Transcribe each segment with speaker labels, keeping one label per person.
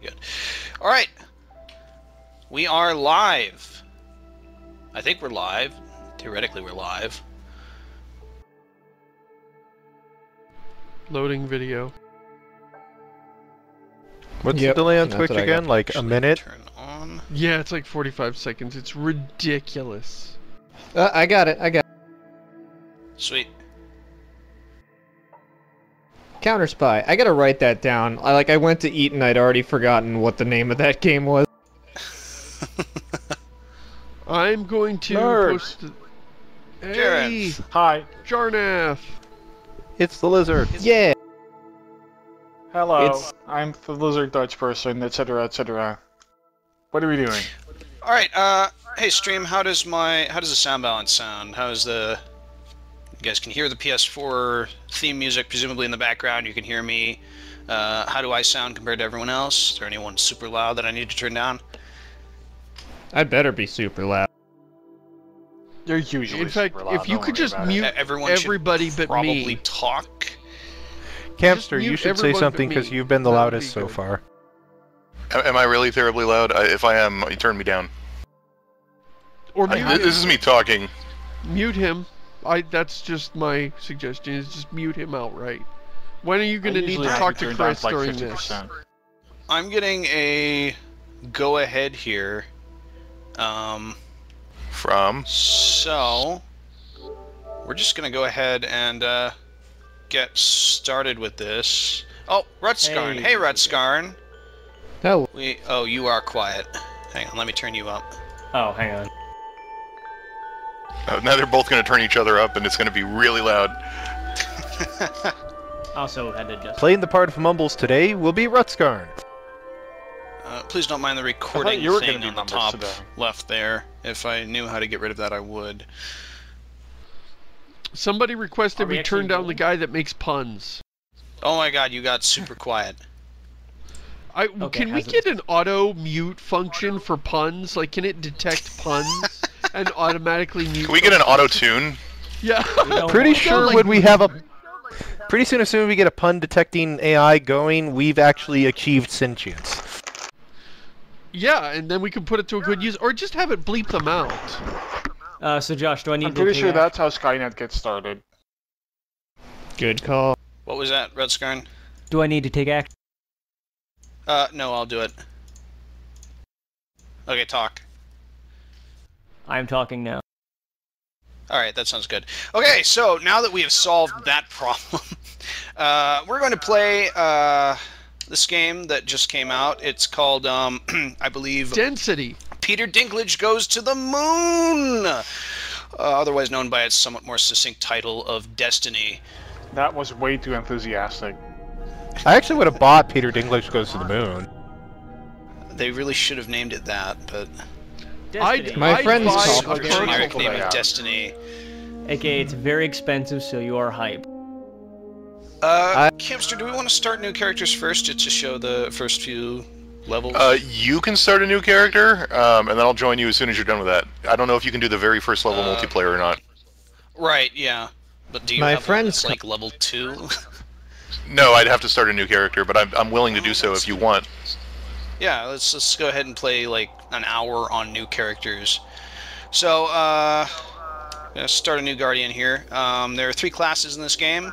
Speaker 1: Good. All right. We are live. I think we're live. Theoretically, we're live.
Speaker 2: Loading video.
Speaker 3: What's the delay on Twitch again? Like a minute?
Speaker 1: Turn on.
Speaker 2: Yeah, it's like 45 seconds. It's ridiculous.
Speaker 3: I got it.
Speaker 1: Sweet.
Speaker 3: Counterspy. I gotta write that down. I went to eat and I'd already forgotten what the name of that game was.
Speaker 2: I'm going to
Speaker 4: Nerds.
Speaker 2: post... Hey!
Speaker 1: Jareth.
Speaker 4: Hi.
Speaker 2: Jarnath!
Speaker 3: It's the lizard. Yeah.
Speaker 4: Hello. I'm the lizard Dutch person, etc., etc. What are we doing?
Speaker 1: All right. Hey, stream. How does the sound balance sound? How's the? You guys can hear the PS4 theme music, presumably in the background. You can hear me. How do I sound compared to everyone else? Is there anyone super loud that I need to turn down?
Speaker 3: I'd better be super loud.
Speaker 4: You're usually
Speaker 2: In fact,
Speaker 4: super loud,
Speaker 2: if you
Speaker 4: don't
Speaker 2: could
Speaker 4: worry
Speaker 2: just
Speaker 4: about it.
Speaker 2: mute everybody
Speaker 1: should
Speaker 2: but
Speaker 1: probably
Speaker 2: me.
Speaker 1: talk.
Speaker 3: Campster,
Speaker 2: mute
Speaker 3: you should say
Speaker 2: everyone
Speaker 3: something
Speaker 2: but
Speaker 3: because
Speaker 2: me.
Speaker 3: you've been the
Speaker 2: That would
Speaker 3: loudest
Speaker 2: be
Speaker 3: so
Speaker 2: good.
Speaker 3: far.
Speaker 5: Am I really terribly loud? If I am, you turn me down.
Speaker 2: Or mute him.
Speaker 5: This is me talking.
Speaker 2: Mute him. That's just my suggestion, is just mute him outright. When are you going to need to
Speaker 4: usually have
Speaker 2: talk to
Speaker 4: turn down
Speaker 2: Chris
Speaker 4: like
Speaker 2: during this?
Speaker 4: 50%.
Speaker 1: I'm getting a go-ahead here.
Speaker 5: From?
Speaker 1: So we're just gonna go ahead and get started with this. Oh, Rutskarn. Hey, Rutskarn.
Speaker 3: Hello.
Speaker 1: Oh, you are quiet. Hang on, let me turn you up.
Speaker 6: Oh, hang on.
Speaker 5: Now they're both going to turn each other up, and it's going to be really loud.
Speaker 6: Also had to adjust.
Speaker 3: Playing the part of Mumbles today will be Rutskarn.
Speaker 1: Please don't mind the recording
Speaker 4: you were
Speaker 1: thing
Speaker 4: gonna do
Speaker 1: on the
Speaker 4: numbers
Speaker 1: top
Speaker 4: today.
Speaker 1: left there. If I knew how to get rid of that, I would.
Speaker 2: Somebody requested
Speaker 6: Are we
Speaker 2: we turn
Speaker 6: actually
Speaker 2: down the
Speaker 6: going?
Speaker 2: guy that makes puns.
Speaker 1: Oh my god, you got super quiet.
Speaker 6: Okay,
Speaker 2: Can we
Speaker 6: how's it-
Speaker 2: get an auto mute function for puns? Like, can it detect puns and automatically mute?
Speaker 5: Can we get an auto-tune?
Speaker 2: Yeah.
Speaker 3: Pretty
Speaker 2: want-
Speaker 3: sure
Speaker 2: like-
Speaker 3: when we have a... Pretty soon as we get a pun-detecting AI going, we've actually achieved sentience.
Speaker 2: Yeah, and then we can put it to a good use, or just have it bleep them out.
Speaker 6: So Josh, do I need
Speaker 4: I'm
Speaker 6: to
Speaker 4: pretty
Speaker 6: take
Speaker 4: sure
Speaker 6: action?
Speaker 4: that's how Skynet gets started.
Speaker 3: Good call.
Speaker 1: What was that, Rutskarn?
Speaker 6: Do I need to take action?
Speaker 1: No, I'll do it. Okay, talk.
Speaker 6: I'm talking now.
Speaker 1: Alright, that sounds good. Okay, so now that we have solved that problem, we're going to play this game that just came out. It's called, I believe,
Speaker 2: Density.
Speaker 1: Peter Dinklage Goes to the Moon! Otherwise known by its somewhat more succinct title of Destiny.
Speaker 4: That was way too enthusiastic.
Speaker 3: I actually would have bought Peter Dinklage Goes to the Moon.
Speaker 1: They really should have named it that, but
Speaker 6: Destiny.
Speaker 3: My friends
Speaker 2: buy
Speaker 3: call
Speaker 2: a
Speaker 3: it
Speaker 1: the
Speaker 2: console
Speaker 1: generic
Speaker 2: for
Speaker 1: name
Speaker 2: that.
Speaker 1: of Destiny.
Speaker 6: AKA, it's very expensive, so you are hype.
Speaker 1: Campster, do we want to start new characters first, just to show the first few levels?
Speaker 5: You can start a new character, and then I'll join you as soon as you're done with that. I don't know if you can do the very first level multiplayer or not.
Speaker 1: Right, yeah. But do you
Speaker 3: My
Speaker 1: have one
Speaker 3: friends
Speaker 1: that's like level 2?
Speaker 5: No, I'd have to start a new character, but I'm willing to do so if you want.
Speaker 1: Yeah, let's go ahead and play like an hour on new characters. So, gonna start a new Guardian here. There are 3 classes in this game.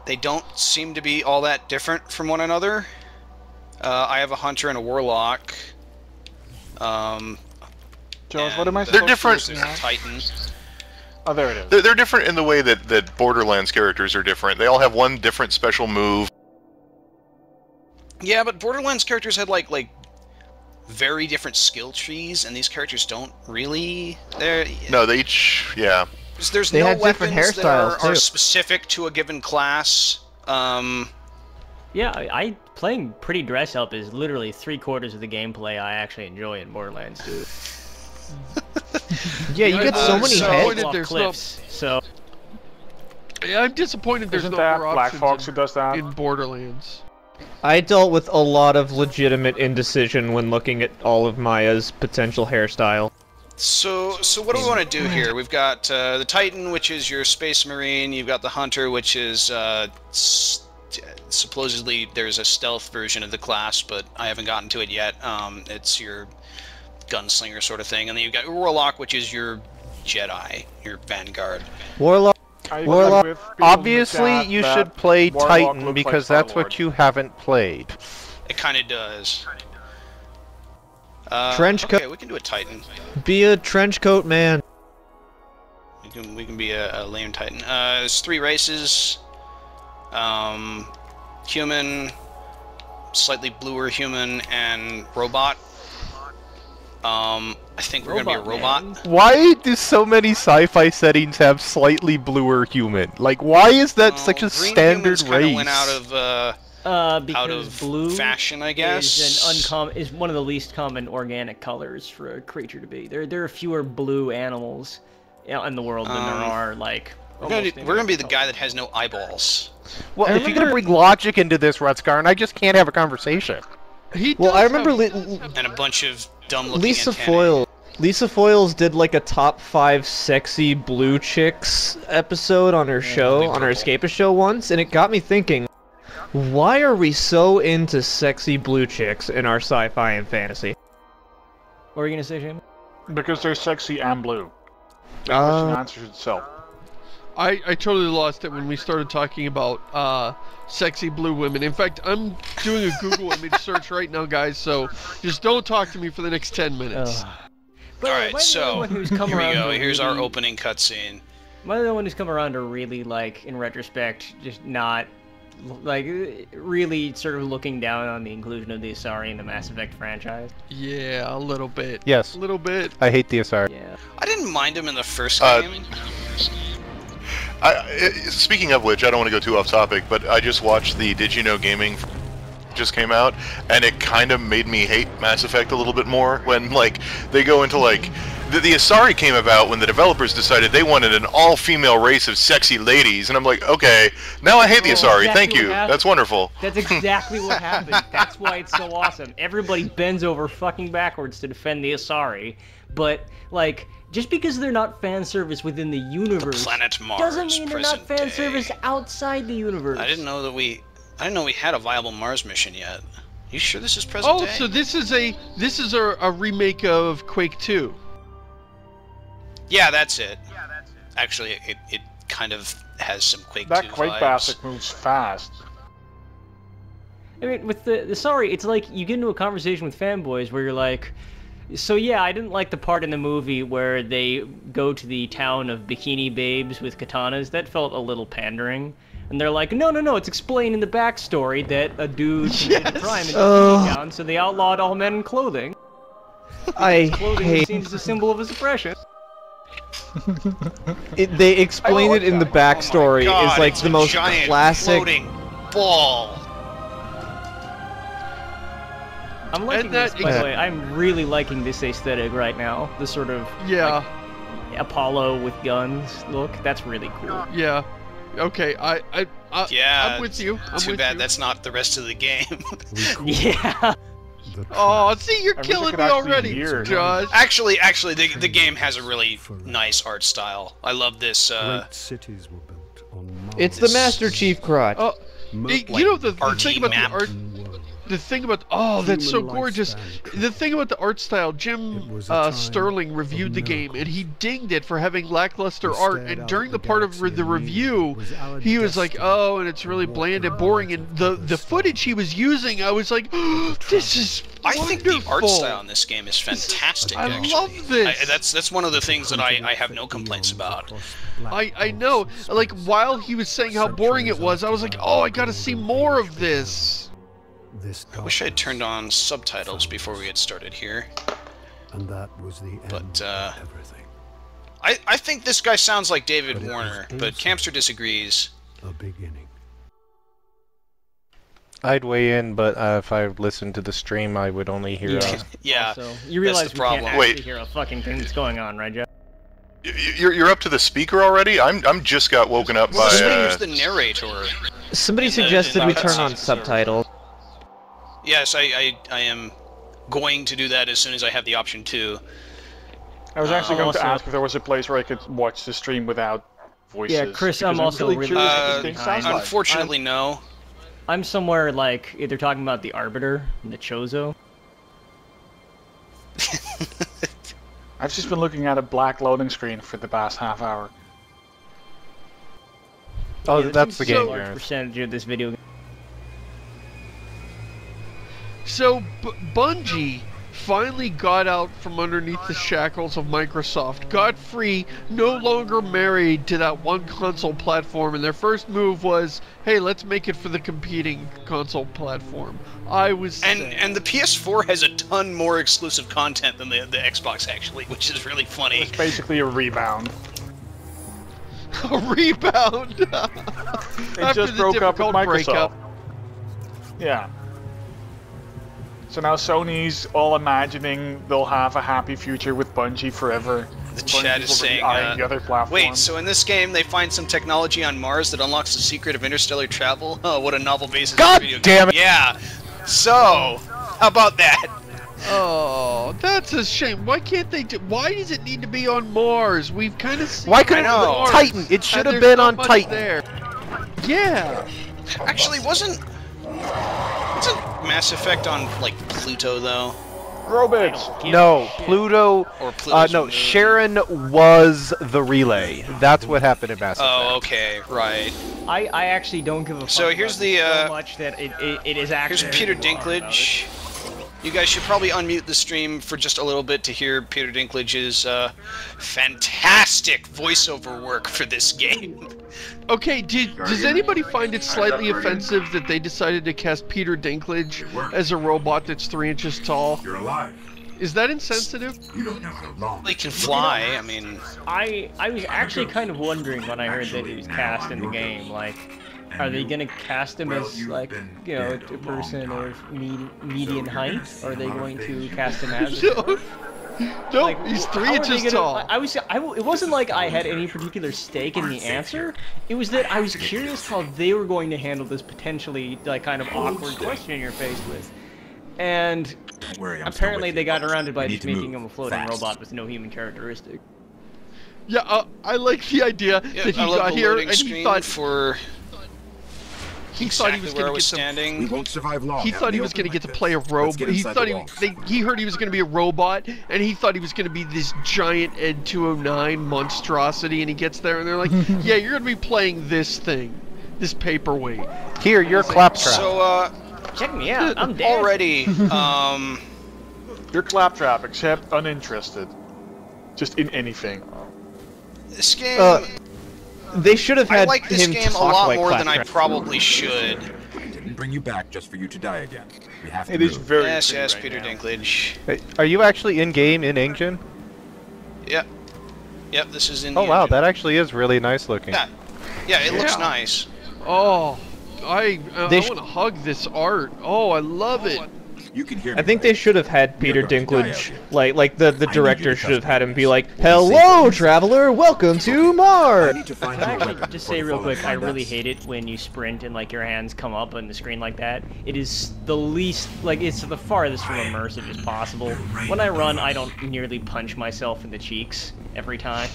Speaker 1: They don't seem to be all that different from one another. I have a Hunter and a Warlock.
Speaker 4: Josh, what am I
Speaker 1: and
Speaker 4: supposed
Speaker 5: different.
Speaker 4: to do?
Speaker 1: There's a Titan.
Speaker 4: Oh, there it is.
Speaker 5: They're different in the way that Borderlands characters are different. They all have one different special move.
Speaker 1: Yeah, but Borderlands characters had like very different skill trees, and these characters don't really.
Speaker 5: No, they each... yeah.
Speaker 1: There's
Speaker 3: They
Speaker 1: no
Speaker 3: had different
Speaker 1: weapons that
Speaker 3: hairstyles,
Speaker 1: are
Speaker 3: too.
Speaker 1: specific to a given class.
Speaker 6: Yeah, playing pretty dress up is literally 3/4 of the gameplay I actually enjoy in Borderlands 2.
Speaker 3: Yeah, you get so many
Speaker 1: so-
Speaker 3: heads.
Speaker 6: Off
Speaker 2: there's
Speaker 6: cliffs, so
Speaker 2: Yeah, I'm disappointed there's
Speaker 4: Isn't
Speaker 2: no
Speaker 4: that
Speaker 2: more
Speaker 4: Black
Speaker 2: options
Speaker 4: Fox who does that?
Speaker 2: in Borderlands.
Speaker 3: I dealt with a lot of legitimate indecision when looking at all of Maya's potential hairstyle.
Speaker 1: So what do we want to do here? We've got the Titan, which is your Space Marine. You've got the Hunter, which is supposedly there's a stealth version of the class, but I haven't gotten to it yet. It's your gunslinger sort of thing, and then you've got Warlock, which is your Jedi, your Vanguard.
Speaker 3: Warlock.
Speaker 4: Warlock.
Speaker 7: Obviously, you should play Titan because that's what you haven't played.
Speaker 1: It kind of does.
Speaker 3: Trench coat.
Speaker 1: Okay, we can do a Titan.
Speaker 3: Be a trench coat man.
Speaker 1: We can be a lame Titan. There's 3 races. Human, slightly bluer human, and robot. I think we're gonna be a robot.
Speaker 6: Man.
Speaker 7: Why do so many sci-fi settings have slightly bluer human? Like, why is that such a
Speaker 1: Green
Speaker 7: standard
Speaker 1: humans kinda
Speaker 7: race?
Speaker 1: went
Speaker 6: Because
Speaker 1: out of
Speaker 6: blue
Speaker 1: fashion, I guess.
Speaker 6: is one of the least common organic colors for a creature to be. There are fewer blue animals in the world than there are like.
Speaker 1: We're gonna be the guy that has no eyeballs.
Speaker 7: Well, if you're gonna bring logic into this, Rutskarn, I just can't have a conversation.
Speaker 3: Well, I remember
Speaker 1: And a bunch of dumb-looking
Speaker 3: Lisa
Speaker 1: antennae.
Speaker 3: Foyle. Lisa Foyles did like a top 5 sexy blue chicks episode on her show, on her escapist show once, and it got me thinking, why are we so into sexy blue chicks in our sci-fi and fantasy?
Speaker 6: What were you gonna say, Jamie?
Speaker 4: Because they're sexy and blue. The question answers itself.
Speaker 2: I totally lost it when we started talking about sexy blue women. In fact, I'm doing a Google image search right now, guys, so just don't talk to me for the next 10 minutes.
Speaker 1: Alright, so,
Speaker 6: here
Speaker 1: here we go. Here's our opening cutscene.
Speaker 6: Am I the one who's come around to really, like, in retrospect, just not, like, really sort of looking down on the inclusion of the Asari in the Mass Effect franchise?
Speaker 2: Yeah, a little bit.
Speaker 7: Yes.
Speaker 2: A little bit.
Speaker 7: I hate the Asari.
Speaker 6: Yeah.
Speaker 1: I didn't mind him in the first game.
Speaker 5: Speaking of which, I don't want to go too off topic, but I just watched the Did You Know Gaming just came out, and it kind of made me hate Mass Effect a little bit more when, like, they go into, like, the Asari came about when the developers decided they wanted an all-female race of sexy ladies, and I'm like, okay, now I hate the Asari,
Speaker 6: exactly
Speaker 5: thank you,
Speaker 6: what happened.
Speaker 5: that's wonderful.
Speaker 6: That's exactly what happened. That's why it's so awesome. Everybody bends over fucking backwards to defend the Asari, but, like, just because they're not fan service within the universe
Speaker 1: Planet Mars,
Speaker 6: doesn't mean they're not
Speaker 1: present
Speaker 6: fan
Speaker 1: day.
Speaker 6: service outside the universe.
Speaker 1: I didn't know we had a viable Mars mission yet. You sure this is present
Speaker 2: Oh,
Speaker 1: day?
Speaker 2: so this is a remake of Quake 2.
Speaker 1: Yeah, that's it. Actually, it kind of has some Quake 2
Speaker 4: That Quake
Speaker 1: vibes.
Speaker 4: bastard moves fast.
Speaker 6: I mean, with the sorry, it's like you get into a conversation with fanboys where you're like, so yeah, I didn't like the part in the movie where they go to the town of bikini babes with katanas. That felt a little pandering. And they're like, no, it's explained in the backstory that a dude committed a crime in bikini town, so they outlawed all men in clothing. Clothing was seen as a symbol of his oppression.
Speaker 3: They explain it in the backstory.
Speaker 1: Oh my God,
Speaker 3: is like
Speaker 1: it's
Speaker 3: the
Speaker 1: a
Speaker 3: most
Speaker 1: giant
Speaker 3: classic.
Speaker 1: floating ball.
Speaker 6: I'm liking this, by the way. I'm really liking this aesthetic right now. The sort of
Speaker 2: Yeah.
Speaker 6: like, Apollo with guns look. That's really cool.
Speaker 2: Yeah. Okay,
Speaker 1: Yeah,
Speaker 2: I'm with you. I'm
Speaker 1: Too
Speaker 2: with
Speaker 1: bad
Speaker 2: you.
Speaker 1: that's not the rest of the game.
Speaker 6: Yeah.
Speaker 2: Oh, see, you're
Speaker 4: I wish
Speaker 2: killing
Speaker 4: I could
Speaker 2: me
Speaker 4: actually
Speaker 2: already,
Speaker 4: hear.
Speaker 2: Josh.
Speaker 1: actually, the game has a really nice art style. I love this.
Speaker 8: Great cities were built on Mars.
Speaker 3: It's the Master Chief crotch.
Speaker 2: Oh,
Speaker 8: Most
Speaker 2: you know the
Speaker 1: RT
Speaker 2: thing about
Speaker 1: map.
Speaker 2: the art.
Speaker 8: world.
Speaker 2: The thing about that's so
Speaker 8: Human
Speaker 2: gorgeous.
Speaker 8: lifespan
Speaker 2: The thing about the art style,
Speaker 8: It
Speaker 2: Jim
Speaker 8: was a time
Speaker 2: Sterling
Speaker 8: of
Speaker 2: reviewed the game, and he
Speaker 8: miracles.
Speaker 2: dinged it for having lackluster
Speaker 8: We
Speaker 2: art.
Speaker 8: stared
Speaker 2: And
Speaker 8: out
Speaker 2: during
Speaker 8: the
Speaker 2: the part of
Speaker 8: galaxy
Speaker 2: the
Speaker 8: and knew
Speaker 2: review,
Speaker 8: it was our
Speaker 2: he was like,
Speaker 8: destiny
Speaker 2: "Oh, and it's really
Speaker 8: to walk
Speaker 2: bland and
Speaker 8: around
Speaker 2: boring."
Speaker 8: it
Speaker 2: And the
Speaker 8: other
Speaker 2: footage he was using, I was like, oh, "This is
Speaker 1: I think the art
Speaker 2: wonderful."
Speaker 1: style in this game is fantastic.
Speaker 2: I
Speaker 1: actually.
Speaker 2: love this.
Speaker 1: That's one of the things that I have no complaints about.
Speaker 2: I know. Like while he was saying how boring it was, I was like, "Oh, I gotta see more of this."
Speaker 1: I wish I had turned on subtitles before we had started here.
Speaker 8: And that was the end
Speaker 1: But,
Speaker 8: of everything.
Speaker 1: I think this guy sounds like David
Speaker 8: But it was
Speaker 1: Warner, but
Speaker 8: also-
Speaker 1: Campster disagrees.
Speaker 8: A beginning.
Speaker 7: I'd weigh in, but if I listened to the stream, I would only hear.
Speaker 1: Yeah,
Speaker 6: So you realize
Speaker 1: the
Speaker 6: we
Speaker 1: problem.
Speaker 6: can't actually
Speaker 5: Wait.
Speaker 6: hear a fucking thing that's going on, right, Jeff?
Speaker 5: You're up to the speaker already? I'm just got woken up by.
Speaker 1: Who's the narrator?
Speaker 3: Somebody
Speaker 1: in the-
Speaker 3: suggested
Speaker 1: in
Speaker 3: we
Speaker 1: the
Speaker 3: turn on
Speaker 1: cutscenes,
Speaker 3: subtitles.
Speaker 1: Yes, I am going to do that as soon as I have the option to.
Speaker 4: I was actually going to
Speaker 6: Also-
Speaker 4: ask if there was a place where I could watch the stream without voices.
Speaker 6: Yeah, Chris,
Speaker 4: because
Speaker 6: I'm also really
Speaker 4: curious what
Speaker 1: Uh,
Speaker 4: this thing sounds like.
Speaker 1: Unfortunately, no.
Speaker 6: I'm somewhere like either talking about the Arbiter and the Chozo.
Speaker 4: I've just been looking at a black loading screen for the past half hour.
Speaker 7: Oh,
Speaker 6: Yeah,
Speaker 7: that's the
Speaker 6: seems to be
Speaker 7: game.
Speaker 6: a large
Speaker 7: Gareth.
Speaker 6: percentage of this video.
Speaker 2: So, Bungie finally got out from underneath the shackles of Microsoft, got free, no longer married to that one console platform, and their first move was, hey, let's make it for the competing console platform.
Speaker 1: And the PS4 has a ton more exclusive content than the Xbox, actually, which is really funny.
Speaker 4: It's basically a rebound.
Speaker 2: A rebound!
Speaker 4: It
Speaker 2: After
Speaker 4: just
Speaker 2: the
Speaker 4: broke up with
Speaker 2: difficult
Speaker 4: Microsoft.
Speaker 2: breakup.
Speaker 4: Yeah. So now Sony's all imagining they'll have a happy future with Bungie forever.
Speaker 1: The chat is saying,
Speaker 4: the other platforms.
Speaker 1: wait, so in this game they find some technology on Mars that unlocks the secret of interstellar travel? Oh, what a novel basis for
Speaker 7: God
Speaker 1: video
Speaker 7: damn
Speaker 1: game.
Speaker 7: it!
Speaker 1: Yeah, so, how about that?
Speaker 2: Oh, that's a shame. Why can't they do... Why does it need to be on Mars? We've kind of seen...
Speaker 7: Why couldn't
Speaker 1: I know.
Speaker 7: it be Titan? It should
Speaker 2: and
Speaker 7: have
Speaker 2: there's
Speaker 7: been
Speaker 2: not
Speaker 7: on
Speaker 2: much
Speaker 7: Titan.
Speaker 2: there. Yeah.
Speaker 1: Actually, wasn't Mass Effect on, like, Pluto, though?
Speaker 4: Robots!
Speaker 7: No, Pluto.
Speaker 1: Or Pluto's
Speaker 7: No,
Speaker 1: moon?
Speaker 7: Sharon was the relay. That's what happened in Mass Effect.
Speaker 1: Oh, okay, right.
Speaker 6: I actually don't give a fuck
Speaker 1: So
Speaker 6: about
Speaker 1: here's
Speaker 6: this
Speaker 1: the,
Speaker 6: so much that it is actually...
Speaker 1: Here's Peter Dinklage. You guys should probably unmute the stream for just a little bit to hear Peter Dinklage's fantastic voiceover work for this game.
Speaker 2: Okay, does anybody find it slightly offensive that they decided to cast Peter Dinklage as a robot that's 3 inches tall?
Speaker 9: You're alive.
Speaker 2: Is that insensitive?
Speaker 9: You don't know how long.
Speaker 1: They can fly, I mean...
Speaker 6: I was actually kind of wondering when I heard that he was cast in the game, like, are they gonna cast him as, like, you know, a person of median height? Or are they going to cast him as...
Speaker 2: No,
Speaker 6: Like,
Speaker 2: he's
Speaker 6: how
Speaker 2: 3
Speaker 6: are they
Speaker 2: inches
Speaker 6: gonna-
Speaker 2: tall.
Speaker 6: It wasn't like I had any particular stake in the answer. It was that I was curious how they were going to handle this potentially, like, kind of awkward question you're faced with. And
Speaker 9: Don't worry, I'm
Speaker 6: apparently
Speaker 9: still
Speaker 6: they
Speaker 9: with
Speaker 6: got
Speaker 9: you.
Speaker 6: around it by
Speaker 9: We need
Speaker 6: just
Speaker 9: to
Speaker 6: making
Speaker 9: move
Speaker 6: him a floating
Speaker 9: fast.
Speaker 6: robot with no human characteristic.
Speaker 2: Yeah, I like the idea
Speaker 1: Yeah,
Speaker 2: that he
Speaker 1: I love
Speaker 2: got
Speaker 1: the
Speaker 2: here
Speaker 1: loading
Speaker 2: and he
Speaker 1: screen
Speaker 2: thought
Speaker 1: for
Speaker 2: he thought he
Speaker 1: exactly
Speaker 2: was
Speaker 1: where I
Speaker 2: gonna
Speaker 1: was
Speaker 2: get some.
Speaker 9: We
Speaker 1: standing.
Speaker 9: won't survive long.
Speaker 2: He
Speaker 9: out
Speaker 2: thought
Speaker 9: in
Speaker 2: he
Speaker 9: the
Speaker 2: was
Speaker 9: open
Speaker 2: gonna get
Speaker 9: like
Speaker 2: to
Speaker 9: this.
Speaker 2: play a
Speaker 9: Let's
Speaker 2: robot.
Speaker 9: get
Speaker 2: He
Speaker 9: inside
Speaker 2: thought
Speaker 9: the walls.
Speaker 2: he heard he was gonna be a robot, and he thought he was gonna be this giant Ed 209 monstrosity. And he gets there, and they're like, "Yeah, you're gonna be playing this thing, this paperweight."
Speaker 7: Here, you're claptrap.
Speaker 1: So,
Speaker 6: Check me out, I'm dead.
Speaker 1: already,
Speaker 4: You're claptrap, except uninterested. Just in anything.
Speaker 1: this game...
Speaker 3: They should have
Speaker 1: I
Speaker 3: had
Speaker 1: like this
Speaker 3: him
Speaker 1: game a
Speaker 3: talk
Speaker 1: lot
Speaker 3: like
Speaker 1: more than I
Speaker 3: Claptrap.
Speaker 1: probably should.
Speaker 9: I didn't bring you back just for you to die again. We have to
Speaker 4: It is
Speaker 9: move.
Speaker 4: very
Speaker 1: Yes,
Speaker 4: pretty
Speaker 1: yes,
Speaker 4: right
Speaker 1: Peter
Speaker 4: now.
Speaker 1: Dinklage.
Speaker 7: Hey, are you actually in game in engine?
Speaker 1: Yep. Yep, this is in
Speaker 7: Oh
Speaker 1: the
Speaker 7: wow,
Speaker 1: engine.
Speaker 7: that actually is really nice looking.
Speaker 1: Yeah. Yeah, it looks
Speaker 2: Yeah.
Speaker 1: nice.
Speaker 2: Oh, I
Speaker 3: They
Speaker 2: want to hug this art. Oh, I love it.
Speaker 9: You can hear me.
Speaker 3: I think they
Speaker 9: right?
Speaker 3: should have had
Speaker 9: We are
Speaker 3: Peter
Speaker 9: going to die out
Speaker 3: Dinklage,
Speaker 9: here.
Speaker 3: like the
Speaker 9: need you
Speaker 3: director
Speaker 9: to
Speaker 3: should have
Speaker 9: trust
Speaker 3: had
Speaker 9: me.
Speaker 3: him be like,
Speaker 9: We'll see
Speaker 3: "Hello,
Speaker 9: later."
Speaker 3: traveler, welcome to
Speaker 9: I
Speaker 3: Mars."
Speaker 9: need to find
Speaker 6: Can I
Speaker 9: you a
Speaker 6: actually
Speaker 9: weapon
Speaker 6: just
Speaker 9: before
Speaker 6: say
Speaker 9: the
Speaker 6: real
Speaker 9: fallen
Speaker 6: quick, I
Speaker 9: find
Speaker 6: really
Speaker 9: us.
Speaker 6: hate it when you sprint and like your hands come up on the screen like that. It is the least, like it's the farthest from immersive as possible. When I run, I don't nearly punch myself in the cheeks every time.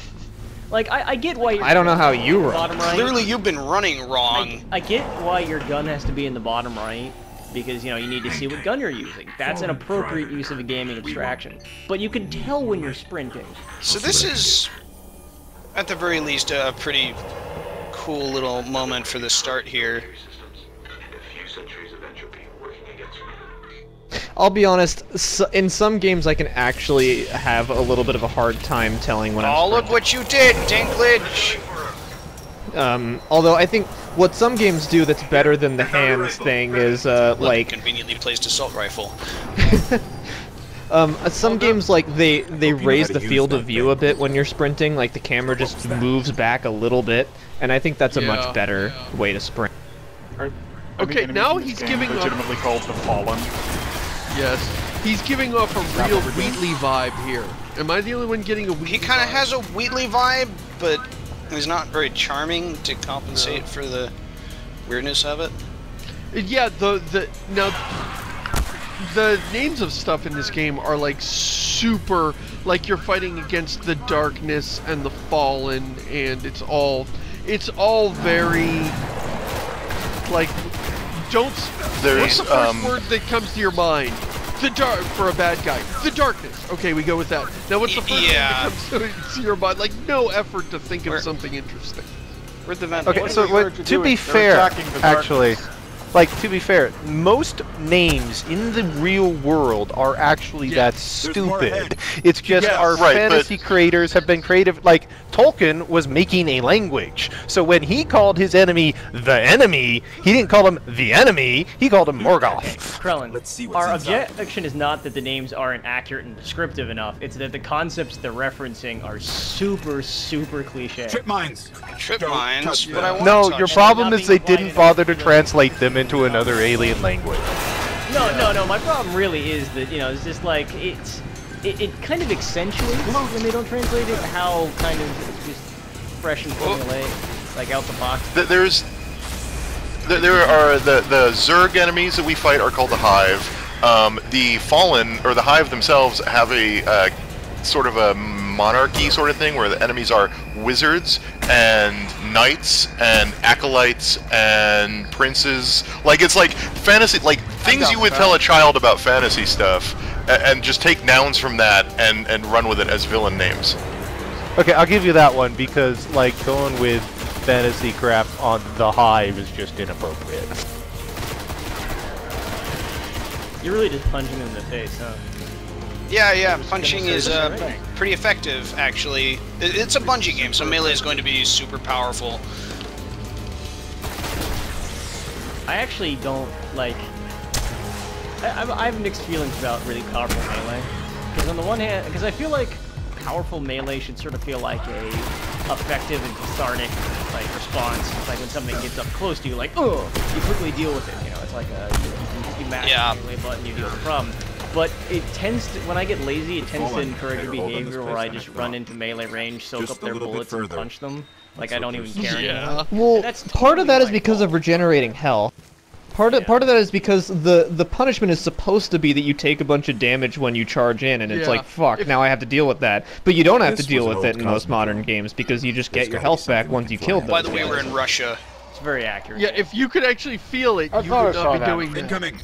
Speaker 6: Like I get why you're
Speaker 3: I don't know how you run.
Speaker 6: bottom right.
Speaker 1: Clearly, you've been running wrong.
Speaker 6: I get why your gun has to be in the bottom right, because, you know, you need to see what gun you're using. That's an appropriate use of a gaming abstraction. But you can tell when you're sprinting.
Speaker 1: So this is, at the very least, a pretty cool little moment for the start here.
Speaker 3: I'll be honest, in some games I can actually have a little bit of a hard time telling when
Speaker 1: Oh,
Speaker 3: I'm
Speaker 1: look what you did, Dinklage!
Speaker 3: although I think what some games do that's better than the hands thing is,
Speaker 1: Look,
Speaker 3: like,
Speaker 1: conveniently placed assault rifle.
Speaker 3: some games, like, they
Speaker 9: Hope you know
Speaker 3: raise
Speaker 9: how
Speaker 3: the
Speaker 9: to use
Speaker 3: field of
Speaker 9: that
Speaker 3: view
Speaker 9: thing.
Speaker 3: a bit when you're sprinting, like the camera just moves back a little bit, and I think that's a
Speaker 2: Yeah,
Speaker 3: much better way to sprint.
Speaker 4: Are
Speaker 2: Okay,
Speaker 4: the enemies
Speaker 2: now
Speaker 4: in this
Speaker 2: he's
Speaker 4: game
Speaker 2: giving up-
Speaker 4: legitimately called the Fallen.
Speaker 2: Yes, he's giving off a real Wheatley vibe here. Am I the only one getting a Wheatley?
Speaker 1: He kind of
Speaker 2: vibe?
Speaker 1: has a Wheatley vibe, but he's not very charming to compensate for the weirdness of it.
Speaker 2: Yeah, now the names of stuff in this game are like super, like you're fighting against the darkness and the fallen, and it's all very like don't.
Speaker 5: There's,
Speaker 2: What's the first word that comes to your mind? The dark for a bad guy. The darkness. Okay, we go with that. Now, what's the first thing that comes to your mind? Like, no effort to think of something interesting.
Speaker 1: Where'd the vent?
Speaker 7: Okay, so to be fair, actually, like, to be fair, most names in the real world are actually that stupid. It's just our fantasy creators have been creative. Like, Tolkien was making a language. So when he called his enemy the enemy, he didn't call him the enemy, he called him Morgoth.
Speaker 6: Krellin, our objection is not that the names aren't accurate and descriptive enough, it's that the concepts they're referencing are super, super cliche.
Speaker 9: Trip mines.
Speaker 1: Trip mines? But I want
Speaker 7: No,
Speaker 1: to
Speaker 7: your
Speaker 1: touch
Speaker 7: problem
Speaker 6: them.
Speaker 7: is they didn't bother to translate them into another alien language.
Speaker 6: No, my problem really is that, you know, it's just like, it kind of accentuates when they don't translate it, how kind of just fresh and formulaic, like out the box.
Speaker 5: There are the Zerg enemies that we fight are called the Hive. The Fallen, or the Hive themselves, have a sort of a monarchy sort of thing where the enemies are wizards and knights and acolytes and princes. Like, it's like fantasy, like things you would tell a child about fantasy stuff, and just take nouns from that and run with it as villain names.
Speaker 7: Okay, I'll give you that one, because, like, going with fantasy crap on the Hive is just inappropriate.
Speaker 6: You're really just punching them in the face, huh?
Speaker 1: Yeah, punching is pretty effective, actually. It's a Bungie game, so melee is going to be super powerful.
Speaker 6: I actually don't, like... I have mixed feelings about really powerful melee. Because on the one hand, because I feel like powerful melee should sort of feel like a effective and cathartic, like, response. It's like when something gets up close to you, like, oh, you quickly deal with it. You know, it's like you mash the melee button, you deal with the problem. But it tends to, when I get lazy, it tends to encourage a behavior where I just run into melee range, soak up their bullets, and punch them. Like, I don't even care anymore.
Speaker 3: Well, part of that is because of regenerating health. Part of that is because the punishment is supposed to be that you take a bunch of damage when you charge in, and it's like, fuck, now I have to deal with that. But you don't have to deal with it in most modern games, because you just get your health back once you kill them.
Speaker 1: By the way, we're in Russia.
Speaker 6: It's very accurate.
Speaker 2: Yeah, if you could actually feel it, you would not be doing that.
Speaker 9: Incoming.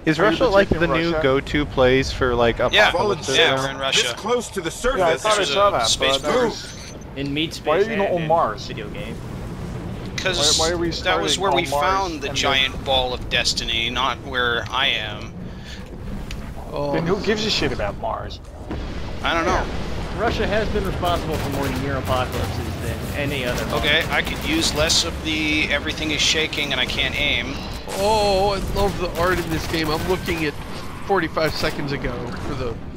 Speaker 7: Is Russia like the new go-to place for like apocalypse?
Speaker 1: Yeah, we're in Russia.
Speaker 9: This close to the surface.
Speaker 4: Yeah, I thought I saw that.
Speaker 1: Space
Speaker 6: In Meat Space.
Speaker 4: Why are you not on Mars?
Speaker 6: Video game.
Speaker 1: Because
Speaker 4: Why are we
Speaker 1: that was
Speaker 4: starting
Speaker 1: where
Speaker 4: on
Speaker 1: we
Speaker 4: Mars
Speaker 1: found the
Speaker 4: and
Speaker 1: giant ball of destiny, not where I am.
Speaker 4: Then who gives a shit about Mars?
Speaker 1: I don't know.
Speaker 6: Russia has been responsible for more near apocalypses than any other.
Speaker 1: Okay, I could use less of the everything is shaking and I can't aim.
Speaker 2: Oh, I love the art in this game. I'm looking at 45 seconds ago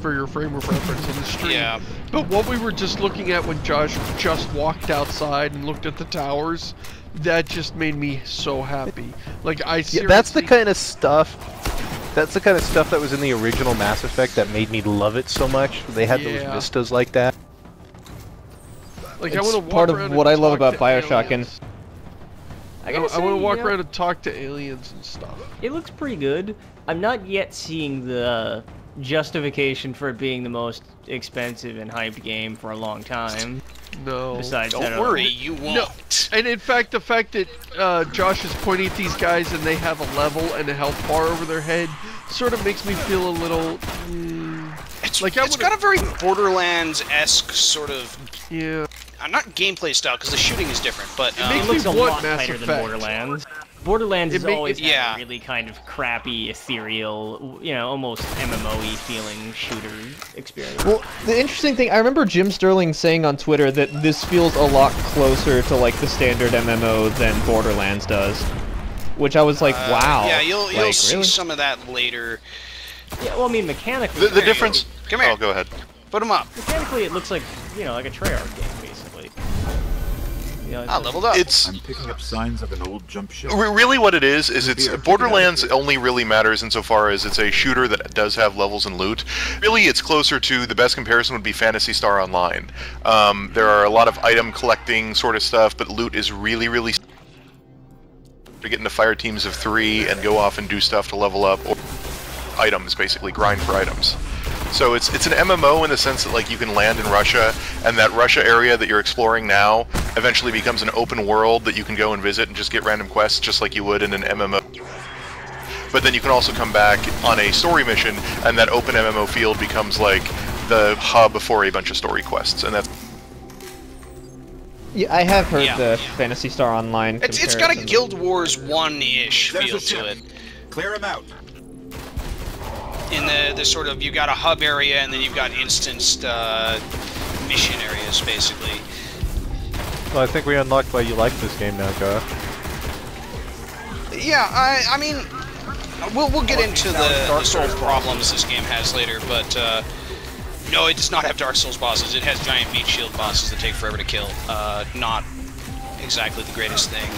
Speaker 2: for your frame of reference on the stream.
Speaker 1: Yeah.
Speaker 2: But what we were just looking at when Josh just walked outside and looked at the towers, that just made me so happy. Like, I seriously...
Speaker 7: Yeah, that's the kind of stuff. That's the kind of stuff that was in the original Mass Effect that made me love it so much. They had those vistas like that.
Speaker 2: Like,
Speaker 3: It's
Speaker 2: I want to walk
Speaker 3: part
Speaker 2: around
Speaker 3: of what I
Speaker 2: and
Speaker 3: love
Speaker 2: talk
Speaker 3: about
Speaker 2: to
Speaker 3: Bioshock.
Speaker 2: aliens.
Speaker 6: I
Speaker 2: I want to walk
Speaker 6: you know,
Speaker 2: around and talk to aliens and stuff.
Speaker 6: It looks pretty good. I'm not yet seeing the justification for it being the most expensive and hyped game for a long time.
Speaker 2: No.
Speaker 6: Besides,
Speaker 1: Don't worry, you won't.
Speaker 2: No. And in fact, the fact that Josh is pointing at these guys and they have a level and a health bar over their head sort of makes me feel a little...
Speaker 1: It's,
Speaker 2: like
Speaker 1: it's got a very Borderlands-esque sort of...
Speaker 2: Yeah.
Speaker 1: Not gameplay style, because the shooting is different, but...
Speaker 6: it looks a lot tighter than Borderlands. Borderlands has always had a really kind of crappy, ethereal, you know, almost MMO-y feeling shooter experience.
Speaker 3: Well, the interesting thing, I remember Jim Sterling saying on Twitter that this feels a lot closer to like the standard MMO than Borderlands does. Which I was like, wow.
Speaker 1: Yeah, you'll
Speaker 3: like,
Speaker 1: see
Speaker 3: really?
Speaker 1: some of that later.
Speaker 6: Yeah, well, I mean, mechanically...
Speaker 5: The difference...
Speaker 1: Come here.
Speaker 5: Oh, go ahead.
Speaker 1: Put them up.
Speaker 6: Mechanically, it looks like, you know, like a Treyarch game, basically. You know,
Speaker 1: leveled up.
Speaker 9: I'm picking up signs of an old jump ship.
Speaker 5: Really what it is it's Borderlands only really matters insofar as it's a shooter that does have levels and loot. Really, it's closer to, the best comparison would be Phantasy Star Online. There are a lot of item collecting sort of stuff, but loot is really, really... to get into fire teams of 3 and go off and do stuff to level up, or items, basically, grind for items. So it's an MMO in the sense that, like, you can land in Russia, and that Russia area that you're exploring now eventually becomes an open world that you can go and visit and just get random quests just like you would in an MMO. But then you can also come back on a story mission, and that open MMO field becomes like the hub for a bunch of story quests, and that's...
Speaker 3: Yeah, I have heard the Phantasy Star Online
Speaker 1: It's got a Guild Wars 1-ish feel to it.
Speaker 9: Clear him out.
Speaker 1: In the sort of, you got a hub area, and then you've got instanced mission areas, basically.
Speaker 7: Well, I think we unlocked why you like this game now, Josh.
Speaker 1: Yeah, I mean, we'll get into the sort of problems this game has later, but no, it does not have Dark Souls bosses. It has giant meat shield bosses that take forever to kill. Not exactly the greatest thing.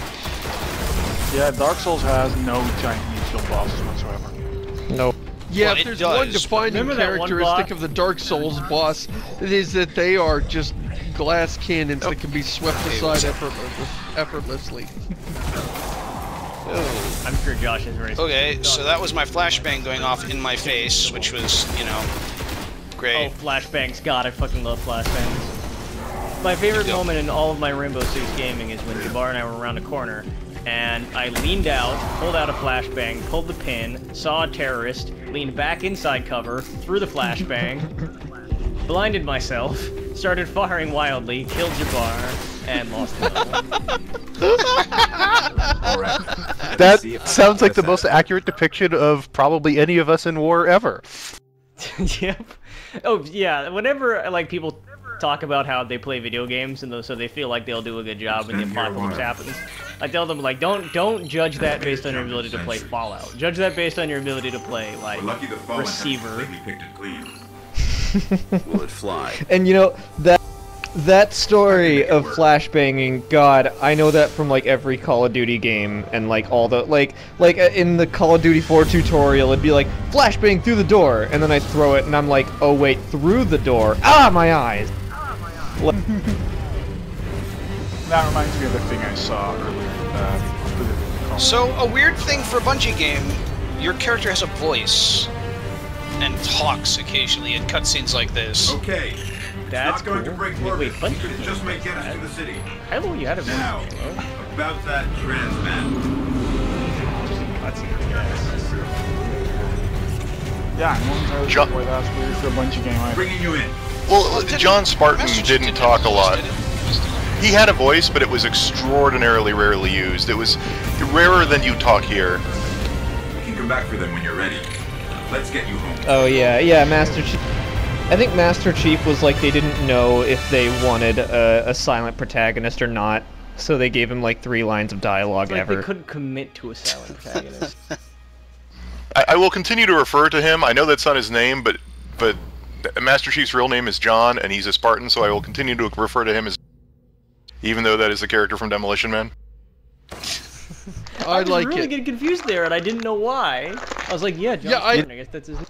Speaker 4: Yeah, Dark Souls has no giant meat shield bosses whatsoever.
Speaker 3: Nope.
Speaker 2: Yeah,
Speaker 1: Well,
Speaker 2: if there's
Speaker 1: does,
Speaker 2: one defining characteristic of the Dark Souls boss, it is that they are just glass cannons that can be swept aside effortlessly.
Speaker 6: Oh, I'm sure Josh is ready.
Speaker 1: Okay, so that was my flashbang going off in my face, which was, you know, great.
Speaker 6: Oh, flashbangs. God, I fucking love flashbangs. My favorite moment in all of my Rainbow Six gaming is when Jabbar and I were around a corner, and I leaned out, pulled out a flashbang, pulled the pin, saw a terrorist, leaned back inside cover, threw the flashbang, blinded myself, started firing wildly, killed Jabbar, and lost the level.
Speaker 7: That sounds like the most accurate depiction of probably any of us in war ever.
Speaker 6: Yep. Oh, yeah, whenever, like, people talk about how they play video games, and so they feel like they'll do a good job when the apocalypse happens, I tell them, like, don't judge that based on your ability to play Fallout. Judge that based on your ability to play, like, Receiver.
Speaker 9: Will it fly?
Speaker 3: And you know, that story of flashbanging, God, I know that from like every Call of Duty game, and like all the like in the Call of Duty 4 tutorial, it'd be like flashbang through the door, and then I throw it, and I'm like, oh wait, through the door? Ah, my eyes!
Speaker 4: That reminds me of the thing I saw earlier.
Speaker 1: So, a weird thing for a Bungie game, your character has a voice, and talks occasionally in cutscenes like this.
Speaker 9: Okay.
Speaker 6: That's
Speaker 9: not going to break orbit.
Speaker 6: Bungie
Speaker 9: It just may get us to the city.
Speaker 6: Hello, you had a
Speaker 9: Now, about that trans man.
Speaker 4: Yeah, boy, that's weird for a Bungie game.
Speaker 9: Bringing you in.
Speaker 5: Well, John Spartan didn't talk a lot. He had a voice, but it was extraordinarily rarely used. It was rarer than you talk here.
Speaker 9: You can come back for them when you're ready. Let's get you home.
Speaker 3: Oh yeah, Master Chief. I think Master Chief was like, they didn't know if they wanted a silent protagonist or not, so they gave him like 3 lines of dialogue
Speaker 6: it's like
Speaker 3: ever.
Speaker 6: They couldn't commit to a silent protagonist.
Speaker 5: I will continue to refer to him. I know that's not his name, but Master Chief's real name is John, and he's a Spartan, so I will continue to refer to him as, even though that is the character from Demolition Man.
Speaker 6: I was really getting confused there, and I didn't know why. I was like, yeah, John Spartan, I guess that's his name.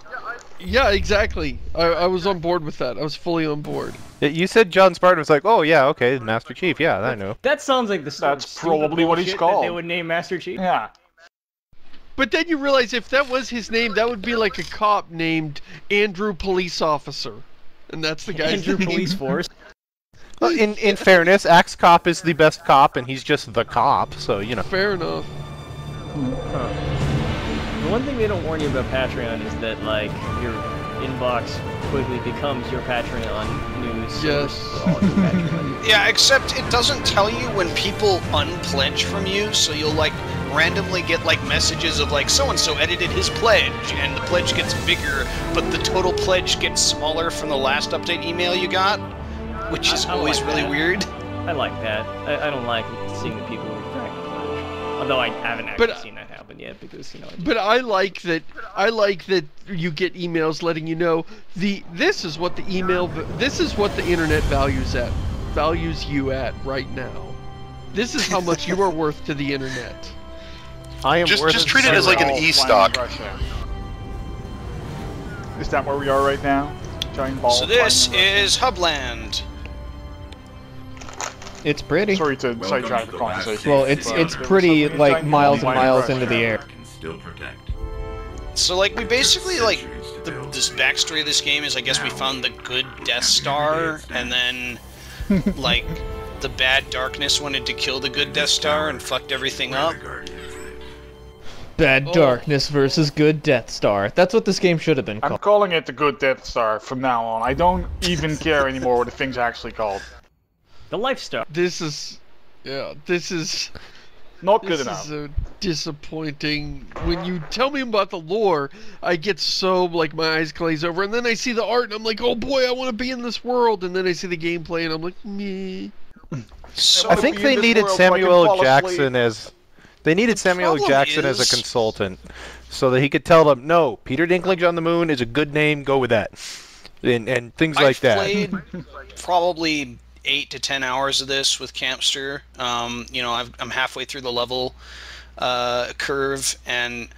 Speaker 2: Yeah, exactly. I was on board with that. I was fully on board.
Speaker 7: You said John Spartan was like, oh yeah, okay, Master Chief, yeah, I know.
Speaker 6: That sounds like the
Speaker 4: That's probably what he's called.
Speaker 6: That they would name Master Chief.
Speaker 4: Yeah.
Speaker 2: But then you realize if that was his name, that would be like a cop named Andrew Police Officer. And that's the guy's
Speaker 6: Andrew
Speaker 2: name.
Speaker 6: Police Force.
Speaker 7: Well, in fairness, Axe Cop is the best cop, and he's just the cop, so, you know.
Speaker 2: Fair enough.
Speaker 6: The one thing they don't warn you about Patreon is that, like, your inbox quickly becomes your Patreon news.
Speaker 2: Yes.
Speaker 1: Yeah, except it doesn't tell you when people unpledge from you, so you'll like randomly get like messages of like so-and-so edited his pledge, and the pledge gets bigger, but the total pledge gets smaller from the last update email you got, which is always like really weird.
Speaker 6: I like that. I don't like seeing the people retract the pledge. Although I haven't actually seen that happen yet, because, you know...
Speaker 2: But I like that you get emails letting you know this is what the internet values you at right now. This is how much you are worth to the internet.
Speaker 7: I am
Speaker 5: just treat it as like an e-stock.
Speaker 4: Is that where we are right now? Giant ball.
Speaker 1: So this is Hubland.
Speaker 3: It's pretty.
Speaker 4: Sorry to sidetrack the conversation.
Speaker 3: Well, it's pretty like miles and miles into the air.
Speaker 1: So like we basically like this backstory of this game is I guess we found the good Death Star, and then like the bad darkness wanted to kill the good Death Star and fucked everything up.
Speaker 3: Bad darkness versus good Death Star. That's what this game should have been
Speaker 4: I'm
Speaker 3: called.
Speaker 4: calling it the good Death Star from now on. I don't even care anymore what the thing's actually called.
Speaker 6: The Life Star.
Speaker 2: This is
Speaker 4: Not good enough.
Speaker 2: This is disappointing. When you tell me about the lore, I get so, like, my eyes glaze over, and then I see the art, and I'm like, oh boy, I want to be in this world, and then I see the gameplay, and I'm like, meh.
Speaker 1: So
Speaker 7: I think they needed Samuel L. Jackson as... They needed Samuel L. Jackson as a consultant, so that he could tell them, no, Peter Dinklage on the Moon is a good name, go with that. And things like that.
Speaker 1: I've played probably 8 to 10 hours of this with Campster. You know, I'm halfway through the level curve, and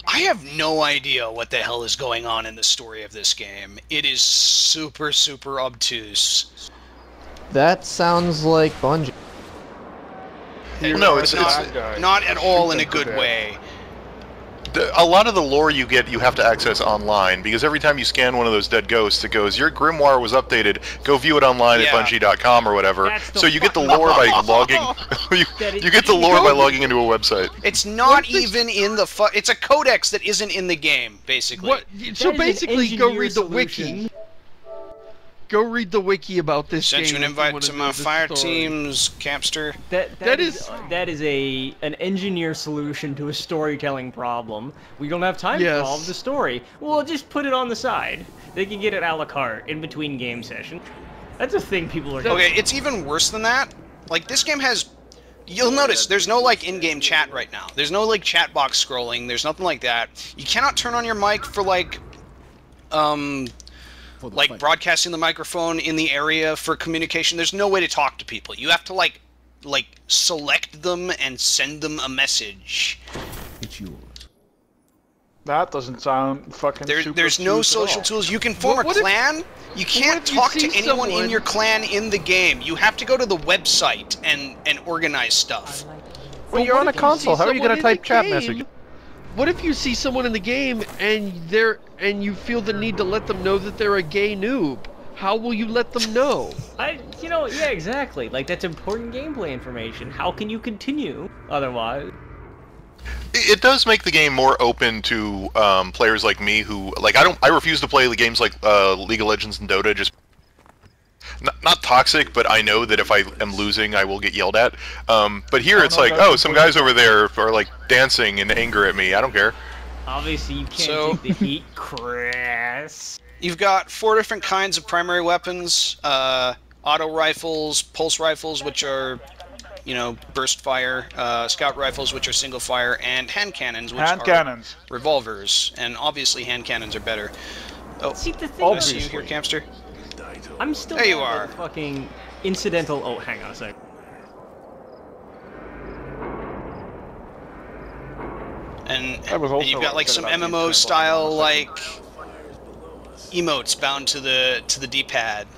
Speaker 1: I have no idea what the hell is going on in the story of this game. It is super, super obtuse.
Speaker 3: That sounds like Bungie.
Speaker 5: No, it's
Speaker 1: not at all in a good way.
Speaker 5: A lot of the lore you get, you have to access online, because every time you scan one of those dead ghosts, it goes, your grimoire was updated, go view it online at Bungie.com or whatever. So you get the lore by logging... you get the lore by logging into a website.
Speaker 1: It's not even in the... It's a codex that isn't in the game, basically.
Speaker 2: So basically, go read the wiki. Go read the wiki about this game.
Speaker 1: Sent you an invite to my fire team's, Campster.
Speaker 6: That is an engineer solution to a storytelling problem. We don't have time to solve the story. Well, just put it on the side. They can get it a la carte in between game sessions. That's a thing people are doing.
Speaker 1: Okay, it's even worse than that. Like, this game has... You'll notice there's no, like, in-game chat right now. There's no, like, chat box scrolling. There's nothing like that. You cannot turn on your mic for, like, broadcasting the microphone in the area for communication. There's no way to talk to people. You have to like select them and send them a message.
Speaker 8: It's yours.
Speaker 4: That doesn't sound fucking
Speaker 1: There's no social tools. You can form a clan. You can't talk to anyone in your clan in the game. You have to go to the website and organize stuff.
Speaker 7: Well, you're on a console. How are you going to type chat messages?
Speaker 2: What if you see someone in the game and you feel the need to let them know that they're a gay noob? How will you let them know?
Speaker 6: Yeah, exactly. Like, that's important gameplay information. How can you continue otherwise?
Speaker 5: It does make the game more open to players like me who, like, I refuse to play the games like League of Legends and Dota, just not toxic, but I know that if I am losing, I will get yelled at. But here it's like, oh, some guys over there are like dancing in anger at me. I don't care.
Speaker 6: Obviously, you can't take the heat, Chris.
Speaker 1: You've got 4 different kinds of primary weapons: auto rifles, pulse rifles, which are, you know, burst fire; scout rifles, which are single fire; and hand cannons, which are revolvers. And obviously, hand cannons are better. Oh,
Speaker 6: see, the thing
Speaker 1: is, you here, Campster?
Speaker 6: I'm still
Speaker 1: there. You are.
Speaker 6: Fucking incidental. Oh, hang on a sec.
Speaker 1: And you've got like some MMO style like emotes bound to the D-pad,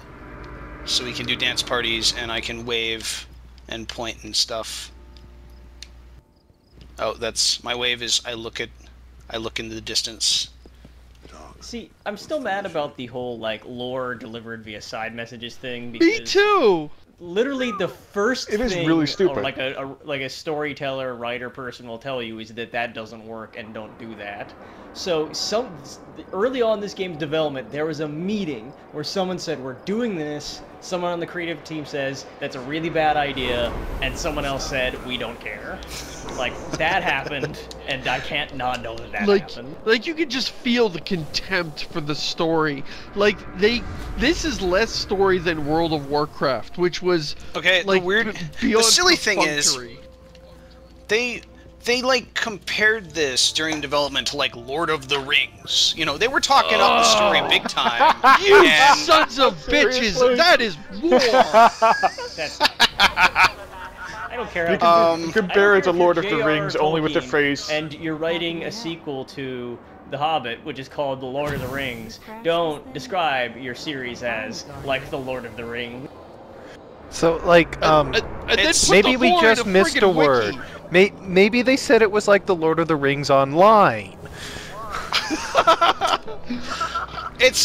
Speaker 1: so we can do dance parties and I can wave and point and stuff. Oh, that's my wave is I look into the distance.
Speaker 6: See, I'm still mad about the whole, like, lore delivered via side messages thing. Because
Speaker 2: me too!
Speaker 6: Literally, the first thing,
Speaker 4: is really stupid.
Speaker 6: Or like a storyteller, writer person will tell you is that doesn't work and don't do that. So, early on in this game's development, there was a meeting where someone said, we're doing this, someone on the creative team says, that's a really bad idea, and someone else said, we don't care. Like, that happened, and I can't not know that happened.
Speaker 2: Like, you could just feel the contempt for the story. Like, this is less story than World of Warcraft, which was,
Speaker 1: okay,
Speaker 2: like,
Speaker 1: the silly thing is, they like compared this during development to like Lord of the Rings. You know, they were talking up the story big time.
Speaker 2: You sons of bitches! That is war.
Speaker 6: I don't care.
Speaker 4: You can compare it to Lord of the Rings only with the phrase.
Speaker 6: And you're writing a sequel to The Hobbit, which is called The Lord of the Rings. Don't describe your series as like The Lord of the Rings.
Speaker 7: So, like, maybe we just missed a word. Maybe they said it was like the Lord of the Rings online.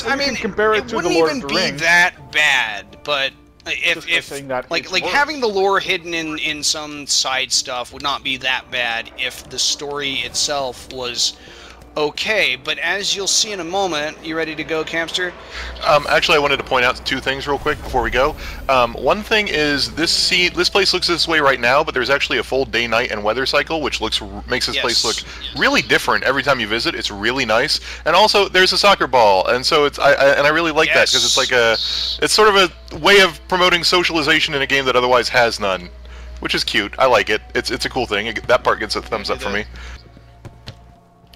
Speaker 1: I mean,
Speaker 4: compare it to
Speaker 1: wouldn't
Speaker 4: the Lord
Speaker 1: even
Speaker 4: of the
Speaker 1: be
Speaker 4: Rings.
Speaker 1: that bad, but Like having the lore hidden in some side stuff would not be that bad if the story itself was okay, but as you'll see in a moment, you ready to go, Campster?
Speaker 5: Actually, I wanted to point out two things real quick before we go. One thing is this place looks this way right now, but there's actually a full day, night, and weather cycle, which makes this place look really different every time you visit. It's really nice, and also there's a soccer ball, and so I really like that because it's like it's sort of a way of promoting socialization in a game that otherwise has none, which is cute. I like it. It's a cool thing. That part gets a thumbs up for me.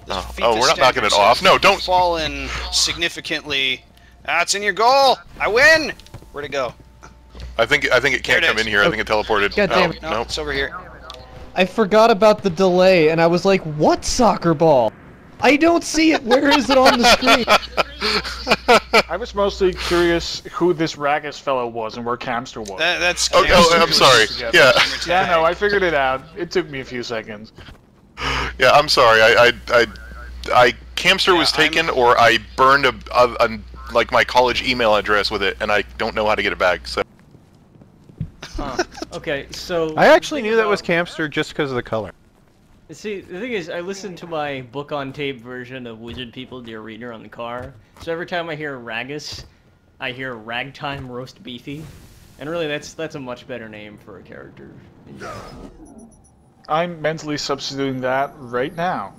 Speaker 5: Oh, we're not knocking it off. No, don't.
Speaker 1: Fallen significantly. That's in your goal. I win. Where'd it go?
Speaker 5: I think it can't come in here. I think it teleported.
Speaker 3: God damn it.
Speaker 1: No, it's over here.
Speaker 3: I forgot about the delay, and I was like, "What soccer ball? I don't see it. Where is it on the screen?"
Speaker 4: I was mostly curious who this Ragus fellow was and where Camster was.
Speaker 1: That's.
Speaker 5: Oh, I'm sorry. Yeah.
Speaker 4: Yeah, no, I figured it out. It took me a few seconds.
Speaker 5: Yeah, I'm sorry. Camster was taken, or I burned like my college email address with it, and I don't know how to get it back. So.
Speaker 6: Okay, so
Speaker 7: I actually knew that was Camster just because of the color.
Speaker 6: See, the thing is, I listened to my book on tape version of Wizard People Dear Reader on the car, so every time I hear Ragus, I hear Ragtime Roast Beefy, and really that's a much better name for a character in general.
Speaker 4: I'm mentally substituting that right now.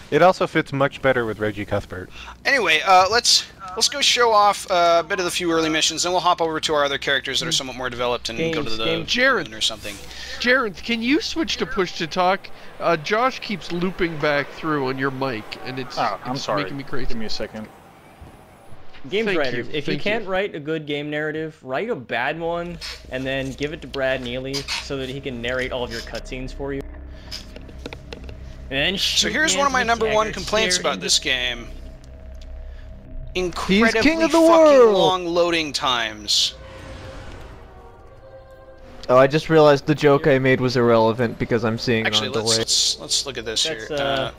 Speaker 7: It also fits much better with Reggie Cuthbert.
Speaker 1: Anyway, let's go show off a bit of the few early missions, then we'll hop over to our other characters that are somewhat more developed and go to the moon or something.
Speaker 2: Jared, can you switch to push to talk? Josh keeps looping back through on your mic, and it's making me crazy.
Speaker 4: Give me a second.
Speaker 6: Games writers, if you can't write a good game narrative, write a bad one, and then give it to Brad Neely so that he can narrate all of your cutscenes for you. And
Speaker 1: so here's one of my #1 complaints about this game. Incredibly
Speaker 3: king of the
Speaker 1: fucking
Speaker 3: world.
Speaker 1: long loading times.
Speaker 3: Oh, I just realized the joke I made was irrelevant because I'm seeing it on delay.
Speaker 1: Let's look at this here.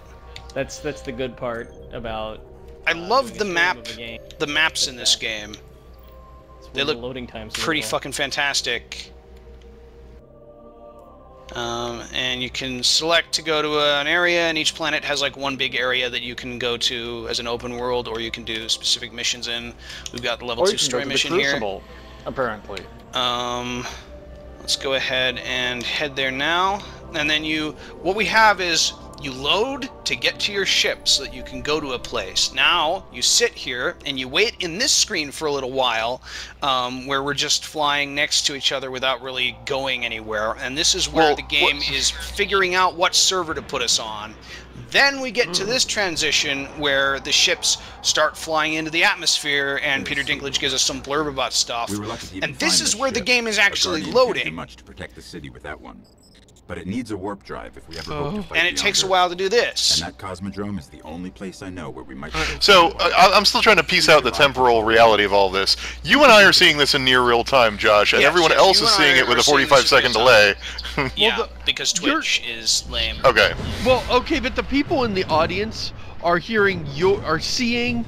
Speaker 6: That's the good part about.
Speaker 1: I love the maps in this game. They look
Speaker 6: loading times
Speaker 1: pretty fucking fantastic. And you can select to go to an area, and each planet has like one big area that you can go to as an open world, or you can do specific missions in. We've got the level 2 story mission here.
Speaker 4: Apparently.
Speaker 1: Let's go ahead and head there now. And then what we have is you load to get to your ship so that you can go to a place. Now, you sit here and you wait in this screen for a little while, where we're just flying next to each other without really going anywhere. And this is where the game is figuring out what server to put us on. Then we get to this transition where the ships start flying into the atmosphere, and Peter Dinklage gives us some blurb about stuff. And this is where the game is actually loading.
Speaker 9: Much to protect the city with that one. But it needs a warp drive if we ever hope to fight.
Speaker 1: And it takes a while to do this.
Speaker 9: And that Cosmodrome is the only place I know where we might.
Speaker 5: So I'm still trying to piece out the temporal reality of all this. You and I are seeing this in near real time, Josh, and everyone else is seeing it with a 45-second delay.
Speaker 1: Yeah, because Twitch is lame.
Speaker 5: Okay.
Speaker 2: Well, okay, but the people in the audience are seeing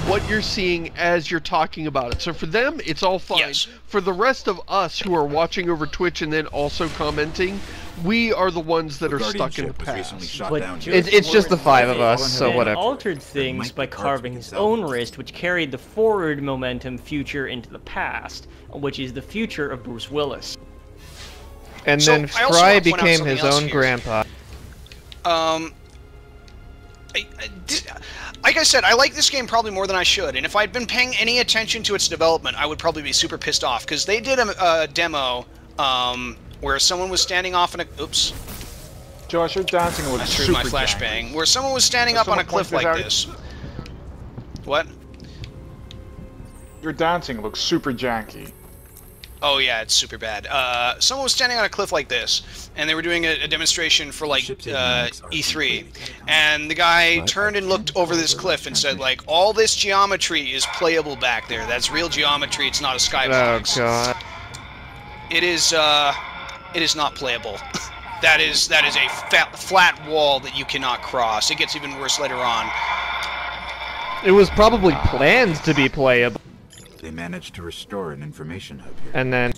Speaker 2: what you're seeing as you're talking about it. So for them, it's all fine.
Speaker 1: Yes.
Speaker 2: For the rest of us who are watching over Twitch and then also commenting, we are the ones that are stuck in the past.
Speaker 3: It's just the 5 of us, so whatever.
Speaker 6: Altered things by carving his own wrist, which carried the forward momentum future into the past, which is the future of Bruce Willis.
Speaker 3: And then Fry became his own grandpa.
Speaker 1: Like I said, I like this game probably more than I should, and if I'd been paying any attention to its development, I would probably be super pissed off, because they did a demo where someone was standing off in a... Oops.
Speaker 4: Josh, you're dancing with super
Speaker 1: my flashbang. Where someone was standing up on a cliff like this. What?
Speaker 4: Your dancing looks super janky.
Speaker 1: Oh yeah, it's super bad. Someone was standing on a cliff like this, and they were doing a demonstration for like E3, and the guy turned and looked over this cliff and said, like, all this geometry is playable back there. That's real geometry. It's not a skybox.
Speaker 3: Oh god.
Speaker 1: It is not playable. That is a flat wall that you cannot cross. It gets even worse later on.
Speaker 3: It was probably planned to be playable.
Speaker 9: They managed to restore an information hub here.
Speaker 3: And then...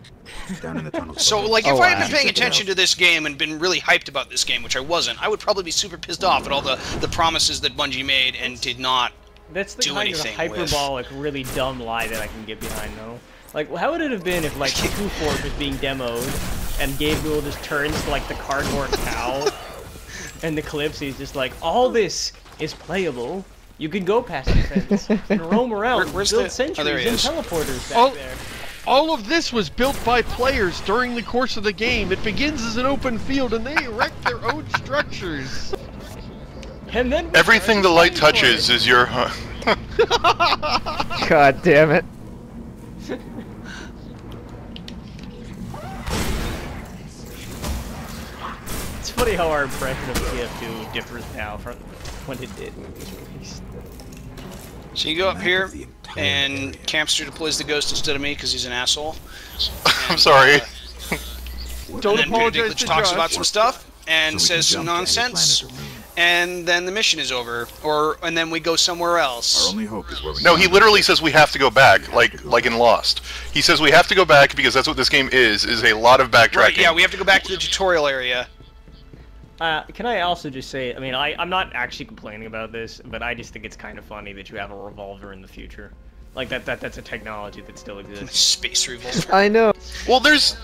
Speaker 9: Down in the tunnels.
Speaker 1: So, like, if
Speaker 3: Oh,
Speaker 1: I had
Speaker 3: wow.
Speaker 1: been paying attention to this game and been really hyped about this game, which I wasn't, I would probably be super pissed off at all the promises that Bungie made and did not
Speaker 6: That's the
Speaker 1: do
Speaker 6: kind of
Speaker 1: anything
Speaker 6: hyperbolic, really dumb lie that I can get behind, though. Like, how would it have been if, like, 2-4 was being demoed, and Gabriel just turns to, like, the cardboard cow, and the clips, he's just like, all this is playable. You can go past the fence and roam around,
Speaker 1: Where's
Speaker 6: build
Speaker 1: the-
Speaker 6: sentries
Speaker 1: oh, there he
Speaker 6: and
Speaker 1: is.
Speaker 6: teleporters back there.
Speaker 2: All of this was built by players during the course of the game. It begins as an open field, and they erect their own structures.
Speaker 6: And then
Speaker 5: Everything the light touches is your...
Speaker 3: God damn it.
Speaker 6: It's funny how our impression of TF2 differs now from when it did when it was released.
Speaker 1: So you go up here, and Campster deploys the ghost instead of me because he's an asshole.
Speaker 5: I'm sorry.
Speaker 2: Don't
Speaker 1: and then
Speaker 2: apologize to
Speaker 1: talks
Speaker 2: Josh.
Speaker 1: about some stuff and
Speaker 9: So we can
Speaker 1: says some
Speaker 9: jump to any
Speaker 1: nonsense,
Speaker 9: planet or moon.
Speaker 1: and then the mission is over, and then we go somewhere
Speaker 9: Our
Speaker 1: else.
Speaker 9: only hope is where we
Speaker 5: No, he literally says we have to go back, like in Lost. He says we have to go back because that's what this game is a lot of backtracking.
Speaker 1: Right? Yeah, we have to go back to the tutorial area.
Speaker 6: Can I also just say, I mean, I'm not actually complaining about this, but I just think it's kind of funny that you have a revolver in the future. Like, that's a technology that still exists.
Speaker 1: Space revolver.
Speaker 3: I know.
Speaker 5: Well, there's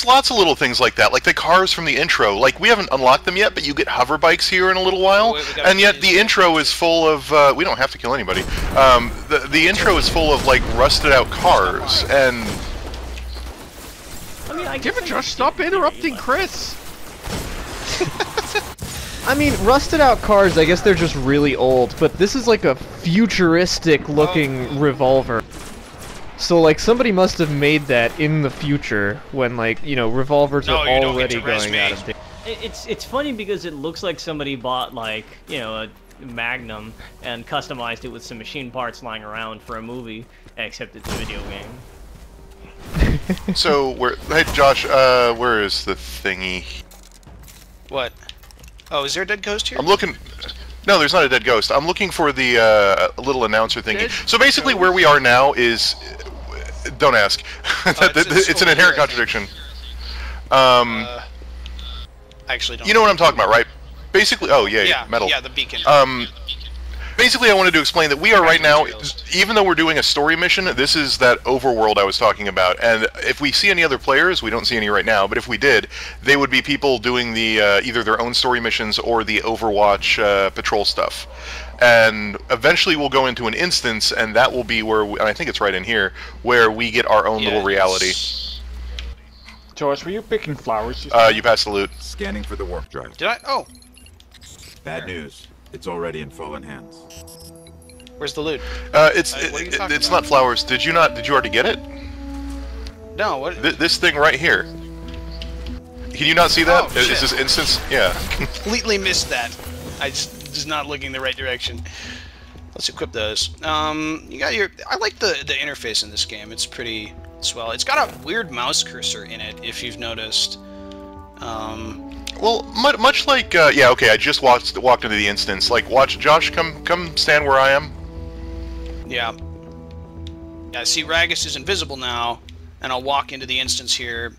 Speaker 5: lots of little things like that, like the cars from the intro. Like, we haven't unlocked them yet, but you get hover bikes here in a little while,
Speaker 1: Oh, wait, we gotta
Speaker 5: and yet
Speaker 1: do
Speaker 5: the
Speaker 1: this.
Speaker 5: intro is full of, we don't have to kill anybody. The intro is full of, like, rusted out cars, and...
Speaker 6: I mean, I
Speaker 2: Damn it,
Speaker 6: guess
Speaker 2: Josh, stop interrupting Chris.
Speaker 3: I mean, rusted out cars, I guess they're just really old, but this is like a futuristic looking revolver. So, like, somebody must have made that in the future when, like, you know, revolvers
Speaker 1: No,
Speaker 3: are
Speaker 1: you don't
Speaker 3: already
Speaker 1: get to
Speaker 3: going
Speaker 1: resume.
Speaker 3: out of date.
Speaker 6: It's funny because it looks like somebody bought, like, you know, a Magnum and customized it with some machine parts lying around for a movie, except it's a video game.
Speaker 5: So, hey, Josh, where is the thingy?
Speaker 1: What? Oh, is there a dead ghost here?
Speaker 5: I'm looking... No, there's not a dead ghost. I'm looking for the little announcer thingy.
Speaker 2: Dead
Speaker 5: So basically where we are now is... Don't ask.
Speaker 1: it's
Speaker 5: It's an
Speaker 1: over
Speaker 5: inherent
Speaker 1: here, I
Speaker 5: contradiction.
Speaker 1: I actually don't.
Speaker 5: You know what I'm talking about, right? Basically... Oh, yeah,
Speaker 1: Yeah,
Speaker 5: metal.
Speaker 1: yeah, the beacon.
Speaker 5: Basically, I wanted to explain that we are right now,
Speaker 1: Materials.
Speaker 5: even though we're doing a story mission, this is that overworld I was talking about. And if we see any other players, we don't see any right now, but if we did, they would be people doing the either their own story missions or the Overwatch patrol stuff. And eventually we'll go into an instance, and that will be where, and I think it's right in here, where we get our own little reality.
Speaker 4: Josh, were you picking flowers?
Speaker 5: You passed the loot.
Speaker 9: Scanning for the warp drive.
Speaker 1: Did I? Oh,
Speaker 9: Bad news. It's already in fallen hands.
Speaker 1: where's the loot?
Speaker 5: It's
Speaker 1: what are you talking
Speaker 5: it's
Speaker 1: about?
Speaker 5: not flowers. Did you already get it?
Speaker 1: No, what?
Speaker 5: This thing right here. Can you not see that?
Speaker 1: Oh,
Speaker 5: Is
Speaker 1: shit.
Speaker 5: this instance? Yeah.
Speaker 1: Completely missed that. I just not looking the right direction. Let's equip those. You got your. I like the interface in this game. It's pretty swell. It's got a weird mouse cursor in it, if you've noticed.
Speaker 5: Well, much like yeah, okay. I just walked into the instance. Like, watch, Josh, come stand where I am.
Speaker 1: Yeah. Yeah. See, Ragus is invisible now, and I'll walk into the instance here,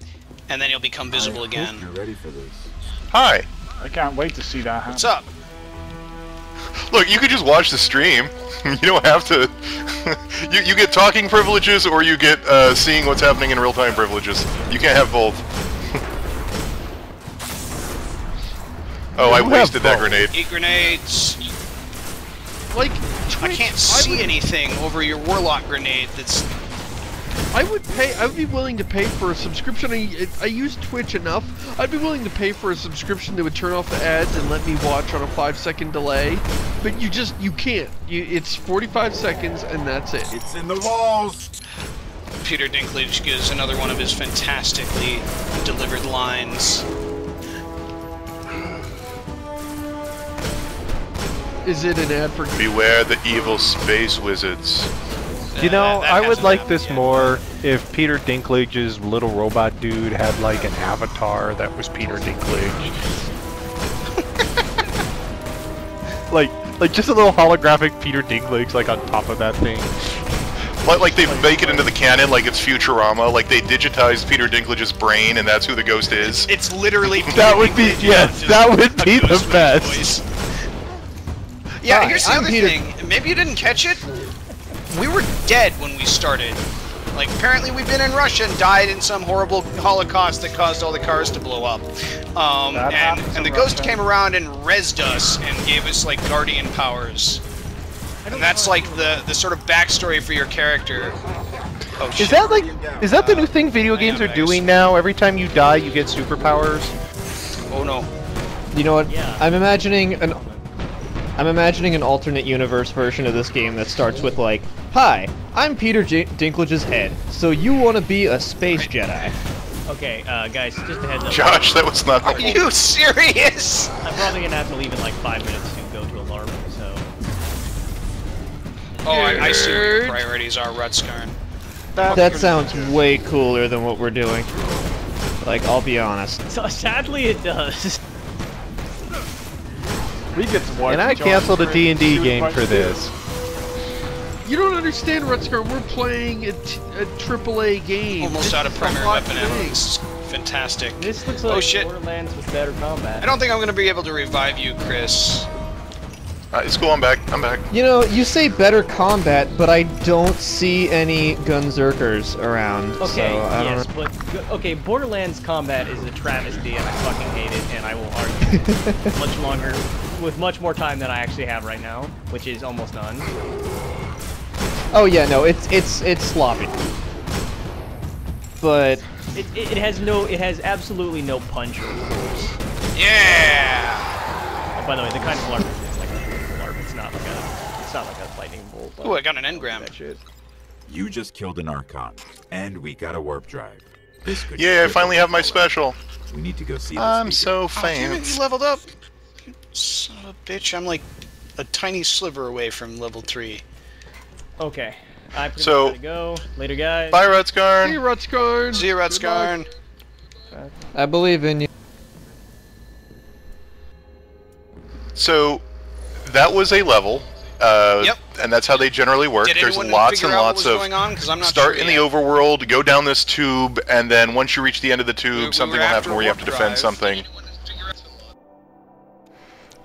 Speaker 1: and then he'll become visible
Speaker 9: I
Speaker 1: again.
Speaker 9: hope you're ready for this.
Speaker 5: Hi.
Speaker 4: I can't wait to see that happen.
Speaker 1: What's up?
Speaker 5: Look, you could just watch the stream. You don't have to. you get talking privileges, or you get seeing what's happening in real time privileges. You can't have both. Oh, I wasted that grenade.
Speaker 1: 8 grenades.
Speaker 2: Like,
Speaker 1: I can't see anything over your warlock grenade. That's.
Speaker 2: I would be willing to pay for a subscription. I use Twitch enough. I'd be willing to pay for a subscription that would turn off the ads and let me watch on a 5-second delay. But you can't. It's 45 seconds and that's it.
Speaker 9: It's in the walls!
Speaker 1: Peter Dinklage gives another one of his fantastically delivered lines.
Speaker 2: Is it an ad for?
Speaker 5: Beware the evil space wizards.
Speaker 7: You know,
Speaker 1: that
Speaker 7: I would
Speaker 1: hasn't
Speaker 7: like
Speaker 1: happened
Speaker 7: this
Speaker 1: yet.
Speaker 7: more if Peter Dinklage's little robot dude had like an avatar that was Peter Dinklage. like just a little holographic Peter Dinklage like on top of that thing.
Speaker 5: Like they make it into the canon like it's Futurama, like they digitized Peter Dinklage's brain and that's who the ghost is.
Speaker 1: It's literally
Speaker 7: That would be, yes, that would be the best.
Speaker 1: Voice. Yeah,
Speaker 3: Hi,
Speaker 1: here's the
Speaker 3: I'm
Speaker 1: other
Speaker 3: Peter.
Speaker 1: thing. Maybe you didn't catch it. We were dead when we started. Like, apparently we've been in Russia and died in some horrible holocaust that caused all the cars to blow up. And the ghost came around and rezzed us and gave us, like, guardian powers. And that's, like, the sort of backstory for your character. Oh, shit.
Speaker 7: Is that the new thing video games are doing now? Every time you die, you get superpowers?
Speaker 1: Oh, no.
Speaker 3: You know what?
Speaker 6: Yeah.
Speaker 3: I'm imagining an alternate universe version of this game that starts with like, "Hi, I'm Peter Dinklage's head. So you want to be a space Jedi?"
Speaker 6: Okay, guys, just a heads up.
Speaker 5: Josh, that was not
Speaker 1: Are you serious?
Speaker 6: I'm probably gonna have to leave in like 5 minutes to go to a LARP, so...
Speaker 1: Oh, I see what your priorities are, Rutskarn.
Speaker 3: That sounds way cooler than what we're doing. Like, I'll be honest.
Speaker 6: So, sadly, it does.
Speaker 4: We get to watch.
Speaker 7: And I canceled a D&D game for this.
Speaker 2: You don't understand, Rutscar. We're playing a AAA game.
Speaker 1: Almost
Speaker 2: This
Speaker 1: out of
Speaker 2: is a
Speaker 1: primary
Speaker 2: hot
Speaker 1: weapon ammo.
Speaker 2: thing.
Speaker 1: This is fantastic.
Speaker 6: This looks like
Speaker 1: Oh, shit.
Speaker 6: Borderlands with better combat.
Speaker 1: I don't think I'm going to be able to revive you, Chris.
Speaker 5: It's cool, I'm back.
Speaker 3: You know, you say better combat, but I don't see any Gunzerkers around.
Speaker 6: Okay,
Speaker 3: so I don't
Speaker 6: yes,
Speaker 3: know.
Speaker 6: but okay, Borderlands combat is a travesty, and I fucking hate it, and I will argue much longer, with much more time than I actually have right now, which is almost none.
Speaker 3: Oh yeah, no, it's sloppy. But
Speaker 6: It has absolutely no punch or force.
Speaker 1: Yeah!
Speaker 6: Oh, by the way, the kind of LARP is like a LARP. It's not like a lightning bolt.
Speaker 1: Ooh, I got an engram.
Speaker 6: That shit.
Speaker 9: You just killed an Archon, and we got a warp drive. This could
Speaker 5: Yeah, I finally have my special.
Speaker 9: We need to go see
Speaker 5: I'm
Speaker 9: this
Speaker 5: so
Speaker 1: Oh, damn it,
Speaker 5: fancy.
Speaker 1: you leveled up! You son of a bitch, I'm like a tiny sliver away from level 3.
Speaker 6: Okay, I pretty
Speaker 5: So-
Speaker 6: much gotta go. Later, guys.
Speaker 5: Bye,
Speaker 2: Hey,
Speaker 5: Rutskarn.
Speaker 2: Rutscar.
Speaker 1: See you, Rutskarn.
Speaker 3: I believe in you.
Speaker 5: So, that was a level.
Speaker 1: Yep.
Speaker 5: And that's how they generally work.
Speaker 1: Did
Speaker 5: There's
Speaker 1: anyone
Speaker 5: lots
Speaker 1: figure
Speaker 5: and
Speaker 1: out
Speaker 5: lots
Speaker 1: what was
Speaker 5: of
Speaker 1: going on? 'Cause I'm not
Speaker 5: start
Speaker 1: sure
Speaker 5: in the
Speaker 1: yet.
Speaker 5: overworld, go down this tube, and then once you reach the end of the tube,
Speaker 1: We
Speaker 5: something
Speaker 1: were
Speaker 5: will
Speaker 1: after
Speaker 5: happen where you have to
Speaker 1: warp
Speaker 5: defend
Speaker 1: drive.
Speaker 5: something.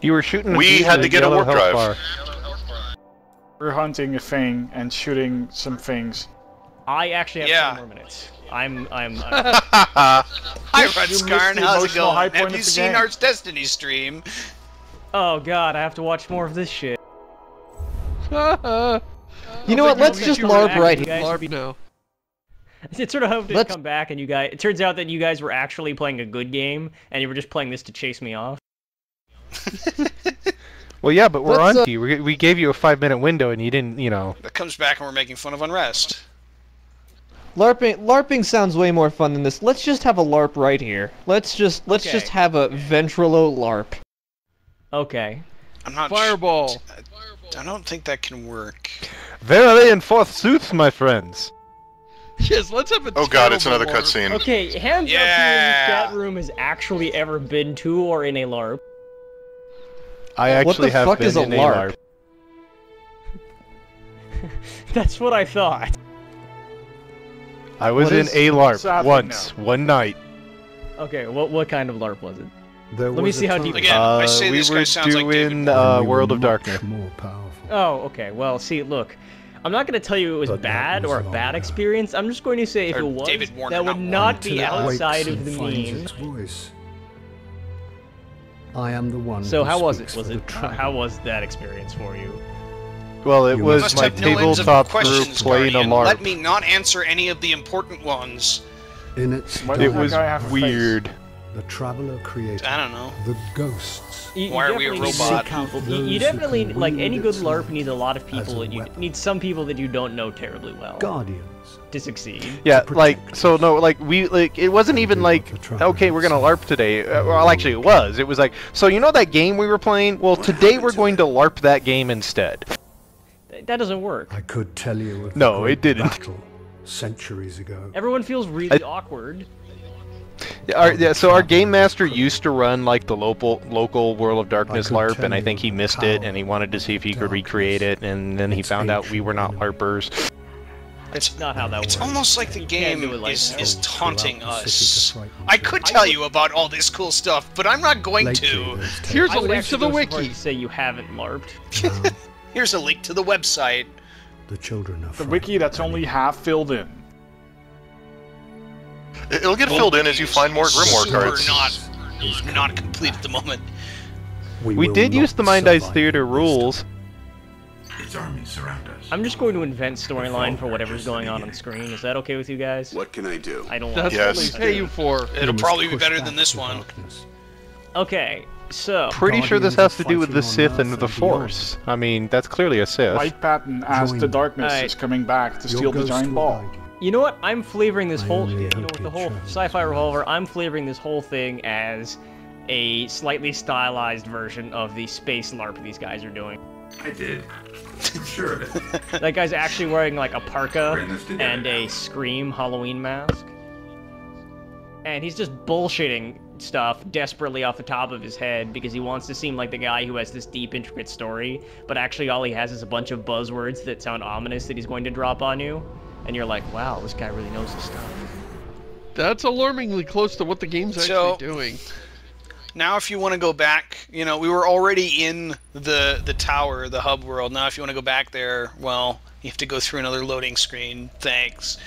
Speaker 7: You were shooting.
Speaker 5: We had to get a warp drive.
Speaker 4: We're hunting a thing and shooting some things.
Speaker 6: I actually have
Speaker 1: Yeah.
Speaker 6: 10 more minutes. I'm
Speaker 1: Hi,
Speaker 4: You missed
Speaker 1: Rutskarn,
Speaker 4: the
Speaker 1: how's it
Speaker 4: emotional high
Speaker 1: going?
Speaker 4: point
Speaker 1: Have you
Speaker 4: of the
Speaker 1: seen
Speaker 4: game.
Speaker 1: Arch Destiny stream?
Speaker 6: Oh god, I have to watch more of this shit.
Speaker 3: You know what? Let's just LARP right here.
Speaker 2: LARP now.
Speaker 6: It sort of hoped to
Speaker 3: Let's-
Speaker 6: come back and you guys... It turns out that you guys were actually playing a good game, and you were just playing this to chase me off.
Speaker 7: Well, yeah, but we're
Speaker 3: Let's,
Speaker 7: on to you. We gave you a 5-minute window, and you didn't, you know.
Speaker 1: That comes back and we're making fun of Unrest.
Speaker 3: LARPing sounds way more fun than this. Let's just have a LARP right here. Let's just have a Ventrilo LARP.
Speaker 6: Okay.
Speaker 1: I'm not
Speaker 2: Fireball.
Speaker 1: I don't think that can work.
Speaker 7: Verily and forsooth, my friends.
Speaker 2: Yes, let's have a
Speaker 5: Oh god, it's
Speaker 2: terrible
Speaker 5: another
Speaker 2: LARP.
Speaker 5: cutscene.
Speaker 6: Okay, hands up who in
Speaker 1: Yeah.
Speaker 6: the chat room has actually ever been to or in a LARP.
Speaker 7: I
Speaker 3: What
Speaker 7: actually
Speaker 3: the
Speaker 7: have
Speaker 3: fuck
Speaker 7: been
Speaker 3: is a
Speaker 7: in
Speaker 3: LARP?
Speaker 6: That's what I thought.
Speaker 7: I was
Speaker 3: What
Speaker 7: in
Speaker 3: is-
Speaker 7: a LARP
Speaker 4: Sadly,
Speaker 7: once, one night.
Speaker 6: Okay, what kind of LARP was it?
Speaker 8: There
Speaker 6: Let me
Speaker 8: was
Speaker 6: see
Speaker 8: a
Speaker 6: how
Speaker 8: time
Speaker 6: deep-
Speaker 1: Again, I say
Speaker 7: we
Speaker 1: this
Speaker 7: were
Speaker 1: guy sounds like David
Speaker 7: doing
Speaker 1: Bowie.
Speaker 8: when we were
Speaker 7: World of
Speaker 8: much
Speaker 7: Darkness.
Speaker 8: more powerful.
Speaker 6: Oh, okay. Well, see, look. I'm not going to tell you it was
Speaker 8: But that
Speaker 6: bad
Speaker 8: was
Speaker 6: or a
Speaker 8: long
Speaker 6: bad
Speaker 8: ago.
Speaker 6: experience. I'm just going to say if
Speaker 1: Or
Speaker 6: it was,
Speaker 1: David Warner,
Speaker 6: that would
Speaker 1: not
Speaker 6: not be
Speaker 8: Till it
Speaker 6: outside
Speaker 8: wakes
Speaker 6: of the
Speaker 8: and finds
Speaker 6: mean.
Speaker 8: its voice. I am the one.
Speaker 6: So
Speaker 8: who
Speaker 6: how was it?
Speaker 8: speaks
Speaker 6: Was
Speaker 8: for
Speaker 6: it?
Speaker 8: the
Speaker 6: How
Speaker 8: tribe.
Speaker 6: was that experience for you?
Speaker 7: Well, it
Speaker 8: You
Speaker 7: was
Speaker 1: must
Speaker 7: my
Speaker 1: have millions of
Speaker 7: tabletop group
Speaker 1: questions,
Speaker 7: playing
Speaker 1: Guardian.
Speaker 7: a LARP.
Speaker 1: Let me not answer any of the important ones.
Speaker 8: In its
Speaker 4: Why
Speaker 7: It
Speaker 4: does that
Speaker 7: was
Speaker 4: guy have a face?
Speaker 7: weird.
Speaker 8: the traveler created
Speaker 1: I don't know.
Speaker 8: the ghosts.
Speaker 1: Why are we a
Speaker 6: definitely need
Speaker 1: robot?
Speaker 6: people-
Speaker 8: Those
Speaker 6: You
Speaker 8: who
Speaker 6: definitely,
Speaker 8: can
Speaker 6: like
Speaker 8: wield
Speaker 6: any good
Speaker 8: its
Speaker 6: LARP, needs a lot of
Speaker 8: as
Speaker 6: people.
Speaker 8: a
Speaker 6: You
Speaker 8: weapon.
Speaker 6: need some people that you don't know terribly well
Speaker 8: Guardians.
Speaker 6: to succeed.
Speaker 7: Yeah,
Speaker 8: to
Speaker 7: like,
Speaker 8: protect
Speaker 7: so no, like, it wasn't even
Speaker 8: People
Speaker 7: like,
Speaker 8: to try
Speaker 7: okay,
Speaker 8: and
Speaker 7: we're gonna
Speaker 8: save.
Speaker 7: LARP today. Well, actually, it was. It was like, so you know that game we were playing? Well, today we're going to LARP that game instead.
Speaker 6: That doesn't work.
Speaker 8: I could tell you of
Speaker 7: No,
Speaker 8: the great
Speaker 7: it didn't.
Speaker 8: battle centuries ago.
Speaker 6: Everyone feels really awkward.
Speaker 7: So our game master used to run like the local World of Darkness
Speaker 8: I could
Speaker 7: LARP,
Speaker 8: tell
Speaker 7: and I
Speaker 8: you
Speaker 7: think he missed it, and he wanted to see if he could recreate it, and then he
Speaker 8: its
Speaker 7: found out we were not
Speaker 8: ancient
Speaker 7: LARPers.
Speaker 6: It's not how that works.
Speaker 1: It's almost like the
Speaker 6: You can't
Speaker 1: game
Speaker 6: do it like that.
Speaker 1: is taunting
Speaker 8: Throughout the city
Speaker 1: us.
Speaker 8: to frighten
Speaker 1: I
Speaker 8: you.
Speaker 1: could tell you about all this cool stuff, but I'm not going
Speaker 8: Lately,
Speaker 1: to.
Speaker 8: those tales-
Speaker 2: Here's
Speaker 6: I
Speaker 2: a
Speaker 6: would
Speaker 2: link to
Speaker 6: actually
Speaker 2: the
Speaker 6: go so far
Speaker 2: wiki.
Speaker 6: as to say you haven't LARPed.
Speaker 1: Here's a link to the website.
Speaker 8: The children are
Speaker 4: The
Speaker 8: frightened.
Speaker 4: wiki that's only half filled in.
Speaker 5: It'll get filled in as you find more Grimoire
Speaker 1: Super
Speaker 5: cards.
Speaker 1: not complete at the moment.
Speaker 7: We
Speaker 8: will
Speaker 7: did use
Speaker 8: not
Speaker 7: the Mind Eyes
Speaker 8: survive
Speaker 7: Theater
Speaker 8: this
Speaker 7: rules.
Speaker 9: Its armies surround us.
Speaker 6: I'm just going to invent storyline for whatever's going on screen. Is that okay with you guys?
Speaker 9: What can I do?
Speaker 6: I don't
Speaker 2: That's
Speaker 6: want
Speaker 2: what
Speaker 5: Yes.
Speaker 2: they pay you for.
Speaker 1: It'll
Speaker 8: You must
Speaker 1: probably be
Speaker 8: push
Speaker 1: better
Speaker 8: back
Speaker 1: than this
Speaker 8: the
Speaker 1: one.
Speaker 8: darkness.
Speaker 6: Okay, so
Speaker 7: Pretty sure this
Speaker 8: Guardians
Speaker 7: has
Speaker 8: are
Speaker 7: to do with the
Speaker 8: fighting
Speaker 7: Sith
Speaker 8: on
Speaker 7: and
Speaker 8: Earth
Speaker 7: the
Speaker 8: and beyond.
Speaker 7: Force. I mean, that's clearly a Sith.
Speaker 4: White Pattern as
Speaker 8: Join
Speaker 4: the
Speaker 8: me.
Speaker 4: darkness
Speaker 6: Alright.
Speaker 4: is coming back to
Speaker 8: Your
Speaker 4: steal the
Speaker 8: ghost
Speaker 4: giant
Speaker 8: will
Speaker 4: ball.
Speaker 8: guide you.
Speaker 6: you know what? I'm flavoring this
Speaker 8: I
Speaker 6: whole,
Speaker 8: only
Speaker 6: with
Speaker 8: hope
Speaker 6: the
Speaker 8: you
Speaker 6: whole
Speaker 8: travel
Speaker 6: sci-fi
Speaker 8: with
Speaker 6: revolver. I'm flavoring this whole thing as a slightly stylized version of the space LARP these guys are doing.
Speaker 9: I did. I'm sure of it.
Speaker 6: That guy's actually wearing like a parka
Speaker 9: Bring this together
Speaker 6: and a
Speaker 9: now.
Speaker 6: Scream Halloween mask. And he's just bullshitting stuff desperately off the top of his head because he wants to seem like the guy who has this deep, intricate story, but actually all he has is a bunch of buzzwords that sound ominous that he's going to drop on you. And you're like, wow, this guy really knows his stuff.
Speaker 2: That's alarmingly close to what the game's actually
Speaker 1: So-
Speaker 2: doing.
Speaker 1: Now, if you want to go back, you know, we were already in the tower, the hub world. Now, if you want to go back there, well, you have to go through another loading screen. Thanks.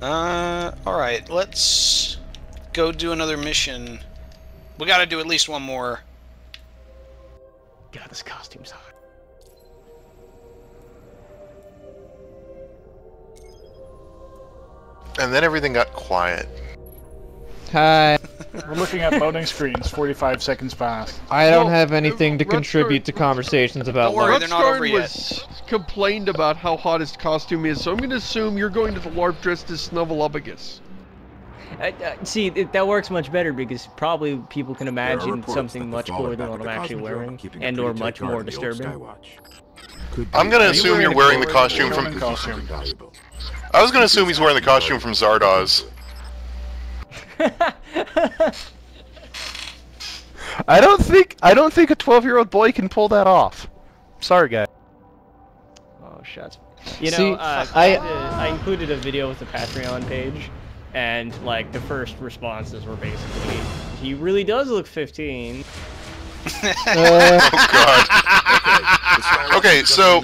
Speaker 1: Alright, let's go do another mission. We gotta do at least one more.
Speaker 6: God, this costume's hot.
Speaker 5: And then everything got quiet.
Speaker 3: Hi.
Speaker 4: We're looking at loading screens, 45 seconds past.
Speaker 3: I don't
Speaker 2: Well,
Speaker 3: have anything to
Speaker 2: Rutger-
Speaker 3: contribute to conversations about
Speaker 1: Don't worry,
Speaker 3: LARP.
Speaker 1: they're not over
Speaker 2: Rutskarn
Speaker 1: yet.
Speaker 2: was complained about how hot his costume is, so I'm going to assume you're going to the LARP dressed as Snuffleupagus.
Speaker 6: See, that works much better because probably people can
Speaker 9: There are
Speaker 6: imagine
Speaker 9: reports
Speaker 6: something
Speaker 9: that the
Speaker 6: much
Speaker 9: fall
Speaker 6: cooler
Speaker 9: of
Speaker 6: than
Speaker 9: that
Speaker 6: what
Speaker 9: with
Speaker 6: I'm
Speaker 9: the
Speaker 6: actually
Speaker 9: Cosmodrome
Speaker 6: wearing,
Speaker 9: keeping a
Speaker 6: and
Speaker 9: pretty
Speaker 6: or
Speaker 9: tight
Speaker 6: much
Speaker 9: guard
Speaker 6: more
Speaker 9: on the old
Speaker 6: disturbing.
Speaker 9: Skywatch.
Speaker 8: Could
Speaker 5: I'm
Speaker 8: be.
Speaker 5: gonna
Speaker 4: Are you
Speaker 5: assume you're wearing the
Speaker 4: forward
Speaker 5: costume
Speaker 4: or
Speaker 5: from.
Speaker 4: in costume?
Speaker 9: Something valuable.
Speaker 5: I was gonna assume he's wearing the costume from Zardoz.
Speaker 7: I don't think a 12-year-old boy can pull that off. Sorry, guy.
Speaker 6: Oh, shucks. You know,
Speaker 3: See,
Speaker 6: I included a video with the Patreon page, and like the first responses were basically, he really does look 15.
Speaker 5: Oh god. Okay, so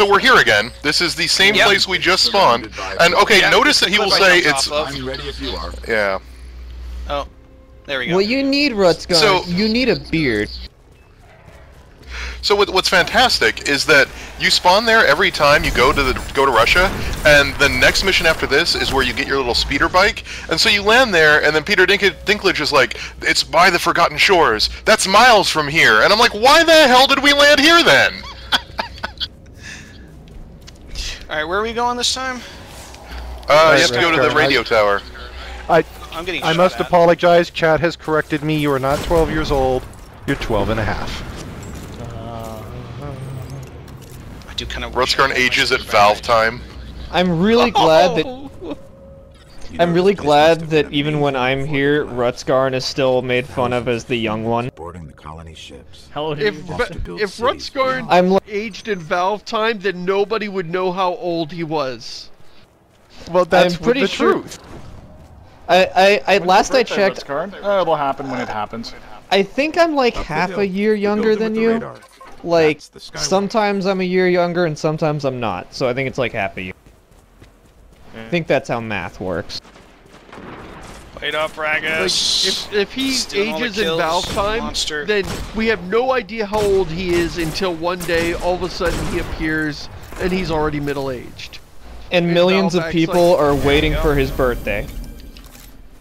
Speaker 5: we're here again. This is the same
Speaker 1: Yep.
Speaker 5: place we just spawned. And okay,
Speaker 1: Yeah,
Speaker 5: notice that he will
Speaker 1: clip
Speaker 5: say
Speaker 1: I jumped
Speaker 5: it's
Speaker 1: off of.
Speaker 9: I'm ready if you are.
Speaker 5: yeah.
Speaker 1: Oh, there we go.
Speaker 3: What you need, Rutskarn,
Speaker 5: So-
Speaker 3: you need a beard.
Speaker 5: So what's fantastic is that you spawn there every time you go to Russia, and the next mission after this is where you get your little speeder bike, and so you land there, and then Peter Dinklage is like, "It's by the Forgotten Shores. That's miles from here," and I'm like, "Why the hell did we land here then?"
Speaker 1: All right, where are we going this time?
Speaker 5: You have to go to the radio tower.
Speaker 1: I'm getting.
Speaker 7: I
Speaker 1: shot
Speaker 7: must
Speaker 1: at.
Speaker 7: apologize. Chad has corrected me. You are not 12 years old. You're 12 and a half.
Speaker 1: I do kind of.
Speaker 5: Rutskarn ages at Valve time.
Speaker 3: I'm really glad that
Speaker 2: Oh,
Speaker 9: You
Speaker 3: I'm
Speaker 9: know,
Speaker 3: really
Speaker 9: this
Speaker 3: glad
Speaker 9: must have
Speaker 3: that
Speaker 9: been
Speaker 3: even when
Speaker 9: amazing
Speaker 3: I'm
Speaker 9: before
Speaker 3: here,
Speaker 9: you left.
Speaker 3: Rutskarn is still made fun of as the young one.
Speaker 9: Boarding the colony ships.
Speaker 6: How old are
Speaker 2: if
Speaker 6: you?
Speaker 9: Off to build
Speaker 2: if
Speaker 9: cities
Speaker 2: Rutskarn
Speaker 9: beyond.
Speaker 3: I'm like,
Speaker 2: aged in Valve time, then nobody would know how old he was.
Speaker 7: Well, that's
Speaker 3: I'm pretty
Speaker 7: the
Speaker 3: sure-
Speaker 7: truth.
Speaker 3: last I
Speaker 4: Birthday,
Speaker 3: checked,
Speaker 4: Rutskarn? It'll happen when it happens.
Speaker 3: I think I'm like
Speaker 9: Up the
Speaker 3: half
Speaker 9: hill.
Speaker 3: a year
Speaker 9: We're
Speaker 3: younger
Speaker 9: building
Speaker 3: than
Speaker 9: with the
Speaker 3: you.
Speaker 9: radar.
Speaker 3: Like,
Speaker 9: That's the Skywatch.
Speaker 3: sometimes I'm a year younger and sometimes I'm not. So I think it's like half a year. I think that's how math works.
Speaker 1: Wait up, Ragus.
Speaker 2: Like, if he
Speaker 1: Stealing all the
Speaker 2: ages in
Speaker 1: kills,
Speaker 2: Valve time,
Speaker 1: monster.
Speaker 2: then we have no idea how old he is until one day, all of a sudden, he appears and he's already middle-aged.
Speaker 3: And
Speaker 2: And
Speaker 3: millions of
Speaker 2: Valve acts
Speaker 3: people
Speaker 2: like-
Speaker 3: are waiting
Speaker 1: you go.
Speaker 3: for his birthday.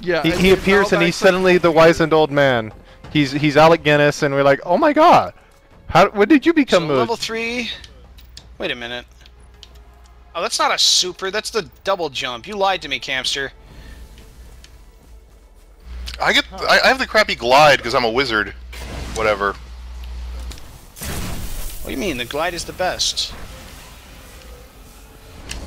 Speaker 2: Yeah,
Speaker 7: He
Speaker 2: and
Speaker 7: appears
Speaker 2: Valve
Speaker 7: and he's
Speaker 2: acts like-
Speaker 7: suddenly the wizened old man. He's Alec Guinness, and we're like, oh my god, when did you
Speaker 1: So
Speaker 7: become
Speaker 1: level 3. Wait a minute. Oh, that's not a super. That's the double jump. You lied to me, Campster.
Speaker 5: I have the crappy glide because I'm a wizard. Whatever.
Speaker 1: What do you mean? The glide is the best.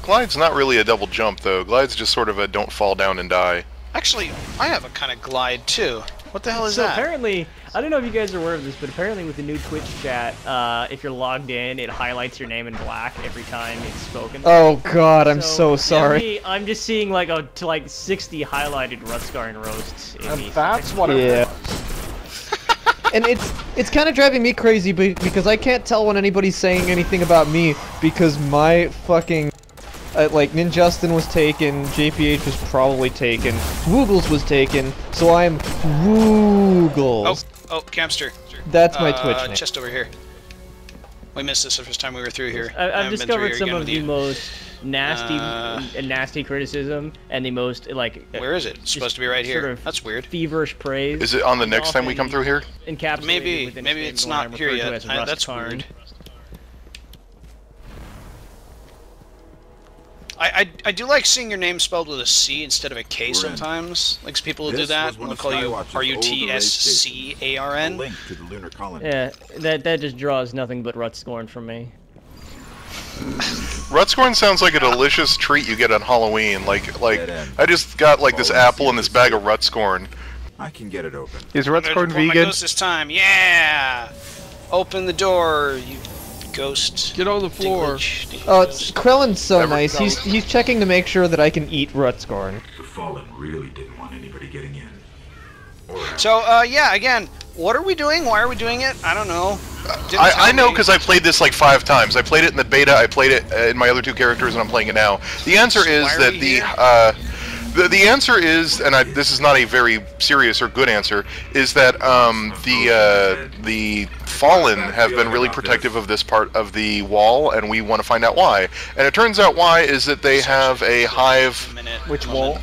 Speaker 5: Glide's not really a double jump though. Glide's just sort of a don't fall down and die.
Speaker 1: Actually, I have a kind of glide too. What the hell is
Speaker 6: So
Speaker 1: that?
Speaker 6: apparently, I don't know if you guys are aware of this, but apparently with the new Twitch chat, if you're logged in, it highlights your name in black every time it's spoken.
Speaker 3: Oh god, I'm so sorry.
Speaker 6: I'm just seeing like 60 highlighted Rutskarn roasts.
Speaker 4: And that's what it was.
Speaker 3: And it's kind of driving me crazy because I can't tell when anybody's saying anything about me because my fucking like Ninjustin was taken, JPH was probably taken, Woogles was taken, so I'm Woogles.
Speaker 1: Oh, Campster.
Speaker 3: That's my Twitch name.
Speaker 1: Just over here. We missed this the first time we were through here.
Speaker 6: I've discovered some of the most nasty criticism and the most like.
Speaker 1: Where is it? It's supposed to be right here.
Speaker 6: Sort of
Speaker 1: That's weird.
Speaker 6: Feverish praise.
Speaker 5: Is it on the next time we come through here?
Speaker 6: Encapsulated
Speaker 1: Maybe
Speaker 6: within
Speaker 1: it's not here yet. That's weird. I do like seeing your name spelled with a C instead of a K sometimes. Like people who do that, they'll call you Rutscarn.
Speaker 6: Yeah, that just draws nothing but Rutscorn from me.
Speaker 5: Rutscorn sounds like a delicious treat you get on Halloween. Like I just got like this apple and this bag of Rutscorn.
Speaker 9: I can get it open.
Speaker 7: Is Rutscorn
Speaker 1: My
Speaker 7: vegan?
Speaker 1: ghost this time, yeah. Open the door, you ghost.
Speaker 2: Get on the floor.
Speaker 3: Krellin's so nice. He's checking to make sure that I can eat Rutscorn.
Speaker 9: The Fallen really didn't want anybody getting in.
Speaker 1: So, yeah, again, what are we doing? Why are we doing it? I don't know.
Speaker 5: I know because I played this like 5 times. I played it in the beta, I played it in my other 2 characters, and I'm playing it now. The answer is that the answer is, and this is not a very serious or good answer, is that the Fallen have been really protective of this part of the wall, and we want to find out why. And it turns out why is that they have a hive.
Speaker 4: Which wall?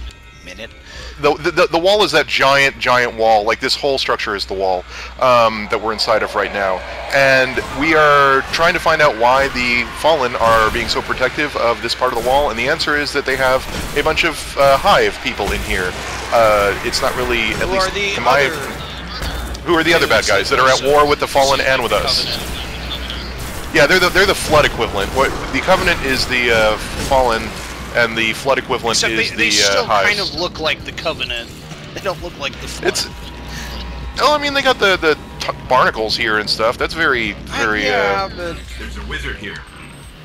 Speaker 5: The wall is that giant wall. Like this whole structure is the wall that we're inside of right now, and we are trying to find out why the Fallen are being so protective of this part of the wall. And the answer is that they have a bunch of hive people in here. It's not really, at least in my. Who are the other bad guys that are at war with the Fallen and with us? Yeah, they're the Flood equivalent. The Covenant is the Fallen. And the Flood equivalent
Speaker 1: Except
Speaker 5: is
Speaker 1: they still
Speaker 5: hive.
Speaker 1: kind of look like the Covenant. They don't look like the Flood.
Speaker 5: Oh, I mean, they got the barnacles here and stuff. That's very.
Speaker 1: Yeah, but...
Speaker 9: There's a wizard here.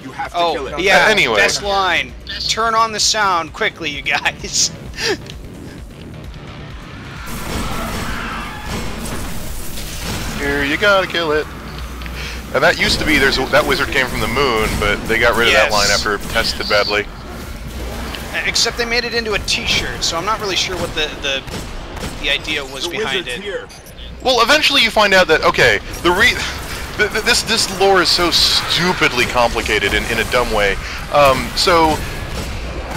Speaker 9: You have to kill it.
Speaker 1: Oh, yeah,
Speaker 5: anyway.
Speaker 1: best line. Turn on the sound quickly, you guys.
Speaker 5: Here, you gotta kill it. And that used to be, that wizard came from the moon, but they got rid of that line after it tested badly.
Speaker 1: Except they made it into a T-shirt, so I'm not really sure what the idea was behind it.
Speaker 9: Here.
Speaker 5: Well, eventually you find out that this lore is so stupidly complicated in a dumb way. So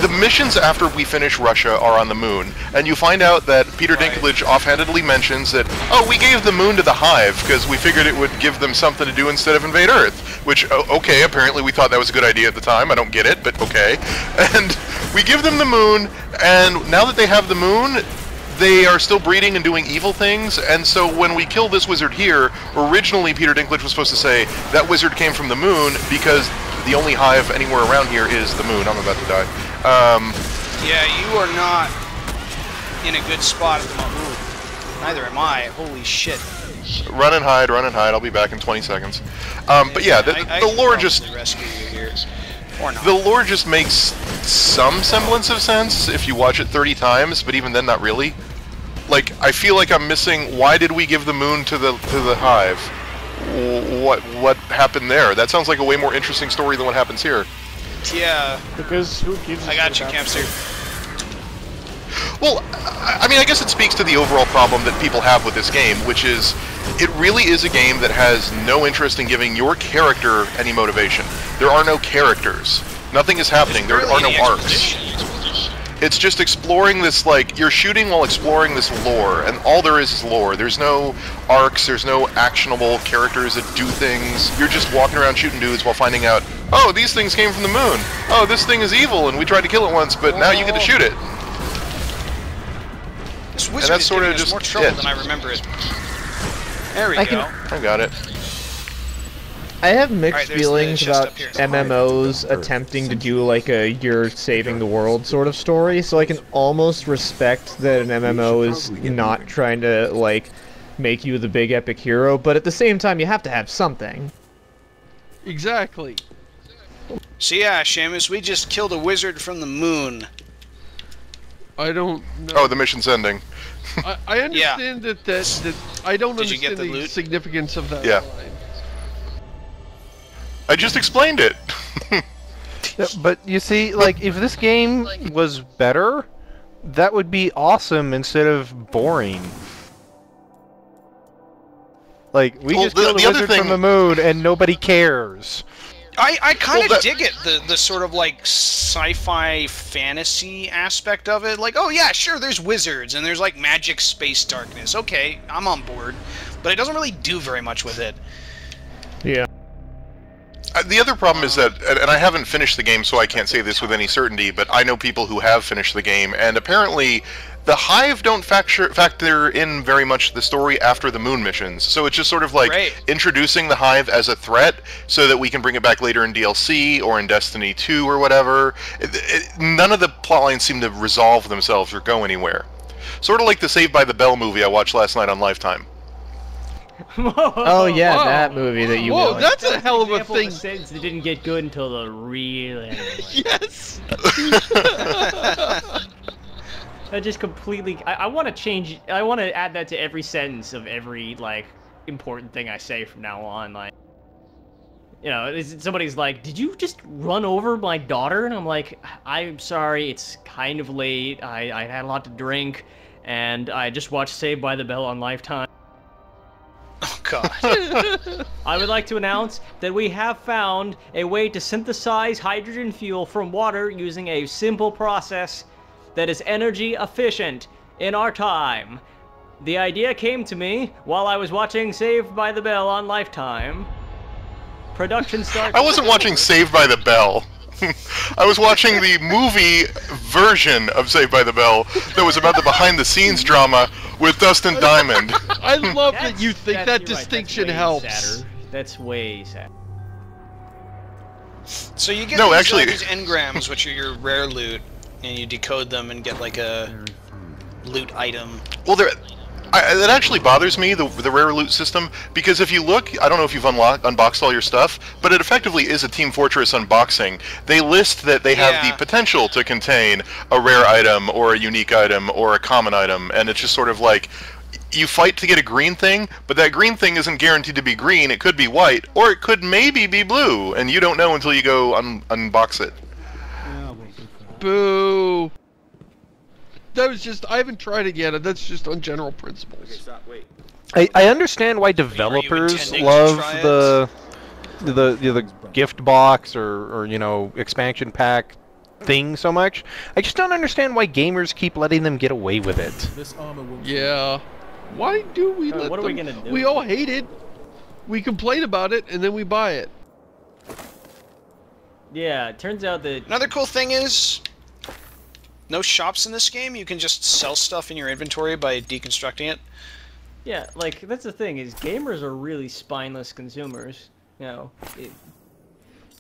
Speaker 5: the missions after we finish Russia are on the moon, and you find out that Peter Dinklage offhandedly mentions that, oh, we gave the moon to the Hive because we figured it would give them something to do instead of invade Earth. Which, okay, apparently we thought that was a good idea at the time. I don't get it, but okay. And we give them the moon, and now that they have the moon, they are still breeding and doing evil things, and so when we kill this wizard here, originally Peter Dinklage was supposed to say, that wizard came from the moon because the only hive anywhere around here is the moon. I'm about to die.
Speaker 1: Yeah, you are not in a good spot at the moment. Neither am I. Holy shit.
Speaker 5: Run and hide, I'll be back in 20 seconds. But yeah, the lore just...
Speaker 1: rescue you here. Or not.
Speaker 5: The lore just makes some semblance of sense if you watch it 30 times, but even then not really. Like, I feel like I'm missing, why did we give the moon to the hive? What happened there? That sounds like a way more interesting story than what happens here.
Speaker 1: Yeah.
Speaker 4: Because who gives a
Speaker 1: I got
Speaker 4: shit
Speaker 1: you,
Speaker 4: about
Speaker 1: Campster.
Speaker 5: Well, I mean, I guess it speaks to the overall problem that people have with this game, which is, it really is a game that has no interest in giving your character any motivation. There are no characters. Nothing is happening. There are no arcs. It's just exploring this, like, you're shooting while exploring this lore, and all there is lore. There's no arcs, there's no actionable characters that do things. You're just walking around shooting dudes while finding out, oh, these things came from the moon. Oh, this thing is evil, and we tried to kill it once, but now you get to shoot it.
Speaker 1: This wizard is giving us more trouble than I remember it. There we go.
Speaker 5: I got it.
Speaker 3: I have mixed feelings about MMOs attempting to do like a you're saving the world sort of story, so I can almost respect that an MMO is not trying to like make you the big epic hero, but at the same time, you have to have something.
Speaker 2: Exactly.
Speaker 1: So yeah, Seamus, we just killed a wizard from the moon.
Speaker 2: I don't know.
Speaker 5: Oh, the mission's ending.
Speaker 2: I understand that I don't
Speaker 1: Did you
Speaker 2: understand
Speaker 1: get the
Speaker 2: the
Speaker 1: loot?
Speaker 2: significance of that
Speaker 5: Yeah.
Speaker 2: line.
Speaker 5: I just explained it.
Speaker 7: Yeah, but you see, like, if this game was better, that would be awesome instead of boring. Like, we just killed a wizard from the moon and nobody cares.
Speaker 1: I kind of dig it, the sort of like sci-fi fantasy aspect of it. Like, oh yeah, sure, there's wizards and there's like magic space darkness. Okay, I'm on board. But it doesn't really do very much with it.
Speaker 3: Yeah.
Speaker 5: The other problem is that, and I haven't finished the game, so I can't say this with any certainty, but I know people who have finished the game, and apparently the Hive don't factor in very much the story after the moon missions. So it's just sort of like introducing the Hive as a threat so that we can bring it back later in DLC or in Destiny 2 or whatever. None of the plotlines seem to resolve themselves or go anywhere. Sort of like the Saved by the Bell movie I watched last night on Lifetime.
Speaker 3: Oh yeah, that movie that you watched.
Speaker 2: That's a hell of a
Speaker 6: Example
Speaker 2: thing.
Speaker 6: Of a sentence that didn't get good until the real end.
Speaker 2: Yes.
Speaker 6: That just completely. I want to change. I want to add that to every sentence of every like important thing I say from now on. Like, you know, somebody's like, "Did you just run over my daughter?" And I'm like, "I'm sorry. It's kind of late. I had a lot to drink, and I just watched Saved by the Bell on Lifetime."
Speaker 1: Oh god.
Speaker 6: I would like to announce that we have found a way to synthesize hydrogen fuel from water using a simple process that is energy efficient in our time. The idea came to me while I was watching Saved by the Bell on Lifetime. Production starts...
Speaker 5: I wasn't watching Saved by the Bell. I was watching the movie version of Saved by the Bell that was about the behind-the-scenes drama with Dustin Diamond.
Speaker 2: I love that you think that distinction helps.
Speaker 6: Sadder. That's way sad.
Speaker 1: So you get these engrams, which are your rare loot, and you decode them and get like a loot item.
Speaker 5: Well, that actually bothers me, the rare loot system, because if you look, I don't know if you've unboxed all your stuff, but it effectively is a Team Fortress unboxing. They list that they have the potential to contain a rare item, or a unique item, or a common item, and it's just sort of like, you fight to get a green thing, but that green thing isn't guaranteed to be green. It could be white, or it could maybe be blue, and you don't know until you go unbox it.
Speaker 2: Boo. That was just, I haven't tried it yet, that's just on general principles.
Speaker 7: I understand why developers love the gift box or you know, expansion pack thing so much. I just don't understand why gamers keep letting them get away with it.
Speaker 2: Yeah. Why do we let
Speaker 6: what
Speaker 2: them?
Speaker 6: Are we gonna do?
Speaker 2: We all hate it. We complain about it, and then we buy it.
Speaker 6: Yeah, it turns out that...
Speaker 1: Another cool thing is, no shops in this game. You can just sell stuff in your inventory by deconstructing it.
Speaker 6: Yeah, like, that's the thing, is gamers are really spineless consumers. You know,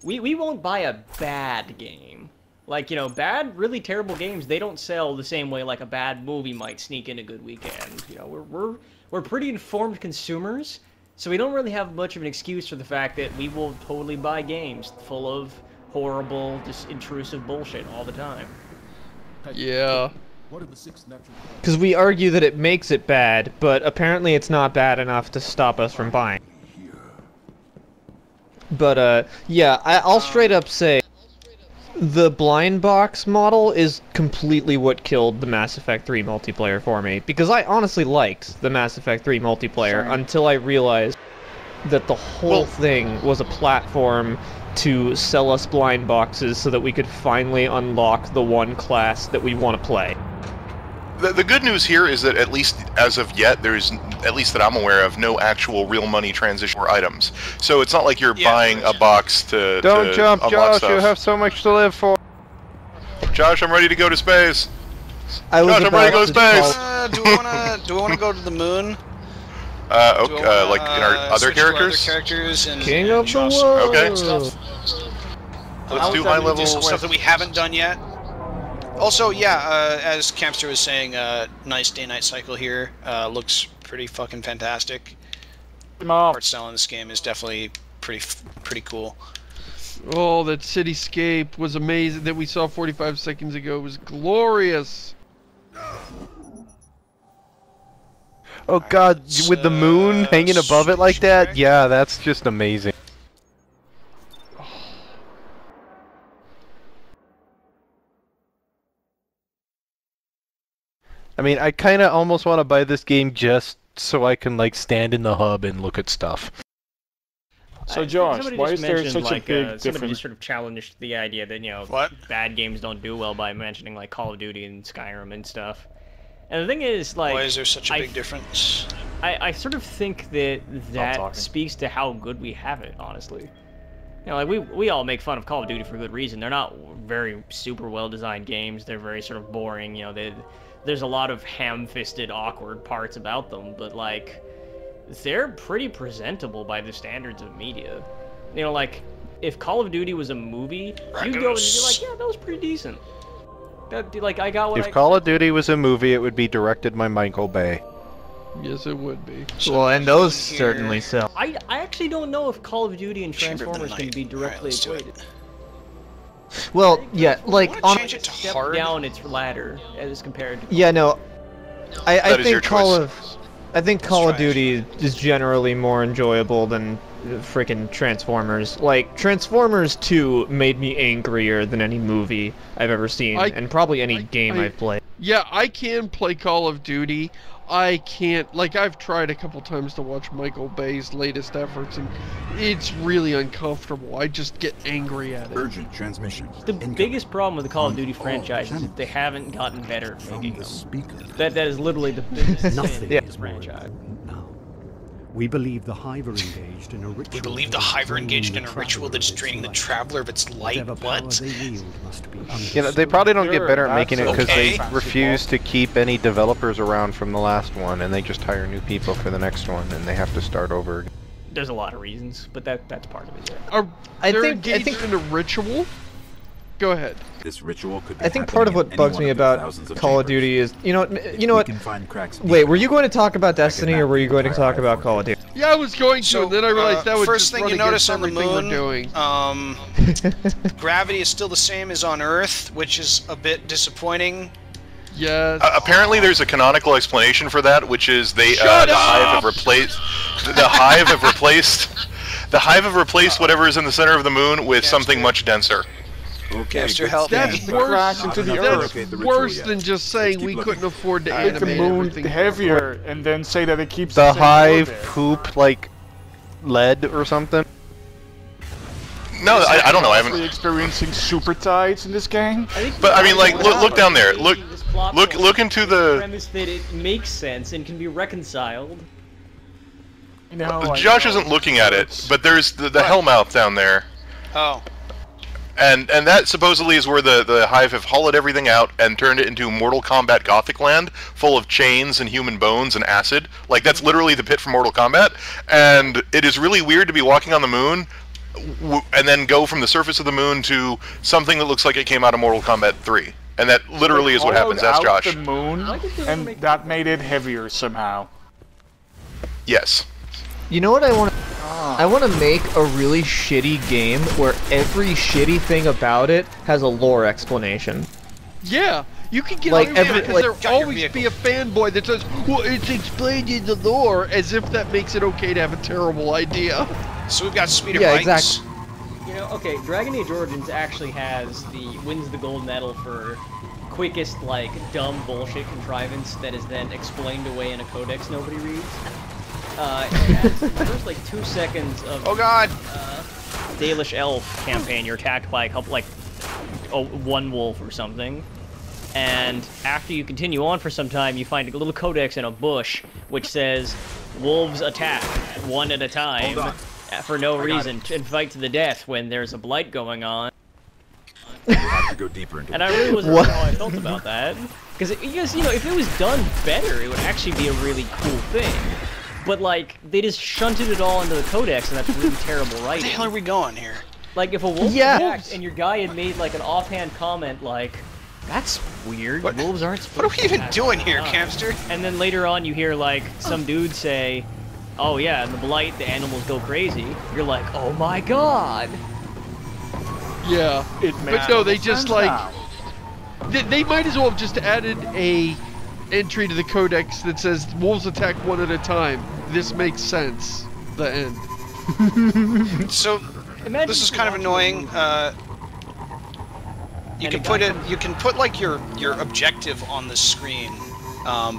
Speaker 6: we won't buy a bad game. Like, you know, bad, really terrible games, they don't sell the same way like a bad movie might sneak in a good weekend. You know, we're pretty informed consumers, so we don't really have much of an excuse for the fact that we will totally buy games full of horrible, just intrusive bullshit all the time.
Speaker 2: Yeah.
Speaker 3: Because we argue that it makes it bad, but apparently it's not bad enough to stop us from buying. But, yeah, I'll straight up say, the blind box model is completely what killed the Mass Effect 3 multiplayer for me, because I honestly liked the Mass Effect 3 multiplayer until I realized that the whole thing was a platform to sell us blind boxes so that we could finally unlock the one class that we want to play.
Speaker 5: The good news here is that at least as of yet, there's, at least that I'm aware of, no actual real money transition or items. So it's not like you're buying a box to
Speaker 7: Don't jump, Josh,
Speaker 5: stuff.
Speaker 7: you have so much to live for.
Speaker 5: Josh, I'm ready to go to space.
Speaker 3: Josh,
Speaker 5: I'm ready to go to space.
Speaker 1: Do we want to go to the moon?
Speaker 5: Okay, like in our other characters?
Speaker 1: And
Speaker 3: King of the world!
Speaker 5: Okay. Let's do high level
Speaker 1: stuff that we haven't done yet. Also, yeah, as Campster was saying, nice day-night cycle here. Looks pretty fucking fantastic. Art style in this game is definitely pretty cool.
Speaker 2: Oh, that cityscape was amazing that we saw 45 seconds ago. It was glorious.
Speaker 7: Oh god, with the moon hanging above it like that? Yeah, that's just amazing. I mean, I kind of almost want to buy this game just so I can, like, stand in the hub and look at stuff.
Speaker 4: So, Josh, why is there such a big
Speaker 6: somebody
Speaker 4: difference?
Speaker 6: just sort of challenged the idea that, you know, bad games don't do well by mentioning, like, Call of Duty and Skyrim and stuff. And the thing is, like...
Speaker 1: Why is there such a big difference?
Speaker 6: I sort of think that speaks to how good we have it, honestly. You know, like, we all make fun of Call of Duty for good reason. They're not very super well-designed games. They're very sort of boring, you know, there's a lot of ham-fisted, awkward parts about them, but, like, they're pretty presentable by the standards of media. You know, like, if Call of Duty was a movie, you'd go and be like, yeah, that was pretty decent. Like, I got what
Speaker 7: If Call of Duty was a movie, it would be directed by Michael Bay.
Speaker 2: Yes, it would be.
Speaker 3: Well, and those certainly sell.
Speaker 6: I actually don't know if Call of Duty and Transformers can be directly equated.
Speaker 3: Well, yeah, like on
Speaker 1: change it to
Speaker 6: step
Speaker 1: hard.
Speaker 6: down its ladder as compared to.
Speaker 3: Yeah, no, I think Call
Speaker 1: Try
Speaker 3: of Duty is generally more enjoyable than freaking Transformers. Like, Transformers 2 made me angrier than any movie I've ever seen, and probably any game I've played.
Speaker 2: Yeah, I can play Call of Duty. I can't, like, I've tried a couple times to watch Michael Bay's latest efforts, and it's really uncomfortable. I just get angry at it.
Speaker 9: Urgent transmission.
Speaker 6: The biggest problem with the Call of Duty franchise is that they haven't gotten better at making them. That is literally the biggest sin in this franchise.
Speaker 8: We believe the Hive are engaged in a ritual.
Speaker 1: We believe the Hive are engaged in a ritual that's draining the Traveler of its light. What?
Speaker 7: You know, they probably don't get better at making it because they refuse to keep any developers around from the last one, and they just hire new people for the next one, and they have to start over.
Speaker 6: There's a lot of reasons, but that's part of it. Yeah.
Speaker 2: Are they engaged in a ritual? Go ahead.
Speaker 9: This ritual could be
Speaker 3: I think part of what bugs me about Call of Duty is, you know what? Wait, were you going to talk about Destiny, or were you going to talk about Call of Duty?
Speaker 2: Yeah, I was going to, and then I realized that would
Speaker 1: first
Speaker 2: just
Speaker 1: thing
Speaker 2: run
Speaker 1: you notice
Speaker 2: against
Speaker 1: on the
Speaker 2: everything
Speaker 1: moon,
Speaker 2: we're doing.
Speaker 1: gravity is still the same as on Earth, which is a bit disappointing.
Speaker 2: Yes.
Speaker 5: Apparently, there's a canonical explanation for that, which is the Hive have replaced whatever is in the center of the moon with something much denser.
Speaker 9: Okay,
Speaker 1: help
Speaker 2: that's
Speaker 1: me.
Speaker 2: worse,
Speaker 4: Into the
Speaker 2: that's
Speaker 4: Earth.
Speaker 2: worse than just saying we couldn't afford to
Speaker 4: Make the
Speaker 2: animate
Speaker 4: moon
Speaker 2: everything.
Speaker 4: heavier, and then say that it keeps
Speaker 7: The
Speaker 4: same
Speaker 7: Hive
Speaker 4: orbit.
Speaker 7: poop like lead or something?
Speaker 5: No, I don't know. I haven't.
Speaker 4: Actually experiencing super tides in this game.
Speaker 5: But I mean, like, look down there. Look into the.
Speaker 6: Premise that it makes sense and can be reconciled.
Speaker 4: No,
Speaker 5: Josh isn't looking at it, but there's the Hellmouth down there.
Speaker 1: Oh.
Speaker 5: And that supposedly is where the Hive have hollowed everything out and turned it into Mortal Kombat Gothic land, full of chains and human bones and acid. Like, that's literally the pit for Mortal Kombat. And it is really weird to be walking on the moon and then go from the surface of the moon to something that looks like it came out of Mortal Kombat 3. And that literally is what happens. That's
Speaker 4: Hollowed out
Speaker 5: Josh.
Speaker 4: the moon, and that made it heavier somehow.
Speaker 5: Yes.
Speaker 3: You know what I want to... I want to make a really shitty game where every shitty thing about it has a lore explanation.
Speaker 2: Yeah, you can get
Speaker 3: Like,
Speaker 2: away with it because
Speaker 3: like,
Speaker 2: there'll always be a fanboy that says, well, it's explained in the lore, as if that makes it okay to have a terrible idea.
Speaker 1: So we've got speeder
Speaker 3: Yeah,
Speaker 1: bikes.
Speaker 3: exactly.
Speaker 6: You know, okay, Dragon Age Origins actually wins the gold medal for quickest, like, dumb bullshit contrivance that is then explained away in a codex nobody reads. It has the first, like, 2 seconds of...
Speaker 1: Oh god!
Speaker 6: Dalish Elf campaign, you're attacked by a couple, like, one wolf or something. And after you continue on for some time, you find a little codex in a bush, which says, wolves attack, one at a time, for no reason, and fight to the death when there's a blight going on.
Speaker 9: We'll have to go deeper into
Speaker 6: And I really wasn't sure how I felt about that. Because, you know, if it was done better, it would actually be a really cool thing. But, like, they just shunted it all into the codex, and that's really terrible writing.
Speaker 1: Where the hell are we going here?
Speaker 6: Like, if a wolf attacked and your guy had made, like, an offhand comment like, That's weird.
Speaker 1: What?
Speaker 6: Wolves aren't supposed
Speaker 1: What are we
Speaker 6: to
Speaker 1: even
Speaker 6: have
Speaker 1: doing
Speaker 6: that
Speaker 1: here,
Speaker 6: stuff."
Speaker 1: Camster?
Speaker 6: And then later on, you hear like some dude say, "Oh yeah, in the blight, the animals go crazy." You're like, "Oh my god!"
Speaker 2: Yeah,
Speaker 4: It
Speaker 2: but
Speaker 4: makes
Speaker 2: no, they
Speaker 4: total
Speaker 2: just
Speaker 4: sense
Speaker 2: like
Speaker 4: now.
Speaker 2: they might as well have just added a entry to the codex that says wolves attack one at a time. This makes sense. The end.
Speaker 1: So
Speaker 6: Imagine
Speaker 1: this is
Speaker 6: if
Speaker 1: kind of
Speaker 6: you're watching
Speaker 1: annoying.
Speaker 6: a
Speaker 1: You
Speaker 6: And
Speaker 1: can
Speaker 6: a
Speaker 1: put
Speaker 6: guy
Speaker 1: it.
Speaker 6: comes-
Speaker 1: You can put like your objective on the screen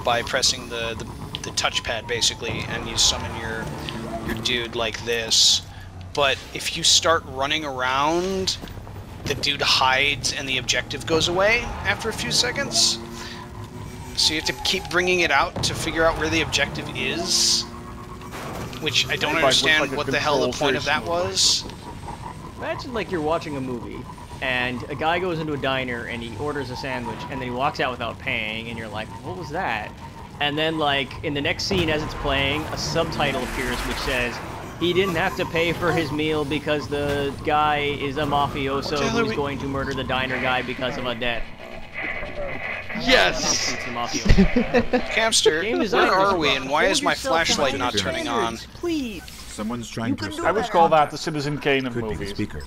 Speaker 1: by pressing the touchpad basically, and you summon your dude like this. But if you start running around, the dude hides and the objective goes away after a few seconds. So you have to keep bringing it out to figure out where the objective is. Which I don't
Speaker 4: Like,
Speaker 1: understand
Speaker 4: looks like a
Speaker 1: what the hell the
Speaker 4: control
Speaker 1: point of that
Speaker 4: station.
Speaker 1: was.
Speaker 6: Imagine like you're watching a movie, and a guy goes into a diner and he orders a sandwich, and then he walks out without paying, and you're like, "What was that?" And then like in the next scene as it's playing, a subtitle appears which says, "He didn't have to pay for his meal because the guy is a mafioso who's going to murder the diner guy because of a debt."
Speaker 2: Yes.
Speaker 6: It's the mafioso.
Speaker 1: Camster,
Speaker 6: Game
Speaker 1: where
Speaker 6: designers,
Speaker 1: are we, and why
Speaker 6: hold
Speaker 1: is my
Speaker 6: yourself to
Speaker 1: flashlight not
Speaker 6: higher
Speaker 1: turning on?
Speaker 6: standards, please.
Speaker 9: Someone's trying to
Speaker 6: can do
Speaker 9: establish
Speaker 4: I would
Speaker 6: that.
Speaker 4: call that
Speaker 9: contact.
Speaker 4: the Citizen Kane of
Speaker 9: Could be the
Speaker 4: movies.
Speaker 9: speaker.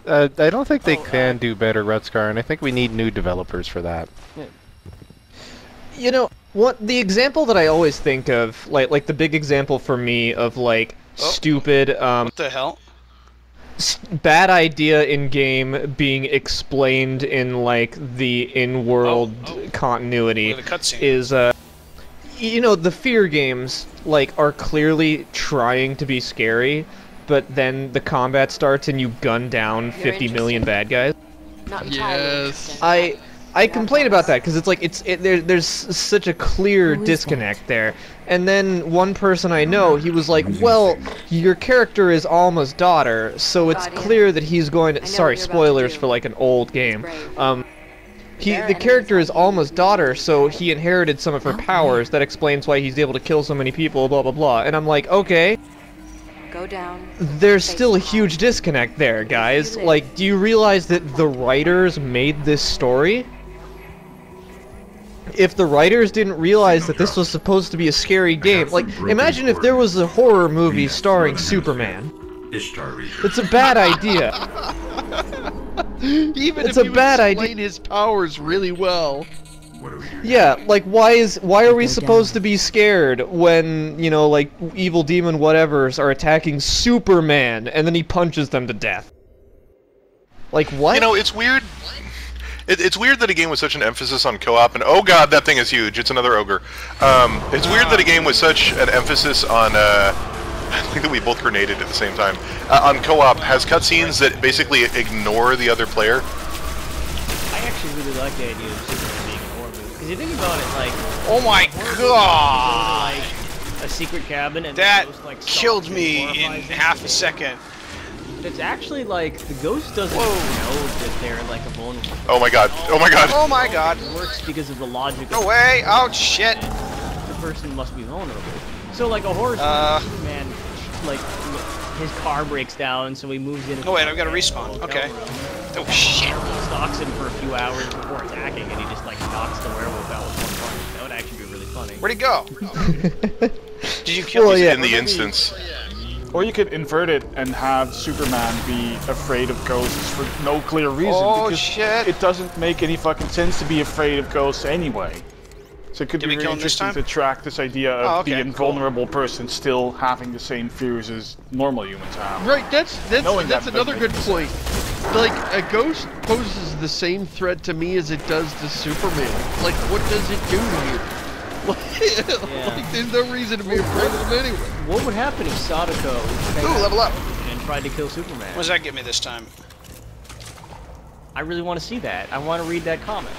Speaker 7: I don't think they can do better, Rutscar, and I think we need new developers for that.
Speaker 3: You know, what the example that I always think of, like the big example for me of like stupid,
Speaker 1: What the hell?
Speaker 3: bad idea in game being explained in like the in-world continuity
Speaker 1: Look at the cutscene.
Speaker 3: is you know, the fear games like are clearly trying to be scary, but then the combat starts and you gun down 50 million bad guys.
Speaker 10: Not entirely.
Speaker 2: Yes.
Speaker 3: I complain about that because it's like there's such a clear disconnect there. And then one person I know, he was like, "Well, your character is Alma's daughter, so it's clear that he's going to." Sorry, spoilers for like an old game. The character is Alma's daughter, so he inherited some of her powers. That explains why he's able to kill so many people. Blah blah blah. And I'm like, okay.
Speaker 10: Go down.
Speaker 3: There's still a huge disconnect there, guys. Like, do you realize that the writers made this story? If the writers didn't realize that this was supposed to be a scary game, like, imagine if there was a horror movie starring Superman. It's a bad idea.
Speaker 2: Even
Speaker 3: It's
Speaker 2: if
Speaker 3: a
Speaker 2: you
Speaker 3: bad
Speaker 2: explain
Speaker 3: idea.
Speaker 2: his powers really well.
Speaker 3: Yeah, like, why are we supposed to be scared when, you know, like, evil demon whatevers are attacking Superman, and then he punches them to death? Like, what?
Speaker 5: You know, it's weird. It's weird that a game with such an emphasis on co-op, and oh god, that thing is huge. It's another ogre. It's weird that a game with such an emphasis on, I think that we both grenaded at the same time, on co-op has cutscenes that basically ignore the other player.
Speaker 6: I actually really like the idea of Superman being a horror movie. Because you think about it, like...
Speaker 1: Oh my god!
Speaker 6: Like, a secret cabin and
Speaker 1: That
Speaker 6: the ghost, like,
Speaker 1: killed
Speaker 6: stalks
Speaker 1: me
Speaker 6: and
Speaker 1: in
Speaker 6: horrifies them.
Speaker 1: half a second.
Speaker 6: It's actually like, the ghost doesn't know that they're like a vulnerable...
Speaker 5: Oh my god, oh my god!
Speaker 1: Oh my god!
Speaker 6: It works because of the logic
Speaker 1: No
Speaker 6: of
Speaker 1: way! Oh shit!
Speaker 6: the person must be vulnerable. So like a horror Superman, like, his car breaks down, so he moves in...
Speaker 1: Oh wait, I've got to respawn. Okay. Oh shit!
Speaker 6: Stalks him for a few hours before attacking, and he just like knocks the werewolf out with one punch. That would actually be really funny.
Speaker 1: Where'd he go? Did you kill him?
Speaker 3: yeah.
Speaker 5: In the instance.
Speaker 4: Or you could invert it and have Superman be afraid of ghosts for no clear reason.
Speaker 1: Oh,
Speaker 4: because
Speaker 1: shit.
Speaker 4: it doesn't make any fucking sense to be afraid of ghosts anyway. So it could
Speaker 1: Did
Speaker 4: be
Speaker 1: we
Speaker 4: really
Speaker 1: kill him this
Speaker 4: interesting
Speaker 1: time?
Speaker 4: to track this idea of
Speaker 1: Oh, okay,
Speaker 4: the
Speaker 1: cool.
Speaker 4: invulnerable person still having the same fears as normal humans have.
Speaker 2: Right, that's
Speaker 4: Knowing
Speaker 2: that's
Speaker 4: that
Speaker 2: another
Speaker 4: doesn't
Speaker 2: good
Speaker 4: make
Speaker 2: point. Like, a ghost poses the same threat to me as it does to Superman. Like, what does it do to you? Like, there's no reason to be afraid of him anyway.
Speaker 6: What would happen if Sadako
Speaker 1: Ooh, level up!
Speaker 6: and tried to kill Superman?
Speaker 1: What does that get me this time?
Speaker 6: I really want to see that. I want to read that comic.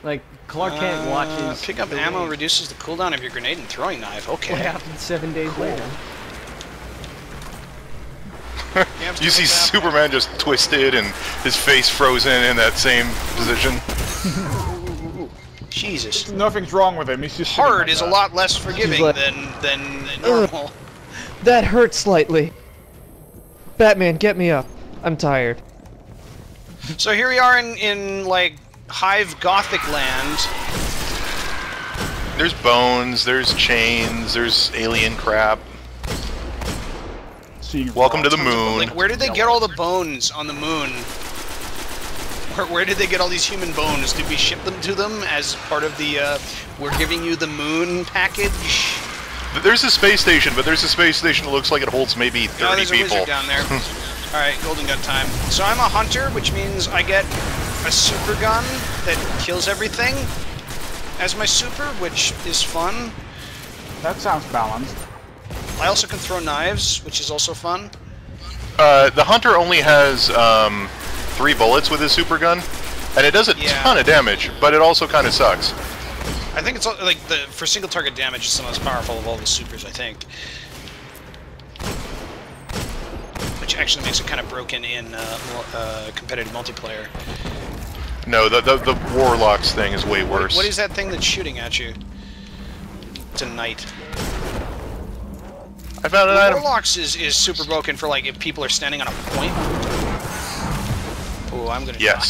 Speaker 6: Like, Clark Kent watches...
Speaker 1: Pick up
Speaker 6: the
Speaker 1: ammo
Speaker 6: waves.
Speaker 1: reduces the cooldown of your grenade and throwing knife.
Speaker 6: What
Speaker 1: Okay.
Speaker 6: happens 7 days later?
Speaker 5: You see Superman just twisted and his face frozen in that same position.
Speaker 1: Jesus.
Speaker 4: Nothing's wrong with him, he's just sitting
Speaker 1: Hard
Speaker 4: like
Speaker 1: is a
Speaker 4: that.
Speaker 1: lot less forgiving
Speaker 3: like-
Speaker 1: than normal.
Speaker 3: That hurts slightly. Batman, get me up. I'm tired.
Speaker 1: So here we are in like Hive Gothic land.
Speaker 5: There's bones, there's chains, there's alien crap. Welcome to the moon.
Speaker 1: Like, where did they get all the bones on the moon? Where did they get all these human bones? Did we ship them to them as part of the, we're giving you the moon package?
Speaker 5: There's a space station, but there's a space station that looks like it holds maybe 30
Speaker 1: there's
Speaker 5: people.
Speaker 1: A wizard down there. Alright, golden gun time. So I'm a hunter, which means I get a super gun that kills everything as my super, which is fun.
Speaker 4: That sounds balanced.
Speaker 1: I also can throw knives, which is also fun.
Speaker 5: The hunter only has 3 bullets with his super gun, and it does a ton of damage, but it also kind of sucks.
Speaker 1: I think it's like for single target damage, it's the most powerful of all the supers, I think. Which actually makes it kind of broken in competitive multiplayer.
Speaker 5: No, the Warlocks thing is way worse.
Speaker 1: What is that thing that's shooting at you? It's a knight.
Speaker 5: I found an item.
Speaker 1: Warlocks is super broken for like if people are standing on a point. Oh, I'm gonna die.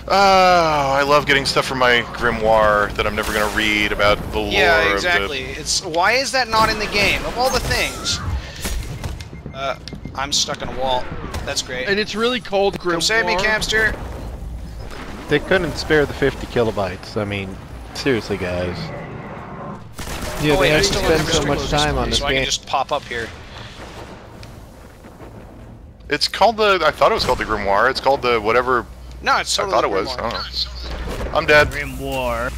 Speaker 5: Oh, I love getting stuff from my grimoire that I'm never gonna read about the lore.
Speaker 1: Yeah, exactly. It's why is that not in the game? Of all the things. I'm stuck in a wall. That's great.
Speaker 2: And it's really called grimoire.
Speaker 1: Come save me, Camster.
Speaker 7: They couldn't spare the 50 kilobytes. I mean, seriously, guys.
Speaker 3: Yeah,
Speaker 1: wait,
Speaker 3: they
Speaker 1: I
Speaker 3: have to
Speaker 1: still
Speaker 3: spend
Speaker 1: have
Speaker 3: so much time on this
Speaker 1: so I
Speaker 3: game.
Speaker 1: can just pop up here.
Speaker 5: It's called the. I thought it was called the grimoire. It's called the whatever.
Speaker 1: No, it's totally
Speaker 5: I thought it was. I don't know. I'm dead.
Speaker 6: Grimoire.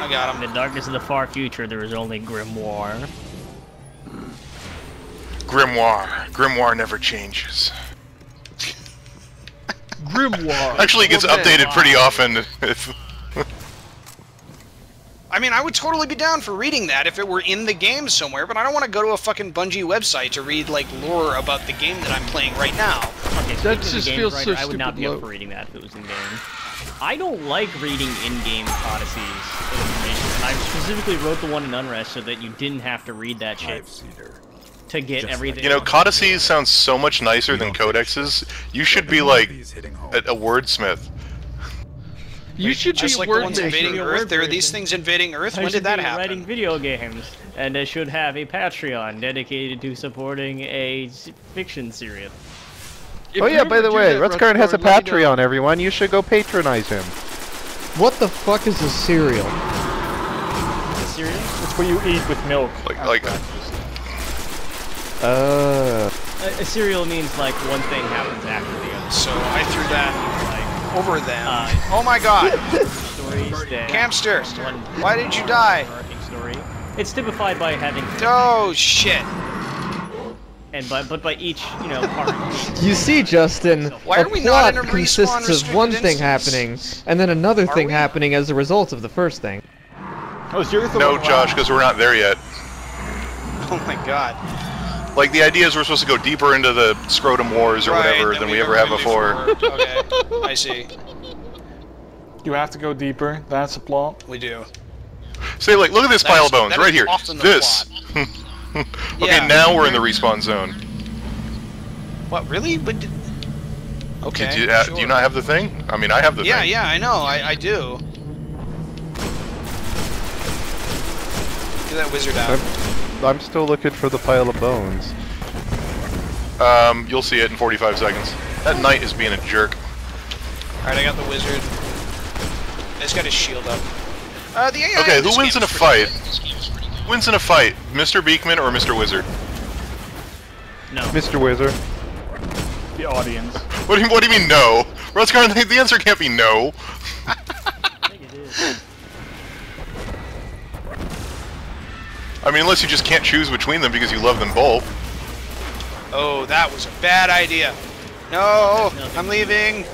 Speaker 1: I got him.
Speaker 6: In the darkness of the far future, there is only grimoire.
Speaker 5: Grimoire. Grimoire never changes.
Speaker 2: Grimoire.
Speaker 5: Actually, it gets updated pretty often. If
Speaker 1: I mean, I would totally be down for reading that if it were in the game somewhere, but I don't want to go to a fucking Bungie website to read, like, lore about the game that I'm playing right now.
Speaker 6: Okay, so
Speaker 2: that just feels so
Speaker 6: I would not be up for reading that if it was in game. I don't like reading in-game codices and information, and I specifically wrote the one in Unrest so that you didn't have to read that shit to get everything.
Speaker 5: you know, codices sounds so much nicer than codexes. You should be like a wordsmith.
Speaker 2: You should
Speaker 1: just
Speaker 2: be
Speaker 1: like
Speaker 2: a
Speaker 1: the ones invading Earth. There are these things invading Earth. When did that happen?
Speaker 6: Writing video games, and I should have a Patreon dedicated to supporting a fiction series.
Speaker 7: Oh yeah, by the way, Rutskarn has a Patreon, everyone. You should go patronize him.
Speaker 3: What the fuck is a cereal?
Speaker 6: A cereal?
Speaker 4: It's what you eat with milk.
Speaker 5: Like
Speaker 6: a cereal means like one thing happens after the other.
Speaker 1: So I threw that over them. Oh my god! Camster! Why did you die?
Speaker 6: Story. It's typified by having.
Speaker 1: Oh shit!
Speaker 6: And but by each part.
Speaker 3: You see, Justin,
Speaker 1: Why
Speaker 3: a
Speaker 1: are we not
Speaker 3: plot
Speaker 1: in a
Speaker 3: consists of one
Speaker 1: respawn-restricted
Speaker 3: thing happening, and then another thing
Speaker 1: we?
Speaker 3: happening as a result of the first thing.
Speaker 5: no, Josh, because we're not there yet.
Speaker 1: Oh my god.
Speaker 5: Like, the idea is we're supposed to go deeper into the scrotum wars or whatever than we ever have before.
Speaker 1: Okay, I see.
Speaker 4: You have to go deeper. That's a plot.
Speaker 1: We do.
Speaker 5: Say, like, look at this pile of bones right here. This.
Speaker 1: Yeah.
Speaker 5: Okay, now we're in the respawn zone.
Speaker 1: What, really? But okay.
Speaker 5: Do you not have the thing? I mean, I have the thing.
Speaker 1: Yeah, I know. I do. Get that wizard out.
Speaker 7: I'm still looking for the pile of bones.
Speaker 5: You'll see it in 45 seconds. That knight is being a jerk.
Speaker 1: Alright, I got the wizard. I just got his shield up. The AI
Speaker 5: Okay, who wins in a fight? Who wins in a fight? Mr. Beekman or Mr. Wizard?
Speaker 6: No.
Speaker 7: Mr. Wizard.
Speaker 4: The audience.
Speaker 5: What do you mean no? Rutskarn, the answer can't be no.
Speaker 6: I think it is.
Speaker 5: I mean, unless you just can't choose between them because you love them both.
Speaker 1: Oh, that was a bad idea. No, I'm leaving.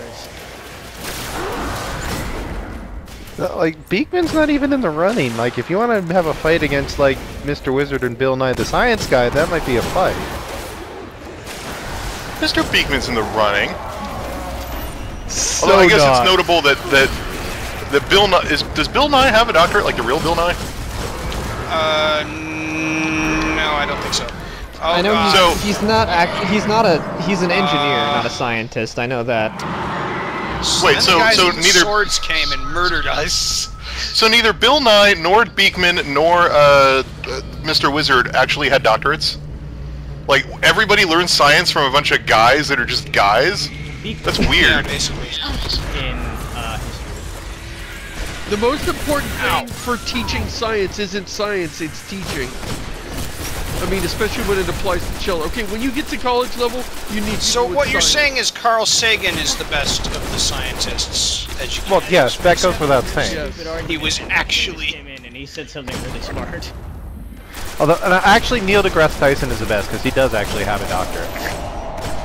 Speaker 7: Like, Beekman's not even in the running. Like, if you want to have a fight against, like, Mr. Wizard and Bill Nye the Science Guy, that might be a fight.
Speaker 5: Mr. Beekman's in the running.
Speaker 3: So
Speaker 5: Although I guess it's notable that Bill Nye does Bill Nye have a doctorate like the real Bill Nye?
Speaker 1: No, I don't think so.
Speaker 3: I know
Speaker 1: God.
Speaker 3: he's not he's an engineer, not a scientist. I know that.
Speaker 5: Wait,
Speaker 1: And
Speaker 5: so
Speaker 1: the guys
Speaker 5: so
Speaker 1: with
Speaker 5: neither
Speaker 1: swords came and murdered us.
Speaker 5: so neither Bill Nye nor Beekman nor Mr. Wizard actually had doctorates. Like everybody learns science from a bunch of guys that are just guys. That's
Speaker 1: Yeah,
Speaker 5: weird.
Speaker 1: basically.
Speaker 6: In
Speaker 2: The most important thing for teaching science isn't science, it's teaching. I mean, especially when it applies to children. Okay, when you get to college level, you need to
Speaker 1: So
Speaker 2: do
Speaker 1: what you're
Speaker 2: science.
Speaker 1: saying is Carl Sagan is the best of the scientists. Educated.
Speaker 7: Well, yes, that goes without saying.
Speaker 2: Yes.
Speaker 1: He was actually.
Speaker 6: came in and he said something really smart.
Speaker 7: Although, actually, Neil deGrasse Tyson is the best because he does actually have a doctorate.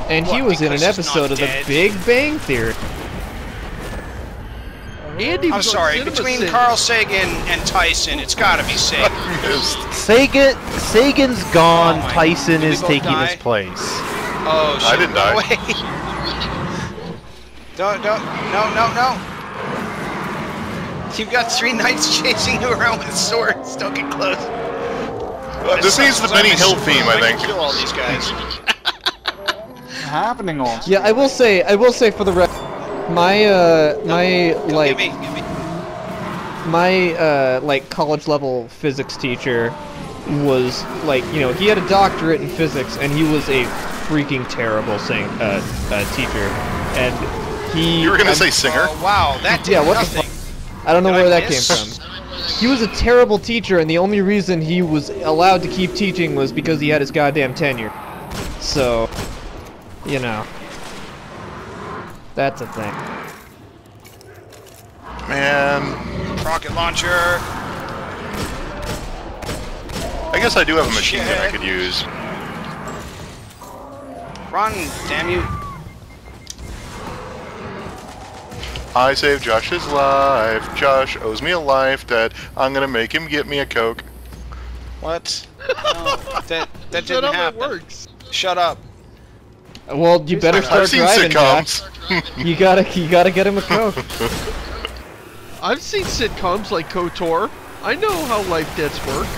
Speaker 3: And he
Speaker 1: What,
Speaker 3: was in an
Speaker 1: because he's not
Speaker 3: episode of The
Speaker 1: dead?
Speaker 3: Big Bang Theory.
Speaker 2: And he
Speaker 1: I'm
Speaker 2: was on
Speaker 1: sorry,
Speaker 2: Cinema
Speaker 1: between
Speaker 2: Sin.
Speaker 1: Carl Sagan and Tyson, it's gotta be Sagan.
Speaker 7: Sagan's gone.
Speaker 1: Oh my-
Speaker 7: Tyson
Speaker 1: did we
Speaker 7: is
Speaker 1: both
Speaker 7: taking
Speaker 1: die?
Speaker 7: his place.
Speaker 1: Oh shit.
Speaker 5: I didn't die.
Speaker 1: No, no. You've got 3 knights chasing you around with swords. Don't get close.
Speaker 5: This needs the Benny Hill theme, I think.
Speaker 1: Kill all these guys.
Speaker 4: What's happening on?
Speaker 3: Yeah, I will say for the record, my like
Speaker 1: Give me.
Speaker 3: my like college level physics teacher was like, you know, he had a doctorate in physics and he was a freaking terrible teacher, and he.
Speaker 5: You were gonna say singer?
Speaker 1: Oh wow, that did
Speaker 3: Yeah, what the
Speaker 1: nothing.
Speaker 3: fuck? I don't know
Speaker 1: Did
Speaker 3: where
Speaker 1: I
Speaker 3: that came
Speaker 1: miss?
Speaker 3: from. He was a terrible teacher, and the only reason he was allowed to keep teaching was because he had his goddamn tenure. So, you know, that's a thing.
Speaker 5: Man,
Speaker 1: Rocket launcher.
Speaker 5: I guess I do have a machine gun I could use.
Speaker 1: Run, damn you.
Speaker 5: I saved Josh's life. Josh owes me a life debt. I'm gonna make him get me a Coke.
Speaker 1: What? No, that
Speaker 2: That's
Speaker 1: didn't
Speaker 2: not how
Speaker 1: happen.
Speaker 2: it works.
Speaker 1: Shut up.
Speaker 3: Well, you better start
Speaker 5: I've seen
Speaker 3: driving, Jack.
Speaker 5: sitcoms.
Speaker 3: You gotta get him a Coke.
Speaker 2: I've seen sitcoms like KOTOR. I know how life debts work.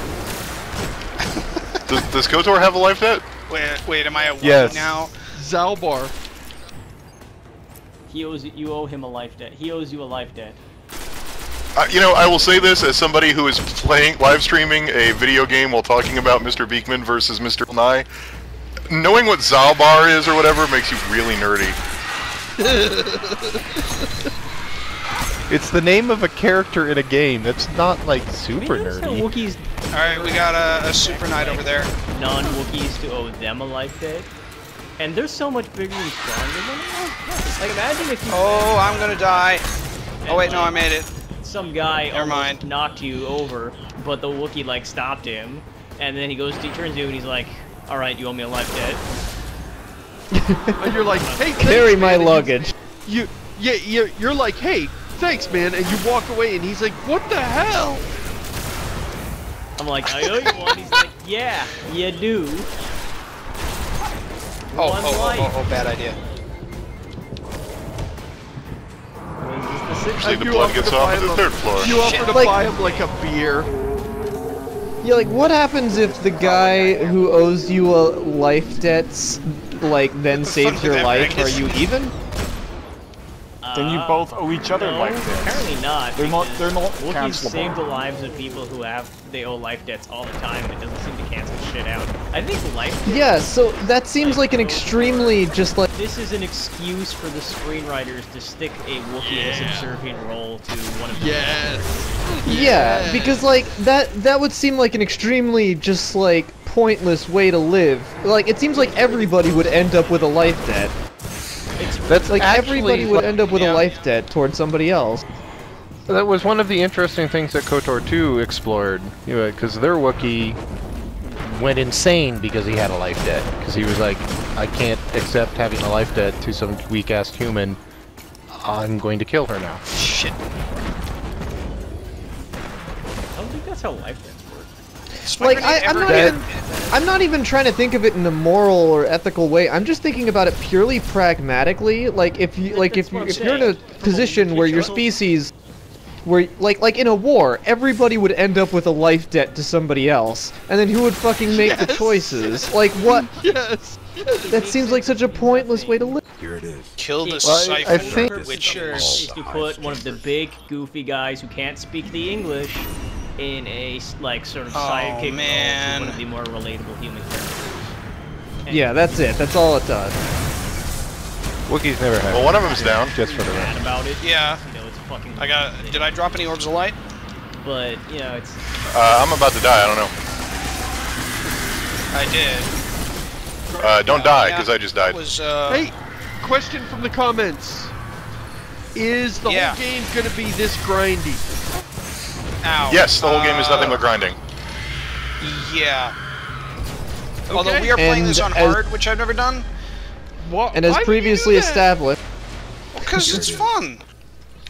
Speaker 5: Does KOTOR have a life debt?
Speaker 1: Wait, am I a
Speaker 7: Yes.
Speaker 1: woman now?
Speaker 2: Zalbar.
Speaker 6: You owe him a life debt. He owes you a life debt.
Speaker 5: You know, I will say this as somebody who is live streaming a video game while talking about Mr. Beekman versus Mr. Nye. Knowing what Zalbar is or whatever makes you really nerdy.
Speaker 7: It's the name of a character in a game. That's not like super
Speaker 6: You notice how
Speaker 7: nerdy.
Speaker 6: Wookiees
Speaker 1: Alright, we got a super knight over there.
Speaker 6: non-Wookiees to owe them a life debt, and they're so much bigger and stronger than us. Like imagine if you
Speaker 1: Oh, I'm gonna die. Oh wait, no, I made it.
Speaker 6: some guy
Speaker 1: Never
Speaker 6: almost
Speaker 1: mind.
Speaker 6: knocked you over, but the Wookiee like stopped him, and then he turns to you and he's like, "All right, you owe me a life debt."
Speaker 2: And you're like, hey,
Speaker 3: Carry
Speaker 2: thanks,
Speaker 3: my
Speaker 2: man. And
Speaker 3: luggage.
Speaker 2: You're like, hey, thanks, man, and you walk away, and he's like, what the hell?
Speaker 6: I'm like, "I owe you one." He's like, "Yeah, you do." One life.
Speaker 1: Bad idea.
Speaker 5: Usually the
Speaker 2: You
Speaker 5: blood
Speaker 2: offer
Speaker 5: gets
Speaker 2: to
Speaker 5: off
Speaker 2: buy
Speaker 5: at the
Speaker 2: him a-
Speaker 5: third floor.
Speaker 2: You offer to
Speaker 3: Like-
Speaker 2: buy him like a beer.
Speaker 3: Yeah, like what happens if the guy who owes you a life debts, like, then saves
Speaker 1: Fuck
Speaker 3: your
Speaker 1: that,
Speaker 3: life? Are
Speaker 1: Vegas.
Speaker 3: you even?
Speaker 4: Then you both owe each other
Speaker 6: No,
Speaker 4: life debts.
Speaker 6: apparently not.
Speaker 4: They're not-
Speaker 6: because
Speaker 4: they're not
Speaker 6: Wookiees
Speaker 4: cancelable.
Speaker 6: save the lives of people who they owe life debts all the time, and it doesn't seem to cancel shit out. I think life debts.
Speaker 3: Yeah, so that seems like an extremely just like.
Speaker 6: This is an excuse for the screenwriters to stick a Wookiee in a subservient role to one of the
Speaker 3: Yeah, because like that would seem like an extremely just like pointless way to live. Like it seems like everybody would end up with a life debt.
Speaker 7: That's
Speaker 3: Like
Speaker 7: actually
Speaker 3: everybody would end up with a life debt towards somebody else.
Speaker 7: That was one of the interesting things that KOTOR 2 explored, because their Wookiee went insane because he had a life debt. Because he was like, I can't accept having a life debt to some weak-ass human. I'm going to kill her now.
Speaker 1: Shit.
Speaker 6: I don't think that's how life debts work.
Speaker 3: Like I'm not even trying to think of it in a moral or ethical way. I'm just thinking about it purely pragmatically. Like if you're in a position where your species where, like in a war, everybody would end up with a life debt to somebody else, and then who would fucking make the choices? Like, what?
Speaker 2: Yes.
Speaker 3: That seems like such a pointless way to live.
Speaker 9: Here it is.
Speaker 1: Kill the
Speaker 7: I think
Speaker 1: Witchers.
Speaker 6: Is to put one of the big, goofy guys who can't speak the English in a like sort of sidekick role to one of the more relatable human characters.
Speaker 3: Yeah, that's it. That's all it does.
Speaker 7: Wookiees never have.
Speaker 5: Well, one of them's down.
Speaker 7: Just for the
Speaker 6: Mad
Speaker 7: record.
Speaker 6: about it.
Speaker 1: Yeah.
Speaker 6: You know, it's fucking.
Speaker 1: Did I drop any orbs of light?
Speaker 6: But you know, it's.
Speaker 5: I'm about to die. I don't know.
Speaker 1: I did.
Speaker 5: Don't die, because I just died.
Speaker 2: Hey, question from the comments. Is the whole game going to be this grindy?
Speaker 1: Ow.
Speaker 5: Yes, the whole game is nothing but grinding.
Speaker 1: Yeah.
Speaker 2: Okay.
Speaker 1: Although we are playing this on hard, which I've never done.
Speaker 2: What?
Speaker 3: And as previously established,
Speaker 1: Because it's fun.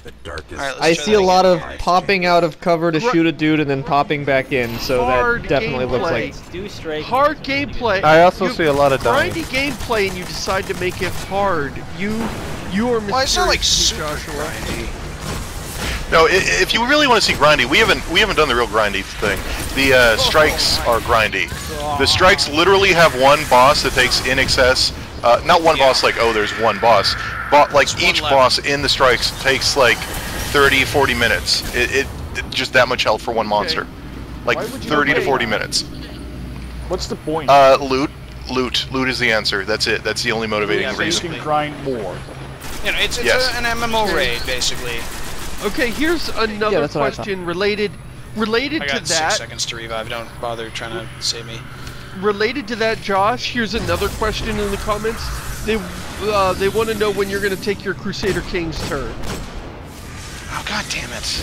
Speaker 9: The darkest.
Speaker 1: Alright,
Speaker 3: I see a lot of popping out of cover to shoot a dude and then popping back in, so
Speaker 2: Hard
Speaker 3: that definitely looks like...
Speaker 2: gameplay.
Speaker 6: Do straight.
Speaker 2: Hard gameplay.
Speaker 7: I also
Speaker 2: You-
Speaker 7: see a lot of dying.
Speaker 2: Grindy gameplay, and you decide to make it hard. You are
Speaker 1: Well, it's not like
Speaker 2: mysterious,
Speaker 1: super
Speaker 2: Joshua.
Speaker 1: grindy.
Speaker 5: No, if you really want to see grindy, we haven't done the real grindy thing. The strikes are grindy. The strikes literally have one boss that takes in excess. Not one boss like, oh, there's one boss. But like each boss in the strikes takes like 30, 40 minutes. It just that much health for one monster. Like
Speaker 4: Why would you
Speaker 5: 30 to
Speaker 4: play
Speaker 5: 40
Speaker 4: that?
Speaker 5: minutes.
Speaker 4: What's the point?
Speaker 5: Loot is the answer. That's it. That's the only motivating
Speaker 4: So you
Speaker 5: reason.
Speaker 4: can grind more.
Speaker 1: You know, it's
Speaker 5: Yes.
Speaker 1: an MMO raid, basically.
Speaker 2: Okay, here's another
Speaker 3: that's what I thought.
Speaker 2: question related
Speaker 1: I
Speaker 2: to
Speaker 1: got 6
Speaker 2: that.
Speaker 1: seconds to revive. Don't bother trying to save me.
Speaker 2: Related to that, Josh, here's another question in the comments. They want to know when you're going to take your Crusader King's turn.
Speaker 1: Oh, god damn it.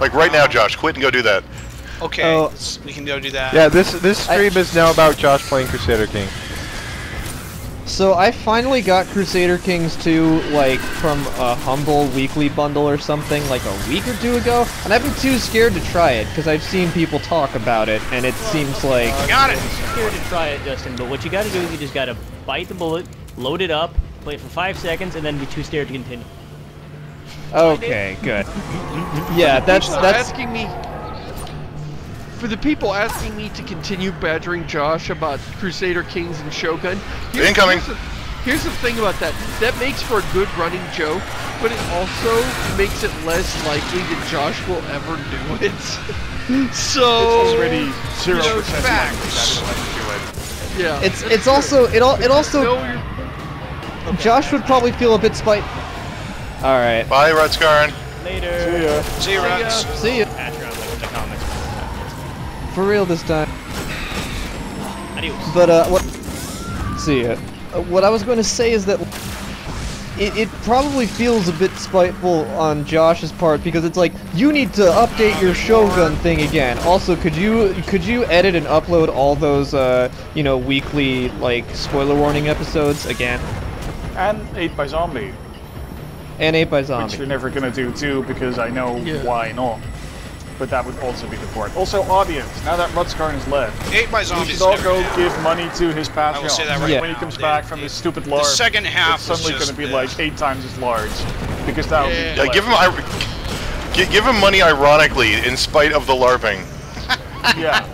Speaker 5: Like right now, Josh, quit and go do that.
Speaker 1: Okay,
Speaker 3: Oh.
Speaker 1: we can go do that.
Speaker 7: Yeah, this stream is now about Josh playing Crusader King.
Speaker 3: So I finally got Crusader Kings 2, like, from a Humble weekly bundle or something, like a week or two ago, and I've been too scared to try it, because I've seen people talk about it, and it seems like...
Speaker 1: Got it!
Speaker 6: I'm scared to try it, Justin, but what you gotta do is you just gotta bite the bullet, load it up, play it for 5 seconds, and then be too scared to continue.
Speaker 3: Okay, good. Yeah, that's...
Speaker 2: Asking me... For the people asking me to continue badgering Josh about Crusader Kings and Shogun,
Speaker 5: Incoming.
Speaker 2: Here's the thing about that. That makes for a good running joke, but it also makes it less likely that Josh will ever do it. So
Speaker 4: It's already 0% likely
Speaker 2: facts.
Speaker 4: that he'll ever do it.
Speaker 2: Yeah.
Speaker 3: It's also... It also...
Speaker 2: No, you're-
Speaker 3: Josh would probably feel a bit Alright.
Speaker 5: Bye, Rutskarn.
Speaker 6: Later.
Speaker 4: See ya.
Speaker 1: See you, Rats.
Speaker 3: See ya.
Speaker 6: Patreon link in the comments.
Speaker 3: For real this time.
Speaker 6: Adios.
Speaker 3: But, what... See ya. What I was going to say is that... It probably feels a bit spiteful on Josh's part, because it's like, you need to update your Shogun thing again. Also, could you edit and upload all those, you know, weekly, like, spoiler warning episodes again?
Speaker 4: And 8 by Zombie,
Speaker 3: And 8 by
Speaker 4: which
Speaker 3: Zombie.
Speaker 4: you're never gonna do too, because I know
Speaker 2: Yeah.
Speaker 4: why not. But that would also be the port. Also, audience, now that Rutskarn is left,
Speaker 1: 8 by
Speaker 4: you
Speaker 1: Zombies.
Speaker 4: should all
Speaker 1: never
Speaker 4: go
Speaker 1: did.
Speaker 4: give money to his Patreon.
Speaker 1: I will say that right
Speaker 3: Yeah.
Speaker 4: When he
Speaker 1: now.
Speaker 4: comes
Speaker 1: The-
Speaker 4: back from
Speaker 1: the-
Speaker 4: his stupid
Speaker 1: The
Speaker 4: LARP,
Speaker 1: second half
Speaker 4: it's
Speaker 1: was
Speaker 4: suddenly
Speaker 1: just
Speaker 4: going to be like 8 times as large. Because that would
Speaker 2: Yeah.
Speaker 4: be
Speaker 5: Give him money ironically, in spite of the LARPing.
Speaker 4: Yeah.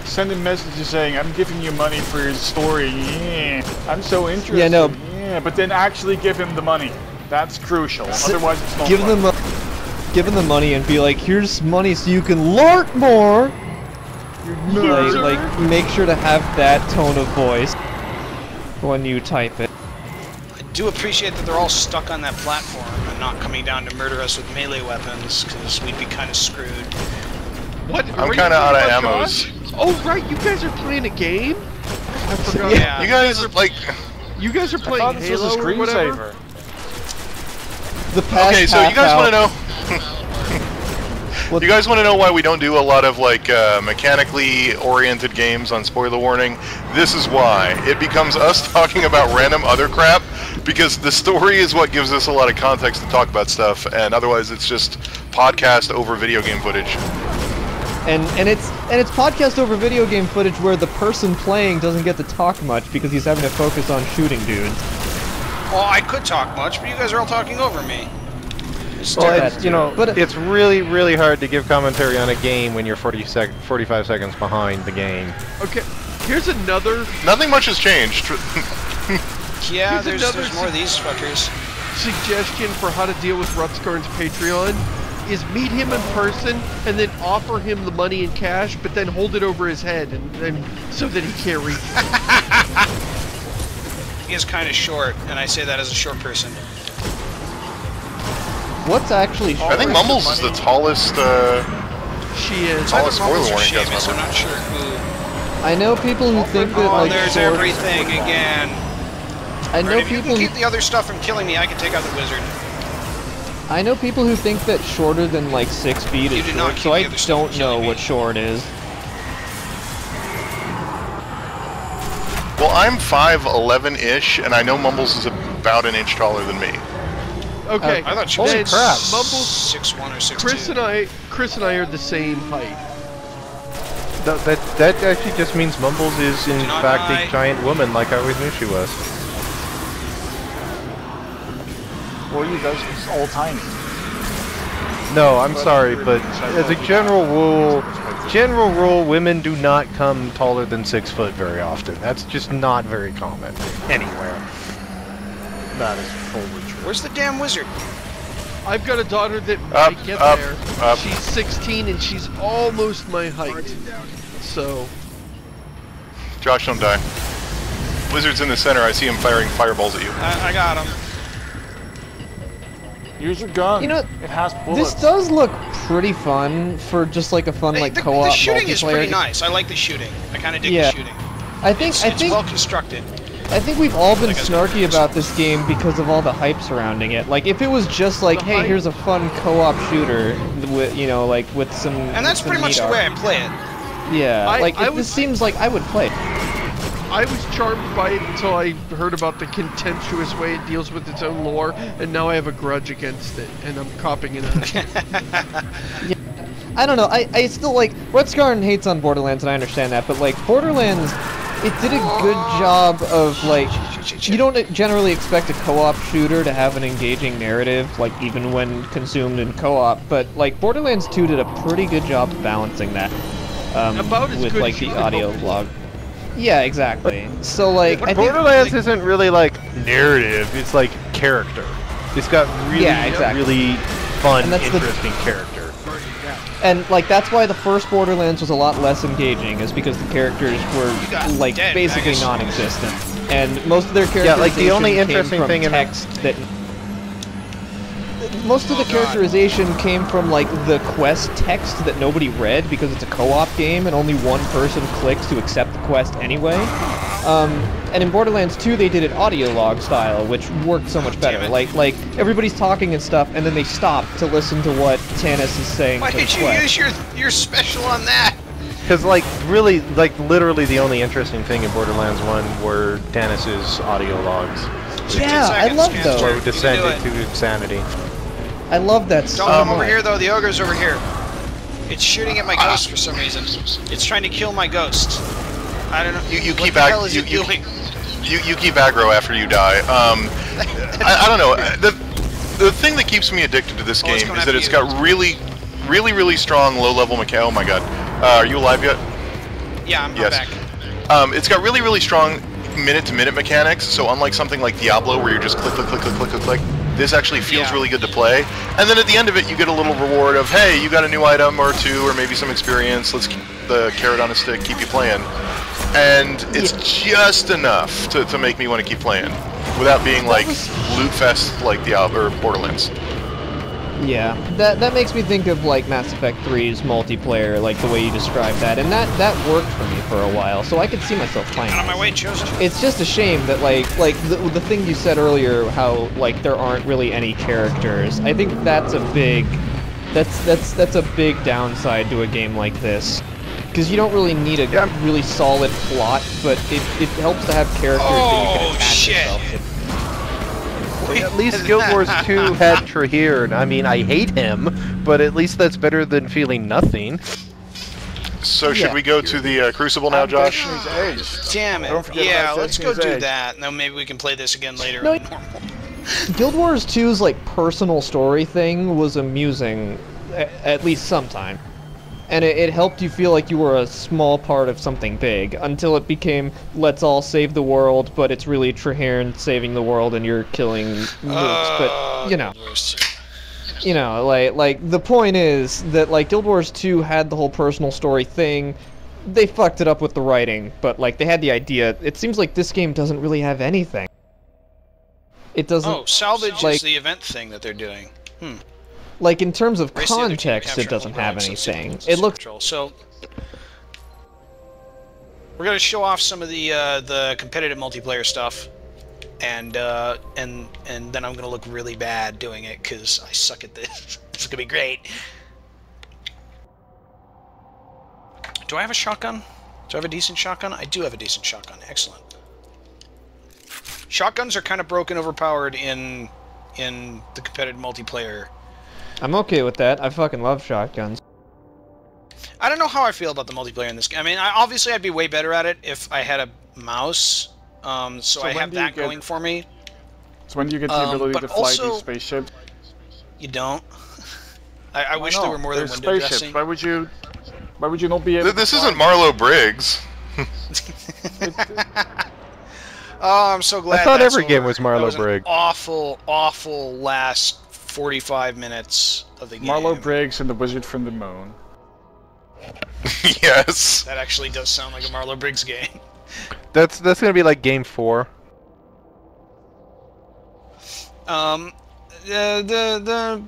Speaker 4: Send him messages saying, I'm giving you money for your story. Yeah. I'm so interested.
Speaker 3: Yeah, no.
Speaker 4: Yeah, but then actually give him the money. That's crucial. Otherwise, it's not
Speaker 3: Give
Speaker 4: fun.
Speaker 3: them money and be like, here's money so you can LARP more! Like, make sure to have that tone of voice when you type it.
Speaker 1: I do appreciate that they're all stuck on that platform and not coming down to murder us with melee weapons, because we'd be kind of screwed.
Speaker 2: What?
Speaker 5: I'm
Speaker 2: were you
Speaker 5: kind of out of
Speaker 2: talking about
Speaker 5: ammos.
Speaker 2: Josh? Oh, right, you guys are playing a game? I forgot.
Speaker 1: Yeah.
Speaker 5: You guys, like...
Speaker 2: You guys are
Speaker 4: I
Speaker 2: playing
Speaker 4: thought this
Speaker 2: Halo
Speaker 4: was a
Speaker 2: or whatever?
Speaker 4: screensaver.
Speaker 3: The past
Speaker 5: Okay, so you guys want to know...
Speaker 3: What-
Speaker 5: You guys want to know why we don't do a lot of, like, mechanically oriented games on spoiler warning? This is why. It becomes us talking about random other crap, because the story is what gives us a lot of context to talk about stuff, and otherwise it's just podcast over video game footage.
Speaker 3: And it's podcast over video game footage where the person playing doesn't get to talk much because he's having to focus on shooting dudes.
Speaker 1: Well, I could talk much, but you guys are all talking over me.
Speaker 7: Well, it's, you know, it's really, really hard to give commentary on a game when you're 45 seconds behind the game.
Speaker 2: Okay, here's another...
Speaker 5: Nothing much has changed.
Speaker 1: Yeah, there's more of these fuckers.
Speaker 2: Suggestion for how to deal with Rutskarn's Patreon is meet him in person and then offer him the money in cash, but then hold it over his head and so that he can't reach it.
Speaker 1: He is kind of short, and I say that as a short person.
Speaker 3: What's actually short?
Speaker 5: I think Mumbles is the tallest.
Speaker 2: She is.
Speaker 5: Tallest spoiler warning.
Speaker 1: Seamus, I'm not sure who.
Speaker 3: I know people who think that like.
Speaker 1: There's everything again.
Speaker 3: I know people.
Speaker 1: You can keep the other stuff from killing me. I can take out the wizard.
Speaker 3: I know people who think that shorter than like 6 feet is short, so I don't know what short is.
Speaker 5: Well, I'm 5'11"-ish, and I know Mumbles is about an inch taller than me.
Speaker 2: Okay.
Speaker 1: I thought she was
Speaker 2: Mumbles
Speaker 1: 6'1" or 6'2".
Speaker 2: Chris and I are the same height.
Speaker 7: That actually just means Mumbles is in fact a giant woman, like I always knew she was.
Speaker 4: Well, you guys are all tiny.
Speaker 7: No, I'm sorry, but as a general rule, women do not come taller than 6 foot very often. That's just not very common anywhere.
Speaker 4: That is totally true.
Speaker 1: Where's the damn wizard?
Speaker 2: I've got a daughter that might get there. She's 16 and she's almost my height. So...
Speaker 5: Josh, don't die. Wizard's in the center. I see him firing fireballs at you.
Speaker 1: I got him.
Speaker 4: Use your gun.
Speaker 3: You know,
Speaker 4: it has bullets.
Speaker 3: This does look pretty fun for just like a fun like co-op multiplayer.
Speaker 1: The shooting is pretty nice. I like the shooting. I kind of dig the shooting.
Speaker 3: I think
Speaker 1: it's well constructed.
Speaker 3: I think we've all been snarky about this game because of all the hype surrounding it. Like, if it was just like, hey, here's a fun co-op shooter with, you know, like with some.
Speaker 1: And that's pretty much the way I play it.
Speaker 3: Yeah, this seems like I would play it.
Speaker 2: I was charmed by it until I heard about the contemptuous way it deals with its own lore, and now I have a grudge against it, and I'm copping it out.
Speaker 3: Yeah. I don't know, I still like, Rutskarn hates on Borderlands, and I understand that, but like, Borderlands, it did a good job of like, you don't generally expect a co-op shooter to have an engaging narrative, like even when consumed in co-op, but like, Borderlands 2 did a pretty good job of balancing that, with like the audio log. Yeah, exactly. So like,
Speaker 7: I think Borderlands isn't really like narrative; it's like character. It's got really, really fun, interesting character.
Speaker 3: And like that's why the first Borderlands was a lot less engaging, is because the characters were like basically non-existent, and most of their characterization
Speaker 7: like the only interesting thing in
Speaker 3: text that. Most of the characterization came from like the quest text that nobody read because it's a co-op game and only one person clicks to accept the quest anyway. And in Borderlands 2 they did it audio log style, which worked so much better. Like everybody's talking and stuff, and then they stop to listen to what Tannis is saying.
Speaker 1: Why did you use your special on that?
Speaker 7: Because like really, like literally the only interesting thing in Borderlands 1 were Tannis's audio logs.
Speaker 3: Yeah, I love those.
Speaker 7: Where we descended to insanity.
Speaker 3: I love that so much.
Speaker 1: Don't come over here though, the ogre's over here. It's shooting at my ghost for some reason. It's trying to kill my ghost. I don't know.
Speaker 5: You keep aggro. You keep aggro after you die. I don't know. The thing that keeps me addicted to this game is that it's got really strong low-level mechanics. Oh my god. Are you alive yet?
Speaker 1: Yeah, I'm back.
Speaker 5: It's got really strong minute-to-minute mechanics. So unlike something like Diablo, where you're just click, this actually feels really good to play. And then at the end of it, you get a little reward of, hey, you got a new item or two, or maybe some experience. Let's keep the carrot on a stick, keep you playing. And it's just enough to make me want to keep playing, without being like loot fest like Diablo or Borderlands.
Speaker 3: Yeah, that makes me think of like Mass Effect 3's multiplayer, like the way you described that, and that worked for me for a while, so I could see myself playing.
Speaker 1: On my way, chose to.
Speaker 3: It's just a shame that like the thing you said earlier, how like there aren't really any characters. I think that's a big downside to a game like this, because you don't really need a really solid plot, but it helps to have characters that you can attach yourself to.
Speaker 7: At least Guild Wars 2 had Traherne. I mean, I hate him, but at least that's better than feeling nothing.
Speaker 5: So should we go to the Crucible now, Josh?
Speaker 1: Damn it. Yeah, let's go do that. Now maybe we can play this again later.
Speaker 3: No, Guild Wars 2's like personal story thing was amusing, at least sometime. And it helped you feel like you were a small part of something big, until it became, let's all save the world, but it's really Traherne saving the world and you're killing mooks, but, you know, like, the point is that, like, Guild Wars 2 had the whole personal story thing. They fucked it up with the writing, but, like, they had the idea. It seems like this game doesn't really have anything. It doesn't...
Speaker 1: Oh, salvage is the event thing that they're doing.
Speaker 3: Like, in terms of context, it doesn't have anything. It looks...
Speaker 1: So, we're gonna show off some of the competitive multiplayer stuff, and then I'm gonna look really bad doing it because I suck at this. This is gonna be great. Do I have a shotgun? Do I have a decent shotgun? I do have a decent shotgun. Excellent. Shotguns are kind of broken, overpowered in the competitive multiplayer.
Speaker 3: I'm okay with that. I fucking love shotguns.
Speaker 1: I don't know how I feel about the multiplayer in this game. I mean, obviously I'd be way better at it if I had a mouse, so I have that going for me.
Speaker 4: So when do you get the ability to fly these spaceships?
Speaker 1: You don't. I wish there were more than window
Speaker 4: spaceships.
Speaker 1: dressing.
Speaker 4: Why would you not be able to
Speaker 5: This isn't Marlowe Briggs.
Speaker 1: Oh, I'm so glad.
Speaker 7: I thought every game was Marlowe Briggs.
Speaker 1: Awful, awful last 45 minutes of the game.
Speaker 4: Marlowe Briggs and the Wizard from the Moon.
Speaker 5: Yes.
Speaker 1: That actually does sound like a Marlowe Briggs game.
Speaker 7: That's gonna be like game 4.
Speaker 1: The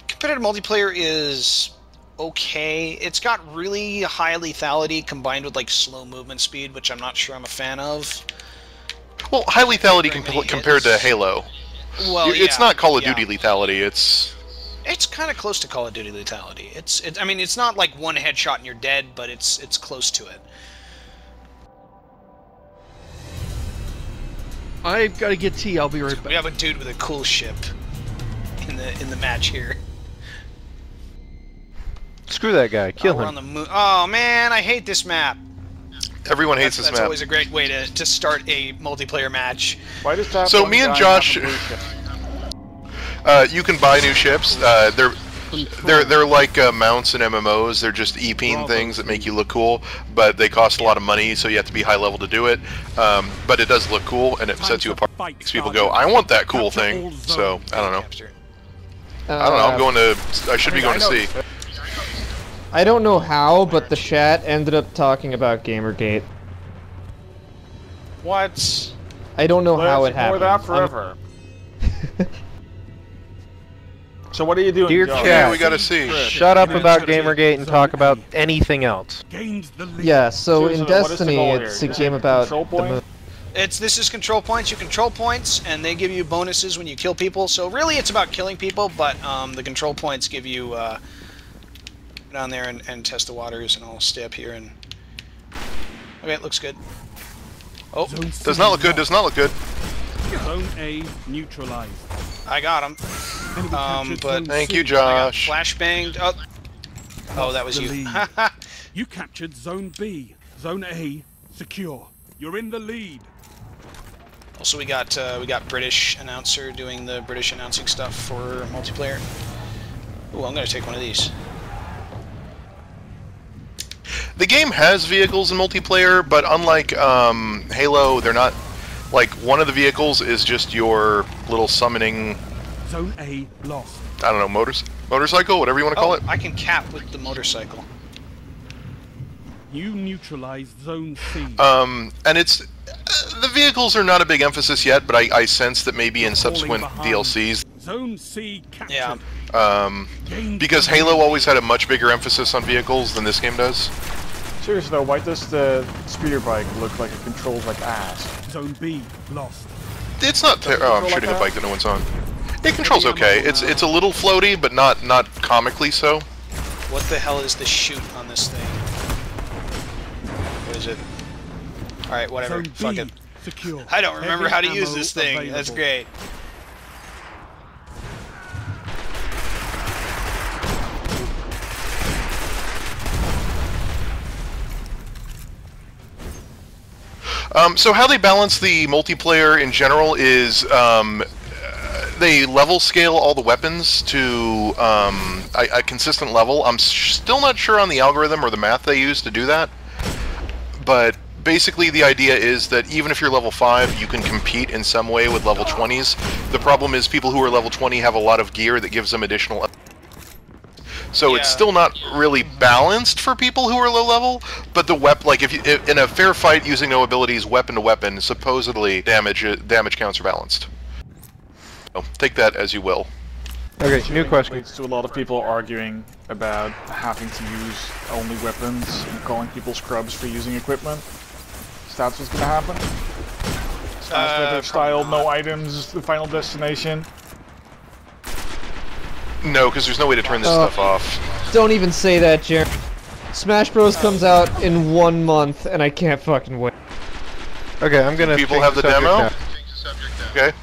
Speaker 1: competitive multiplayer is okay. It's got really high lethality combined with like slow movement speed, which I'm not sure I'm a fan of.
Speaker 5: Well, high lethality compared to Halo.
Speaker 1: Well,
Speaker 5: it's not Call of Duty lethality.
Speaker 1: It's kind of close to Call of Duty lethality. I mean, it's not like one headshot and you're dead, but it's close to it.
Speaker 2: I've got to get tea. I'll be right back.
Speaker 1: We have a dude with a cool ship in the match here.
Speaker 7: Screw that guy. Kill
Speaker 1: We're
Speaker 7: him.
Speaker 1: on the moon. Oh man, I hate this map.
Speaker 5: Everyone hates this map.
Speaker 1: That's always a great way to start a multiplayer match.
Speaker 4: Why does that?
Speaker 5: So me and Josh, you can buy new ships. They're like mounts in MMOs. They're just EPing things that make you look cool, but they cost a lot of money, so you have to be high level to do it. But it does look cool, and it sets you apart. Makes people go, "I want that cool thing." So I don't know. I don't know. I'm going to. I should be going to see.
Speaker 3: I don't know how, but the chat ended up talking about Gamergate.
Speaker 1: What?
Speaker 3: I don't know how it happened.
Speaker 4: That forever. So what are you doing?
Speaker 7: Dear
Speaker 4: Joe?
Speaker 7: chat,
Speaker 5: Yeah, we gotta see.
Speaker 7: Shut up about Gamergate and talk about anything else.
Speaker 3: Yeah, so in
Speaker 4: Seriously, what is the
Speaker 3: Destiny,
Speaker 4: goal
Speaker 3: it's
Speaker 4: here?
Speaker 3: a game about
Speaker 4: Control
Speaker 3: the
Speaker 4: point?
Speaker 3: moon.
Speaker 1: This is control points. You control points, and they give you bonuses when you kill people. So really, it's about killing people, but the control points give you down there and test the waters, and I'll stay up here and. Okay, it looks good. Oh,
Speaker 5: Does not look good. Does not look good.
Speaker 11: Zone A neutralized.
Speaker 1: I got him. But
Speaker 5: Thank you, Josh.
Speaker 1: Flashbanged. Oh, that was you.
Speaker 11: You captured Zone B. Zone A secure. You're in the lead.
Speaker 1: Also, we got British announcer doing the British announcing stuff for multiplayer. Ooh, I'm gonna take one of these.
Speaker 5: The game has vehicles in multiplayer, but unlike Halo, they're not. Like, one of the vehicles is just your little summoning.
Speaker 11: Zone A lost.
Speaker 5: I don't know, motorcycle, whatever you want to call it.
Speaker 1: I can cap with the motorcycle.
Speaker 11: You neutralized Zone C.
Speaker 5: And it's the vehicles are not a big emphasis yet, but I sense that maybe in subsequent DLCs.
Speaker 11: Zone C captured.
Speaker 1: Yeah.
Speaker 5: Because Halo always had a much bigger emphasis on vehicles than this game does.
Speaker 4: Seriously though, why does the speeder bike look like it controls like ass?
Speaker 11: Zone B lost.
Speaker 5: It's not. Oh, I'm shooting a bike that no one's on. It controls okay. It's a little floaty, but not comically so.
Speaker 1: What the hell is the shoot on this thing? What is it? All right, whatever. Fuck it.
Speaker 11: Secure.
Speaker 1: I don't remember how to use this thing. That's great.
Speaker 5: So how they balance the multiplayer in general is they level scale all the weapons to a consistent level. I'm still not sure on the algorithm or the math they use to do that, but basically the idea is that even if you're level 5, you can compete in some way with level 20s. The problem is people who are level 20 have a lot of gear that gives them additional... So it's still not really balanced for people who are low level, but the like if in a fair fight using no abilities, weapon to weapon, supposedly damage counts are balanced. So take that as you will.
Speaker 7: Okay, new question.
Speaker 4: Leads to a lot of people arguing about having to use only weapons and calling people scrubs for using equipment. Is that what's gonna happen? Style, no items, the final destination.
Speaker 5: No, because there's no way to turn this stuff off.
Speaker 3: Don't even say that, Jeremy. Smash Bros comes out in 1 month, and I can't fucking wait.
Speaker 7: Okay, I'm gonna.
Speaker 5: People have the demo.
Speaker 7: Now.
Speaker 5: Okay.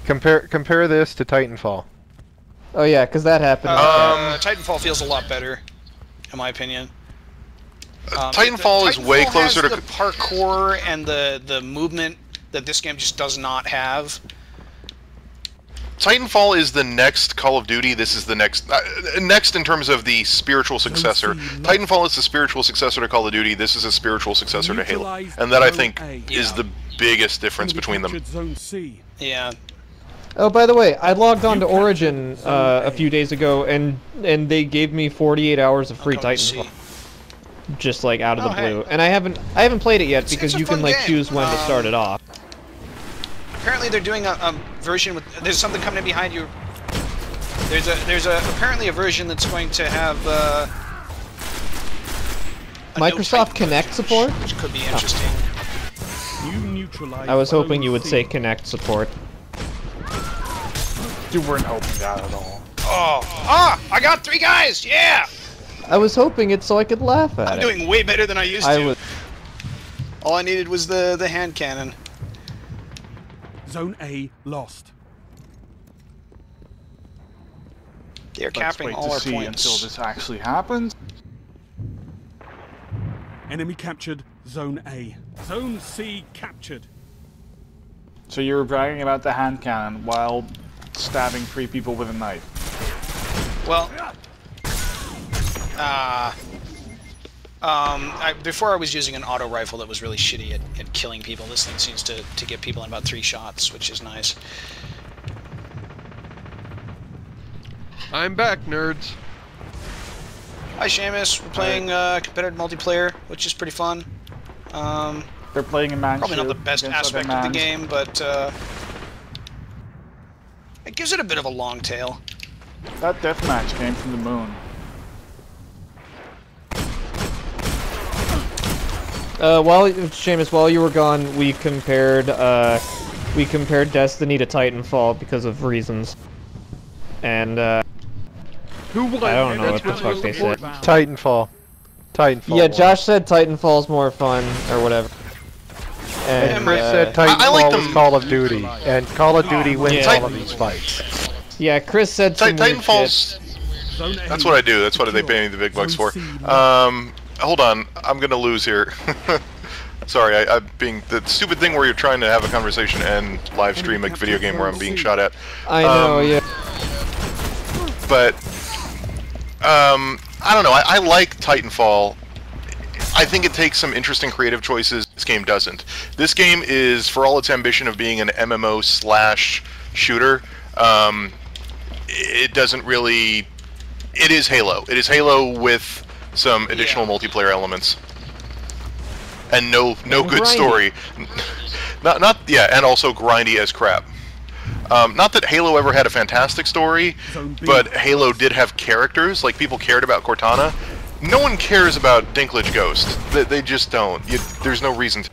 Speaker 7: Compare this to Titanfall.
Speaker 3: Oh yeah, because that happened.
Speaker 1: Titanfall feels a lot better, in my opinion.
Speaker 5: Titanfall is way closer to
Speaker 1: the parkour and the movement that this game just does not have.
Speaker 5: Titanfall is the next Call of Duty. This is the next next in terms of the spiritual successor. Titanfall is the spiritual successor to Call of Duty. This is a spiritual successor to Halo, and that I think is the biggest difference between them.
Speaker 1: Yeah.
Speaker 3: Oh, by the way, I logged on to Origin a few days ago, and they gave me 48 hours of free Titanfall, just like out of the blue. And I haven't played it yet because you can like choose when to start it off.
Speaker 1: Apparently, they're doing a version with. There's something coming in behind you. There's apparently a version that's going to have
Speaker 3: Microsoft Kinect support,
Speaker 1: which could be interesting.
Speaker 3: I was hoping you would say Kinect support.
Speaker 4: You weren't hoping that at all.
Speaker 1: Oh, I got 3 guys. Yeah.
Speaker 3: I was hoping it so I could laugh at it.
Speaker 1: I'm doing way better than I used to. All I needed was the hand cannon.
Speaker 11: Zone A lost.
Speaker 1: They're capping all our points
Speaker 4: until this actually happens.
Speaker 11: Enemy captured Zone A. Zone C captured.
Speaker 4: So you were bragging about the hand cannon while stabbing 3 people with a knife.
Speaker 1: Well, before I was using an auto rifle that was really shitty at killing people. This thing seems to get people in about 3 shots, which is nice.
Speaker 2: I'm back, nerds.
Speaker 1: Hi, Seamus. We're playing competitive multiplayer, which is pretty fun.
Speaker 4: They're playing a man.
Speaker 1: Probably not the best aspect of the game, but it gives it a bit of a long tail.
Speaker 4: That deathmatch came from the moon.
Speaker 3: Seamus, while you were gone, we compared Destiny to Titanfall because of reasons. And
Speaker 2: who won?
Speaker 3: I don't know what the fuck they said.
Speaker 7: Titanfall.
Speaker 3: Yeah, Josh said Titanfall's more fun or whatever.
Speaker 7: And Chris said Titanfall was Call of Duty, and Call of Duty wins all of these fights.
Speaker 3: Yeah, Chris said
Speaker 5: Titanfall's. That's what I do. That's what they pay me the big bucks for. Hold on, I'm gonna lose here. Sorry, I'm being the stupid thing where you're trying to have a conversation and live stream a video game where I'm being shot at.
Speaker 3: I know, yeah.
Speaker 5: But I don't know. I like Titanfall. I think it takes some interesting creative choices. This game doesn't. This game is, for all its ambition of being an MMO / shooter, it doesn't really. It is Halo. It is Halo with some additional multiplayer elements, and no good story. And also grindy as crap. Not that Halo ever had a fantastic story, but Halo did have characters. Like, people cared about Cortana. No one cares about Dinklage Ghost. They just don't. There's no reason to.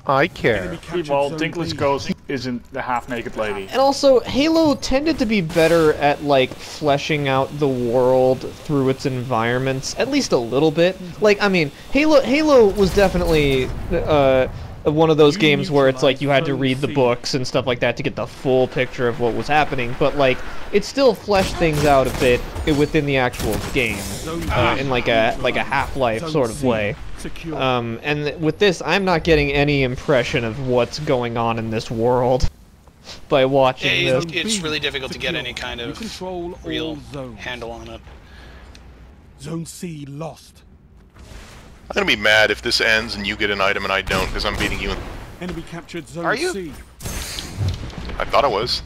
Speaker 7: I care.
Speaker 4: Well, Dinklage Ghost isn't the half-naked lady.
Speaker 3: And also, Halo tended to be better at, like, fleshing out the world through its environments, at least a little bit. Like, I mean, Halo was definitely one of those games where it's like you had to read the books and stuff like that to get the full picture of what was happening, but, like, it still fleshed things out a bit within the actual game, in like a Half-Life sort of way.
Speaker 11: Secure.
Speaker 3: And with this, I'm not getting any impression of what's going on in this world by watching this.
Speaker 1: It's really difficult to get any kind of
Speaker 11: control
Speaker 1: real
Speaker 11: zones.
Speaker 1: handle on it.
Speaker 11: Zone C lost.
Speaker 5: I'm gonna be mad if this ends and you get an item and I don't, because I'm beating you.
Speaker 11: Enemy captured zone
Speaker 1: Are you?
Speaker 11: C.
Speaker 5: I thought I was.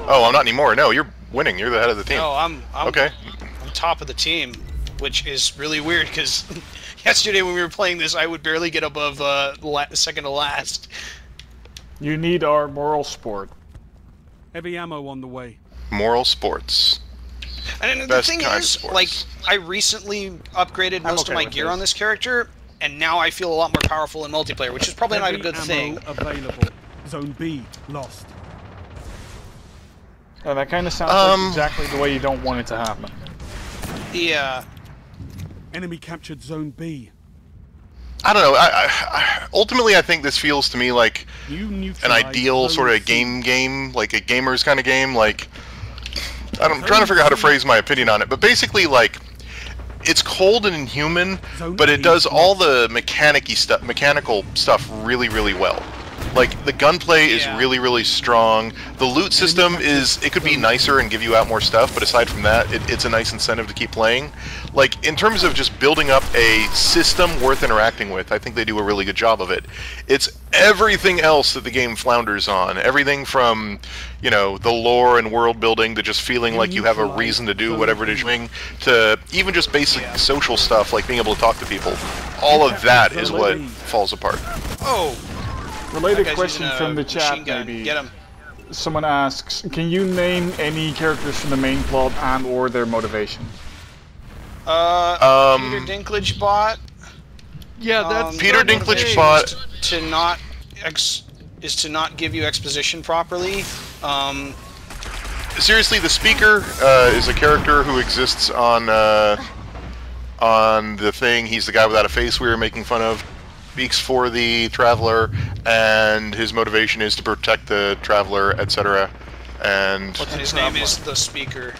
Speaker 5: Oh, I'm not anymore. No, you're winning. You're the head of the team.
Speaker 1: No, I'm
Speaker 5: okay.
Speaker 1: I'm top of the team, which is really weird because yesterday when we were playing this, I would barely get above second to last.
Speaker 4: You need our moral sport.
Speaker 11: Heavy ammo on the way.
Speaker 5: Moral sports.
Speaker 1: And the
Speaker 5: Best
Speaker 1: thing
Speaker 5: kind of
Speaker 1: is,
Speaker 5: sports.
Speaker 1: like, I recently upgraded most of my gear on this character, and now I feel a lot more powerful in multiplayer, which is probably not a good thing.
Speaker 11: Available. Zone B lost.
Speaker 4: And that kind of sounds like exactly the way you don't want it to happen.
Speaker 1: Yeah.
Speaker 11: Enemy captured zone B.
Speaker 5: I don't know. Ultimately, I think this feels to me like an ideal sort of game, like a gamer's kind of game. Like, I'm trying to figure out how to phrase my opinion on it, but basically, like, it's cold and inhuman, but it does all the mechanical stuff really, really well. Like, the gunplay is really, really strong. The loot system it could be nicer and give you out more stuff, but aside from that, it's a nice incentive to keep playing. Like, in terms of just building up a system worth interacting with, I think they do a really good job of it. It's everything else that the game flounders on. Everything from, you know, the lore and world building to just feeling like you have a reason to do whatever it is you're doing, to even just basic social stuff like being able to talk to people. All of that is what falls apart.
Speaker 1: Oh!
Speaker 4: Related question from the chat, maybe.
Speaker 1: Get him.
Speaker 4: Someone asks, can you name any characters from the main plot and or their motivation?
Speaker 1: Peter Dinklage bot.
Speaker 2: Yeah, that's
Speaker 5: Peter Dinklage bot
Speaker 1: is to not give you exposition properly.
Speaker 5: Seriously, the speaker is a character who exists on the thing. He's the guy without a face we were making fun of. Speaks for the Traveler, and his motivation is to protect the Traveler, etc. And
Speaker 1: his name is the Speaker.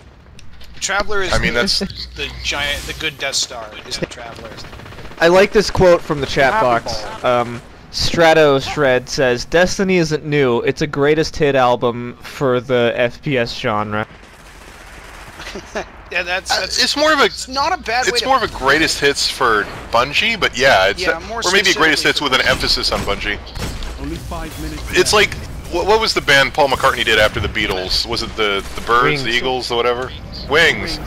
Speaker 1: The Traveler is the giant, the good Death Star is the Traveler.
Speaker 3: I like this quote from the chat box. Strato Shred says, "Destiny isn't new. It's a greatest hit album for the FPS genre."
Speaker 1: Yeah,
Speaker 5: it's more of a.
Speaker 1: It's not a bad.
Speaker 5: It's more of a greatest hits for Bungie, but yeah, it's or maybe a greatest hits with an emphasis on Bungie.
Speaker 11: Only 5 minutes.
Speaker 5: It's like what was the band Paul McCartney did after the Beatles? Was it the Birds,
Speaker 3: Wings.
Speaker 5: the Eagles, the whatever? Wings.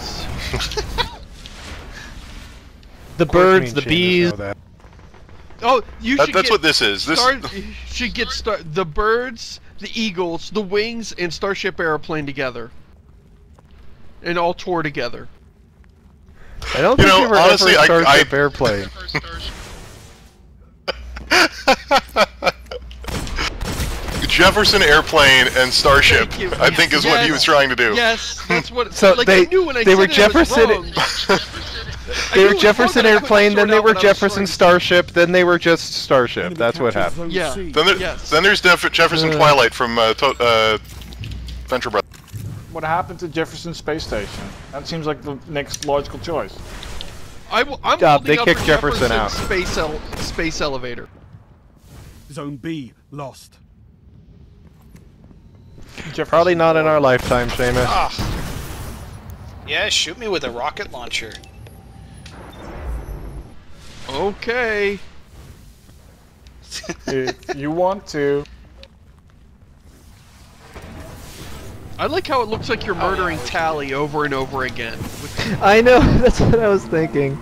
Speaker 3: The birds, the bees.
Speaker 2: Oh, you should.
Speaker 5: That's what this is. This
Speaker 2: should get the birds, the eagles, the wings, and Starship Airplane together. And all tour together.
Speaker 7: I don't think you were
Speaker 5: honestly,
Speaker 7: ever Starship Airplane.
Speaker 5: Jefferson Airplane and Starship, I think, is what he was trying to do.
Speaker 2: Yes, that's what.
Speaker 7: So
Speaker 2: like,
Speaker 7: they
Speaker 2: I knew when I
Speaker 7: they
Speaker 2: said
Speaker 7: were
Speaker 2: it,
Speaker 7: Jefferson.
Speaker 2: I was wrong.
Speaker 7: They were Jefferson Airplane, then they were Jefferson Starship, then they were just Starship. That's what happened.
Speaker 2: Yeah.
Speaker 5: Then there's Jefferson Twilight from Venture Brothers.
Speaker 4: What happened to Jefferson Space Station? That seems like the next logical choice.
Speaker 2: I'm
Speaker 7: they
Speaker 2: up
Speaker 7: kicked
Speaker 2: for
Speaker 7: Jefferson out.
Speaker 2: Space elevator.
Speaker 11: Zone B lost.
Speaker 7: Probably not in our lifetime, Seamus.
Speaker 1: Yeah, shoot me with a rocket launcher.
Speaker 2: Okay.
Speaker 4: If you want to.
Speaker 2: I like how it looks like you're murdering Tally over and over again.
Speaker 3: I know, that's what I was thinking.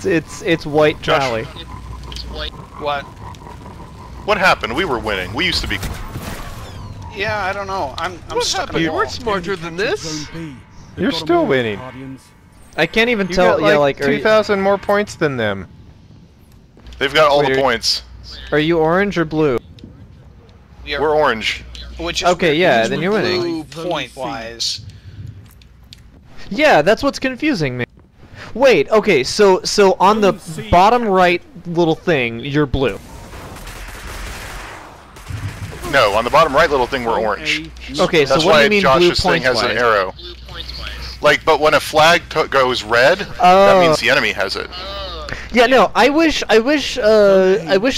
Speaker 3: It's white Tally.
Speaker 1: What?
Speaker 5: What happened? We were winning. We used to be.
Speaker 1: Yeah, I don't know. I'm
Speaker 2: What
Speaker 1: stuck
Speaker 2: happened?
Speaker 1: in
Speaker 2: You
Speaker 1: a
Speaker 2: weren't
Speaker 1: wall.
Speaker 2: smarter than this.
Speaker 7: You're still winning.
Speaker 3: I can't even
Speaker 7: You
Speaker 3: tell.
Speaker 7: got
Speaker 3: Yeah,
Speaker 7: like
Speaker 3: like
Speaker 7: 2,000 more points than them.
Speaker 5: They've got all
Speaker 3: Wait,
Speaker 5: the points.
Speaker 3: Are you orange or blue?
Speaker 5: We're orange.
Speaker 1: Which is
Speaker 3: Okay,
Speaker 1: weird,
Speaker 3: yeah,
Speaker 1: because
Speaker 3: then
Speaker 1: we're
Speaker 3: you're winning.
Speaker 1: blue point-wise.
Speaker 3: Yeah, that's what's confusing me. Wait, okay, so on the bottom right little thing, you're blue.
Speaker 5: No, on the bottom right little thing, we're orange.
Speaker 3: Okay, so
Speaker 5: That's
Speaker 3: what do
Speaker 5: why
Speaker 3: you mean blue
Speaker 5: Josh's thing has an
Speaker 3: points-wise?
Speaker 5: arrow. Like, but when a flag goes red, that means the enemy has it.
Speaker 3: Yeah, no, I wish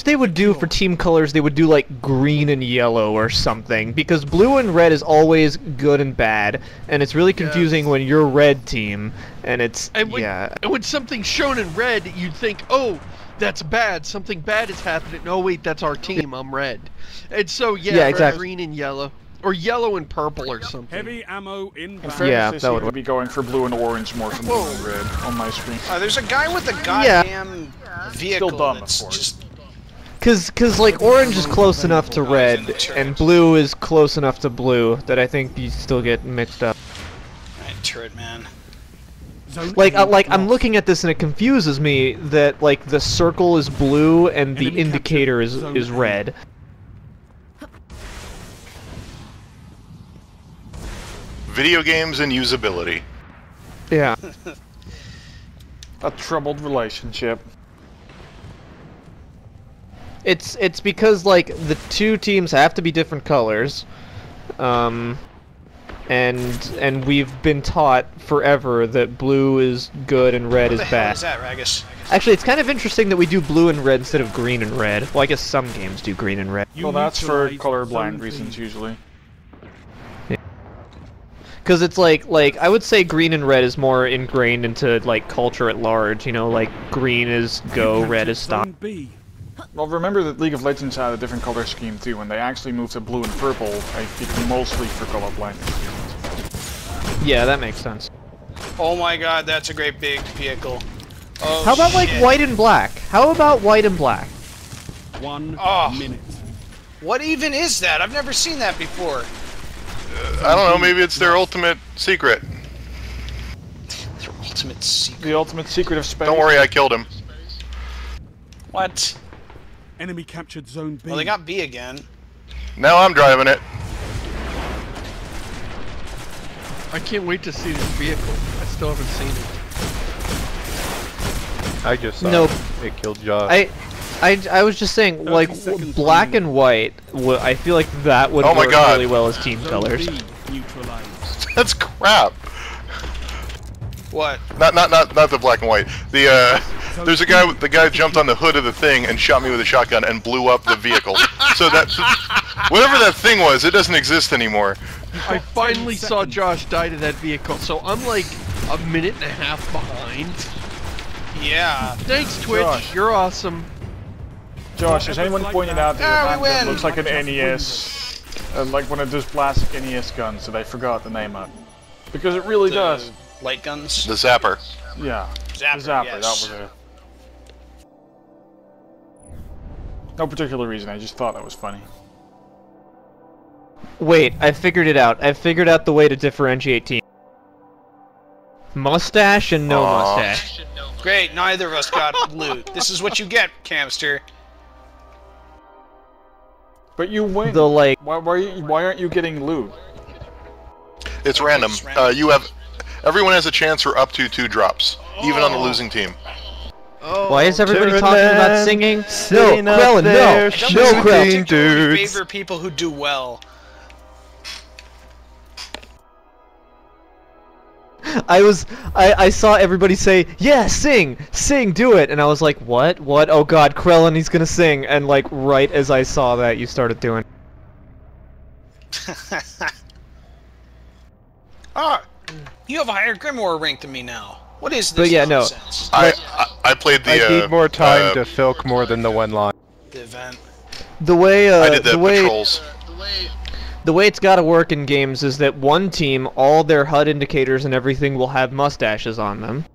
Speaker 3: they would do for team colors. They would do like green and yellow or something, because blue and red is always good and bad, and it's really confusing when you're red team, and it's
Speaker 2: And when something's shown in red, you'd think, oh, that's bad. Something bad is happening. No, wait, that's our team. I'm red. And so yeah,
Speaker 3: exactly.
Speaker 2: Green and yellow, or yellow and purple, or something.
Speaker 11: Heavy ammo inbound.
Speaker 3: Yeah,
Speaker 4: they
Speaker 3: that
Speaker 4: seem to be going for blue and orange more than blue and red on my screen.
Speaker 1: There's a guy with a goddamn vehicle.
Speaker 4: Still dumb,
Speaker 1: that's
Speaker 4: of course.
Speaker 1: just
Speaker 3: Cause like orange is close enough to red, and blue is close enough to blue that I think you still get mixed up.
Speaker 1: Alright, turret man.
Speaker 3: Like I'm looking at this and it confuses me that like the circle is blue and the indicator is red.
Speaker 5: Video games and usability.
Speaker 3: Yeah.
Speaker 4: A troubled relationship.
Speaker 3: It's because like the two teams have to be different colors, and we've been taught forever that blue is good and red is bad.
Speaker 1: What is that, Ragus?
Speaker 3: Actually, it's kind of interesting that we do blue and red instead of green and red. Well, I guess some games do green and red.
Speaker 4: Well, that's for colorblind reasons usually.
Speaker 3: Because it's like I would say green and red is more ingrained into like culture at large. You know, like green is go, red is stop.
Speaker 4: Well, remember that League of Legends had a different color scheme too. When they actually moved to blue and purple, I think mostly for colorblind reasons.
Speaker 3: Yeah, that makes sense.
Speaker 1: Oh my god, that's a great big vehicle. Oh,
Speaker 3: How about like
Speaker 1: shit.
Speaker 3: white and black? How about white and black?
Speaker 11: 1 minute.
Speaker 1: What even is that? I've never seen that before.
Speaker 5: I don't know, maybe it's their ultimate secret.
Speaker 1: Their ultimate secret.
Speaker 4: The ultimate secret of space.
Speaker 5: Don't worry, I killed him.
Speaker 1: What?
Speaker 11: Enemy captured zone B.
Speaker 1: Well, they got B again.
Speaker 5: Now I'm driving it.
Speaker 2: I can't wait to see this vehicle. I still haven't seen it.
Speaker 7: I just saw
Speaker 3: Nope.
Speaker 7: it killed Josh.
Speaker 3: I was just saying, like, black and white, I feel like that would
Speaker 5: Oh my
Speaker 3: work
Speaker 5: God.
Speaker 3: really well as team colors.
Speaker 5: That's crap.
Speaker 1: What?
Speaker 5: Not the black and white. The there's a guy. The guy jumped on the hood of the thing and shot me with a shotgun and blew up the vehicle. So that whatever that thing was, it doesn't exist anymore.
Speaker 2: I finally saw Josh die to that vehicle, so I'm like a minute and a half behind.
Speaker 1: Yeah.
Speaker 2: Thanks, Twitch.
Speaker 4: Josh.
Speaker 2: You're awesome.
Speaker 4: Josh, has anyone pointed out that
Speaker 1: we
Speaker 4: your
Speaker 1: win.
Speaker 4: looks like an NES, like one of those plastic NES guns that I forgot the name of? Because it really does.
Speaker 1: Light guns.
Speaker 5: The zapper.
Speaker 4: Yeah.
Speaker 1: Zapper,
Speaker 4: The zapper.
Speaker 1: yes.
Speaker 4: That was it. No particular reason. I just thought that was funny.
Speaker 3: Wait, I figured it out. I figured out the way to differentiate teams. Mustache and no mustache.
Speaker 1: Great, neither of us got loot. This is what you get, Camster.
Speaker 4: But you win.
Speaker 3: The like.
Speaker 4: Why aren't you getting loot?
Speaker 5: It's random. Everyone has a chance for up to 2 drops, even on the losing team.
Speaker 3: Why is everybody
Speaker 7: Turn
Speaker 3: talking about
Speaker 7: left,
Speaker 3: singing? No,
Speaker 7: sitting up
Speaker 3: Krellin,
Speaker 7: there,
Speaker 3: no,
Speaker 7: shooting
Speaker 3: no, Krellin.
Speaker 1: Particularly favor people who do well.
Speaker 3: I saw everybody say, yeah, sing, do it, and I was like, what? Oh god, Krellin, he's gonna sing, and like, right as I saw that, you started doing.
Speaker 1: You have a higher Grimoire rank than me now. What is this
Speaker 3: But yeah,
Speaker 1: nonsense?
Speaker 5: I played the.
Speaker 7: I need more time to filk more than the one line.
Speaker 1: The event.
Speaker 3: The way,
Speaker 5: I did the patrols.
Speaker 3: The way it's gotta work in games is that one team, all their HUD indicators and everything will have mustaches on them.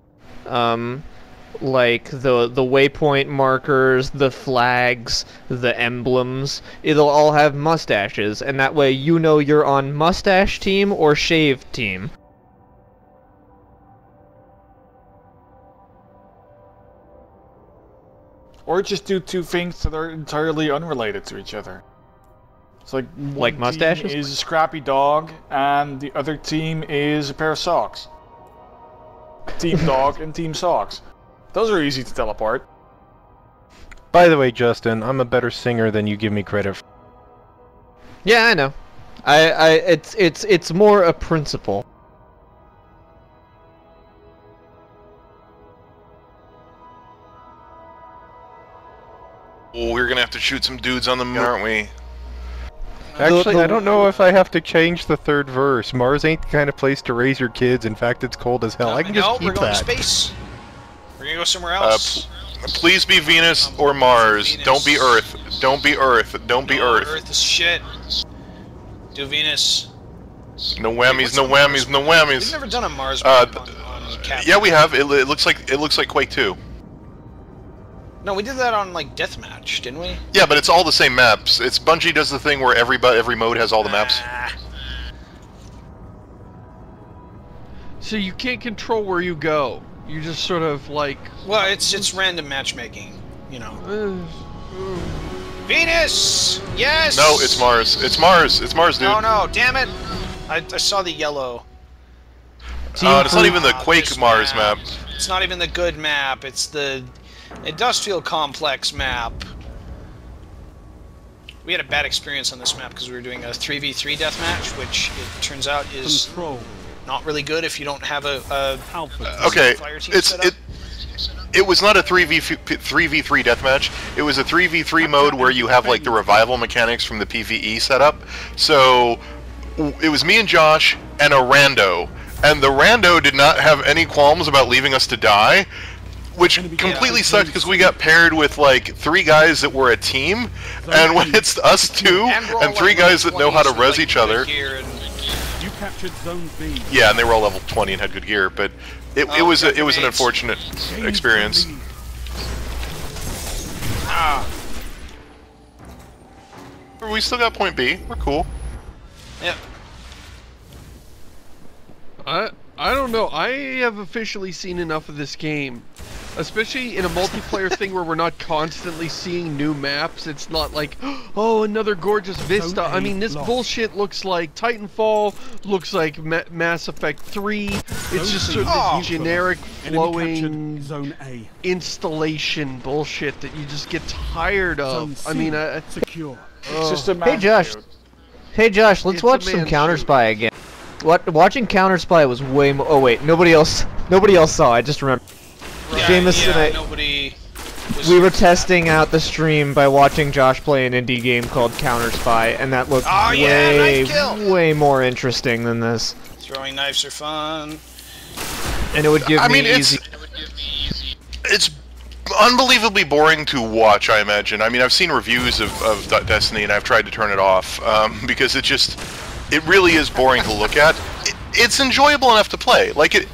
Speaker 3: Like the waypoint markers, the flags, the emblems, it'll all have mustaches, and that way you know you're on mustache team or shaved team.
Speaker 4: Or just do 2 things that are entirely unrelated to each other. It's like one
Speaker 3: mustaches?
Speaker 4: team is a scrappy dog, and the other team is a pair of socks. Team dog and team socks. Those are easy to tell apart.
Speaker 7: By the way, Justin, I'm a better singer than you give me credit for.
Speaker 3: Yeah, I know. It's more a principle.
Speaker 5: have to shoot some dudes on the moon, aren't we?
Speaker 7: Actually, I don't know if I have to change the third verse. Mars ain't the kind of place to raise your kids. In fact, it's cold as hell. I can just keep
Speaker 1: we're going
Speaker 7: that.
Speaker 1: to space. We're gonna go somewhere else.
Speaker 5: Please be Venus or Mars.
Speaker 1: Venus.
Speaker 5: Don't be Earth. Don't be Earth. Don't be Earth.
Speaker 1: Earth is shit. Do Venus.
Speaker 5: No whammies. No whammies. No whammies.
Speaker 1: We've never done a Mars map on
Speaker 5: yeah, we have. It looks like Quake 2.
Speaker 1: No, we did that on like Deathmatch, didn't we?
Speaker 5: Yeah, but it's all the same maps. It's Bungie does the thing where every mode has all the maps.
Speaker 2: So you can't control where you go. You just sort of like.
Speaker 1: Well, it's random matchmaking, you know. Venus! Yes!
Speaker 5: No, it's Mars. It's Mars. It's Mars, dude.
Speaker 1: Oh no, damn it! I saw the yellow.
Speaker 5: It's not even the Quake Mars map.
Speaker 1: It's not even the good map. It's the Industrial Complex map. We had a bad experience on this map because we were doing a 3v3 deathmatch, which it turns out is not really good if you don't have a
Speaker 5: okay,
Speaker 1: fire team set up.
Speaker 5: It was not a 3v3 deathmatch. It was a 3v3 mode where you have like the revival mechanics from the PvE setup. So it was me and Josh and a rando, and the rando did not have any qualms about leaving us to die, which completely sucked because we got paired with like 3 guys that were a team, and when it's us 2 and 3 guys that know how to res each other.
Speaker 11: You captured Zone B.
Speaker 5: Yeah, and they were all level 20 and had good gear, but it was an unfortunate experience. We still got point B. We're cool.
Speaker 1: Yep.
Speaker 2: I don't know. I have officially seen enough of this game. Especially in a multiplayer thing where we're not constantly seeing new maps. It's not like, oh, another gorgeous vista. I mean, this bullshit looks like Titanfall, looks like Mass Effect 3. It's just sort of this generic, flowing installation bullshit that you just get tired of. I mean,
Speaker 11: secure.
Speaker 4: It's just a
Speaker 3: Hey, Josh. Hey, Josh, let's watch some Counterspy again. Watching Counterspy was way more. Oh wait, nobody else saw. I just remember.
Speaker 1: Yeah,
Speaker 3: Jameis and I.
Speaker 1: Nobody.
Speaker 3: We were testing out the stream by watching Josh play an indie game called Counterspy, and that looked way more interesting than this.
Speaker 1: Throwing knives are fun.
Speaker 3: And it would give me easy.
Speaker 5: It's unbelievably boring to watch, I imagine. I mean, I've seen reviews of Destiny, and I've tried to turn it off because it really is boring to look at. It's enjoyable enough to play. Like it's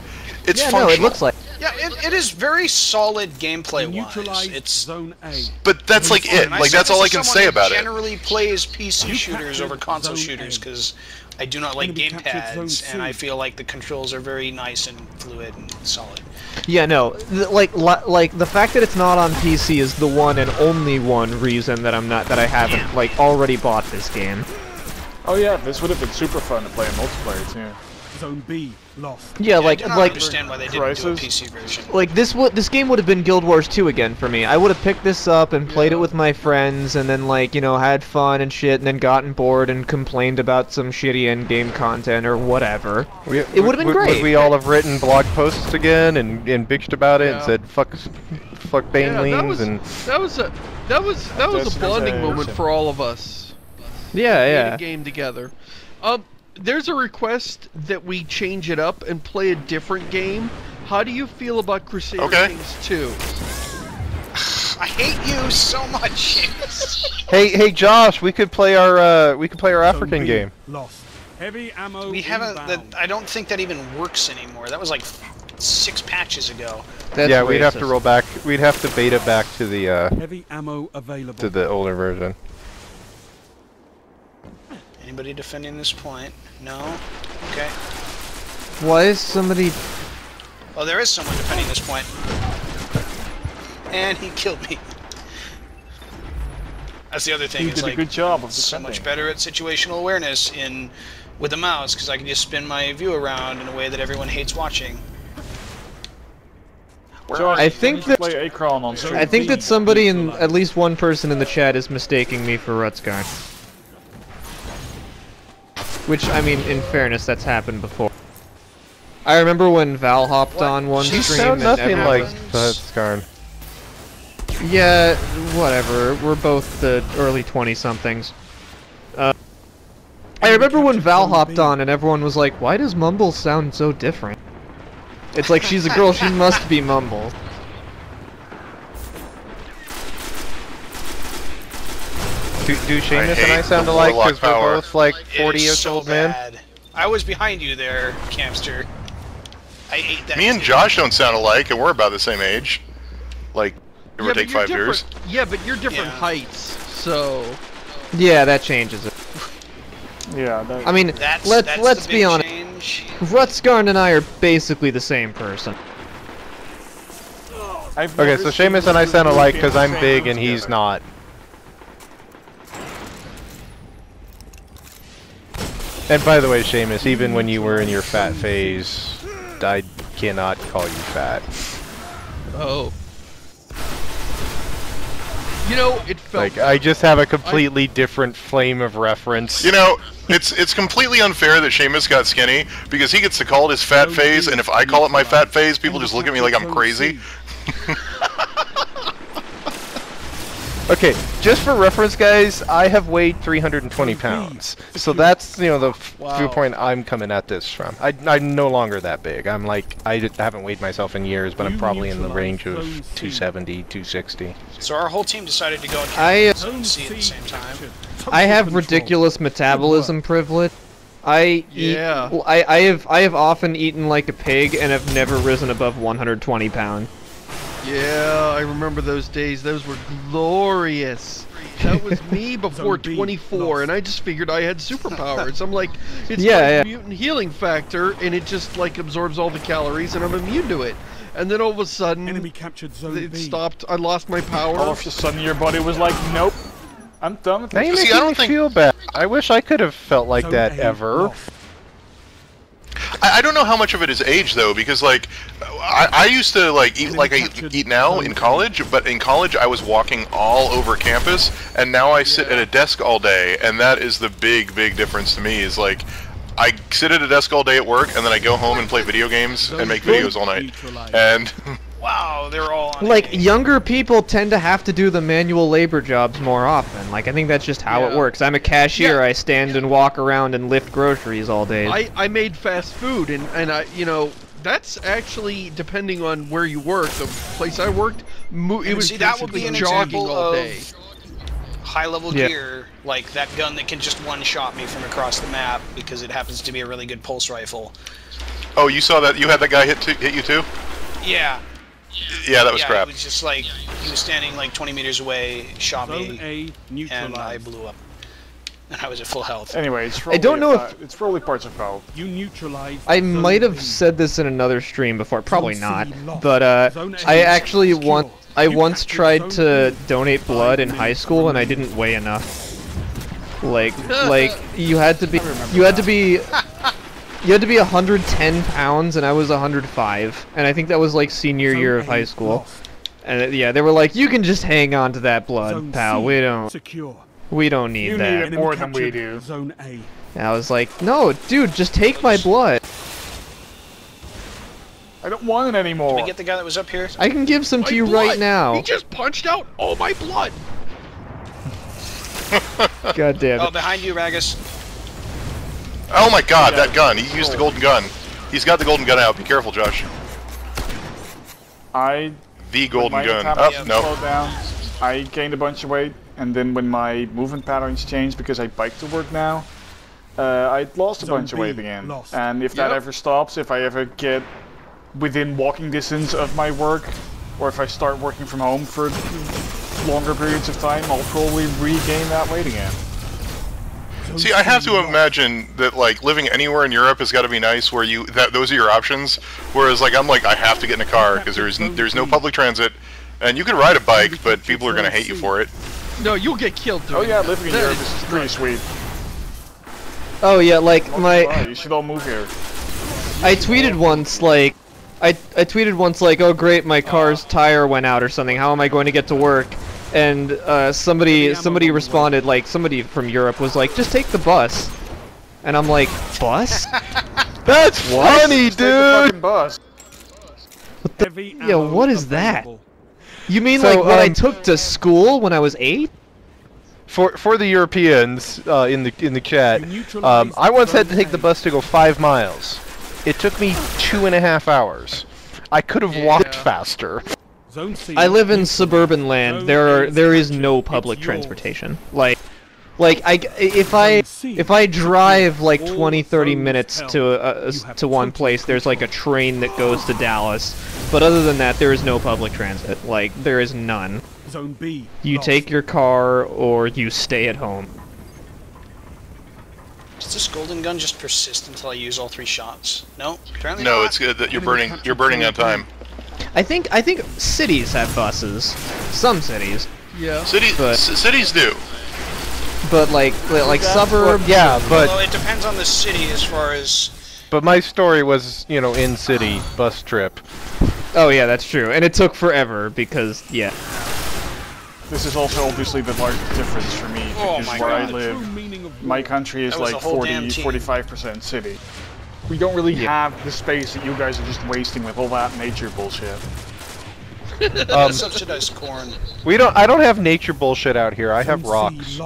Speaker 5: functional.
Speaker 3: No, it looks like.
Speaker 1: Yeah, it is very solid gameplay-wise. It's
Speaker 11: Zone A.
Speaker 5: But that's like it. Like that's all I can say about it.
Speaker 1: Generally plays PC shooters over console shooters because I do not like gamepads, and I feel like the controls are very nice and fluid and solid.
Speaker 3: Yeah, no, like the fact that it's not on PC is the one and only one reason that I haven't like already bought this game.
Speaker 4: Oh yeah, this would have been super fun to play in multiplayer too.
Speaker 11: Zone B lost.
Speaker 3: Yeah,
Speaker 1: I do not understand why they didn't do a PC version.
Speaker 3: Like this game would have been Guild Wars 2 again for me. I would have picked this up and played it with my friends, and then like had fun and shit, and then gotten bored and complained about some shitty end-game content or whatever. It would have been great.
Speaker 7: Would we all have written blog posts again and bitched about it and said fuck banelings and
Speaker 2: that was a bonding moment for all of us.
Speaker 3: Yeah.
Speaker 2: Played a game together. There's a request that we change it up and play a different game. How do you feel about Crusader Kings 2?
Speaker 1: I hate you so much.
Speaker 7: Hey Josh, we could play our African game.
Speaker 11: Lost. Heavy ammo.
Speaker 1: We haven't. I don't think that even works anymore. That was like 6 patches ago.
Speaker 7: Yeah, we'd have to roll back. We'd have to beta back to the
Speaker 11: heavy ammo available
Speaker 7: to the older version.
Speaker 1: Anybody defending this point? No? Okay.
Speaker 3: Why is somebody...
Speaker 1: Oh, there is someone defending this point. And he killed me. That's the other thing.
Speaker 4: He did a good job of
Speaker 1: so much better at situational awareness with the mouse, because I can just spin my view around in a way that everyone hates watching.
Speaker 3: I think that somebody at least one person in the chat is mistaking me for Rutsky. Which, I mean, in fairness, that's happened before. I remember when Val hopped on one stream
Speaker 7: and nothing like Skarn.
Speaker 3: Yeah, whatever. We're both the early 20-somethings. I remember when Val hopped on and everyone was like, why does Mumble sound so different? It's like she's a girl, she must be Mumble.
Speaker 7: Do Seamus and I sound alike because we're both like 40-years-old men?
Speaker 1: I was behind you there, Campster. I ate that.
Speaker 5: Me and Josh don't sound alike, and we're about the same age. Like, give or take 5 years.
Speaker 2: Yeah, but you're different heights, so...
Speaker 3: Yeah, that changes it.
Speaker 4: Yeah, that...
Speaker 3: I mean, let's be honest. Rutsgarn and I are basically the same person.
Speaker 7: Okay, so Seamus and I sound alike because I'm big and he's not. And by the way, Seamus, even when you were in your fat phase, I cannot call you fat.
Speaker 2: Oh. You know, it felt
Speaker 7: like I just have a completely different frame of reference.
Speaker 5: You know, it's completely unfair that Seamus got skinny because he gets to call it his fat phase, and if I call it my fat phase, people just look at me like I'm crazy.
Speaker 7: Okay, just for reference, guys, I have weighed 320 pounds. So that's, you know, the viewpoint I'm coming at this from. I'm no longer that big. I'm like, I haven't weighed myself in years, but I'm probably in the range of 270, 260.
Speaker 1: So our whole team decided to go and see at the same time.
Speaker 3: I have ridiculous metabolism privilege. I have often eaten like a pig and have never risen above 120 pounds.
Speaker 2: Yeah, I remember those days. Those were glorious. That was me before 24, and I just figured I had superpowers. I'm like, it's like mutant healing factor, and it just like absorbs all the calories, and I'm immune to it. And then all of a sudden,
Speaker 11: enemy captured zone
Speaker 2: it
Speaker 11: B.
Speaker 2: stopped. I lost my power.
Speaker 4: All of a sudden, your body was like, nope, I'm done with
Speaker 7: Now
Speaker 4: this.
Speaker 7: you make me feel bad. I wish I could have felt like that ever.
Speaker 5: I don't know how much of it is age though, because like I used to like eat like I eat now in college, but in college I was walking all over campus, and now I sit at a desk all day, and that is the big difference to me. Is like I sit at a desk all day at work, and then I go home and play video games and make videos all night. And
Speaker 1: wow, they're all on
Speaker 3: like younger people tend to have to do the manual labor jobs more often. Like I think that's just how it works. I'm a cashier. I stand and walk around and lift groceries all day.
Speaker 2: I made fast food, and I, you know, that's actually depending on where you work. The place I worked, it was
Speaker 1: that would be an
Speaker 2: jogging
Speaker 1: example
Speaker 2: all
Speaker 1: of
Speaker 2: day.
Speaker 1: high-level gear, like that gun that can just one-shot me from across the map because it happens to be a really good pulse rifle.
Speaker 5: oh, you saw that? You had that guy hit you too?
Speaker 1: Yeah.
Speaker 5: Yeah, that was crap.
Speaker 1: It was just like he was standing like 20 meters away, shot me, and I blew up. And I was at full health.
Speaker 4: Anyway, it's
Speaker 3: I don't know if
Speaker 4: it's probably parts of both.
Speaker 11: You neutralize.
Speaker 3: I might have said this in another stream before, probably not. But I actually once tried to donate blood in high school and I didn't weigh enough. Like you had to be 110 pounds and I was 105, and I think that was like senior year of high school. And yeah, they were like, you can just hang on to that blood, pal. We don't need
Speaker 4: You
Speaker 3: that.
Speaker 4: need it more than we do.
Speaker 11: Zone A.
Speaker 3: And I was like, no, dude, just take my blood.
Speaker 4: I don't want it anymore.
Speaker 1: Can we get the guy that was up here?
Speaker 3: I can give some to you right now.
Speaker 2: He just punched out all my blood.
Speaker 3: God damn it.
Speaker 1: Oh, behind you, Ragus.
Speaker 5: Oh my god, that gun! He used the golden gun. He's got the golden gun out. Be careful, Josh. The golden gun. Oh, no.
Speaker 4: Slowed down. I gained a bunch of weight, and then when my movement patterns changed because I bike to work now, I lost a bunch of weight again. And if that ever stops, if I ever get within walking distance of my work, or if I start working from home for longer periods of time, I'll probably regain that weight again.
Speaker 5: See, I have to imagine that like living anywhere in Europe has got to be nice, where those are your options. Whereas like I'm like I have to get in a car because there's no public transit, and you can ride a bike, but people are gonna hate you for it.
Speaker 2: No, you'll get killed.
Speaker 4: Oh yeah, living in Europe is pretty sweet.
Speaker 3: Oh yeah, like
Speaker 4: You should all move here.
Speaker 3: I tweeted once like, oh great, my car's tire went out or something. How am I going to get to work? And somebody responded, like somebody from Europe was like, just take the bus. And I'm like, bus?
Speaker 7: That's funny,
Speaker 4: Just take the
Speaker 7: dude.
Speaker 4: fucking bus.
Speaker 3: What the? Yeah, what is that? You mean
Speaker 7: So,
Speaker 3: like what I took to school when I was 8?
Speaker 7: For the Europeans in the chat, I once had to take the bus to go 5 miles. It took me 2.5 hours. I could have walked faster.
Speaker 3: I live in suburban land. There is no public transportation. If I drive like 20-30 minutes to one place, there's like a train that goes to Dallas. But other than that, there is no public transit. Like, there is none.
Speaker 11: Zone B.
Speaker 3: You take your car or you stay at home.
Speaker 1: Does this golden gun just persist until I use all 3 shots? No, apparently
Speaker 5: No,
Speaker 1: not.
Speaker 5: it's good that you're burning out time.
Speaker 3: I think cities have buses. Some cities.
Speaker 2: Yeah.
Speaker 5: Cities do.
Speaker 3: But like suburbs.
Speaker 7: Yeah, but
Speaker 1: Well, it depends on the city as far as.
Speaker 7: but my story was, you know, in city bus trip.
Speaker 3: Oh yeah, that's true, and it took forever because yeah.
Speaker 4: This is also obviously the large difference for me, because where I live, my country is like 45% city. We don't really have the space that you guys are just wasting with all that nature bullshit.
Speaker 1: Subsidized corn.
Speaker 7: I don't have nature bullshit out here. I have rocks.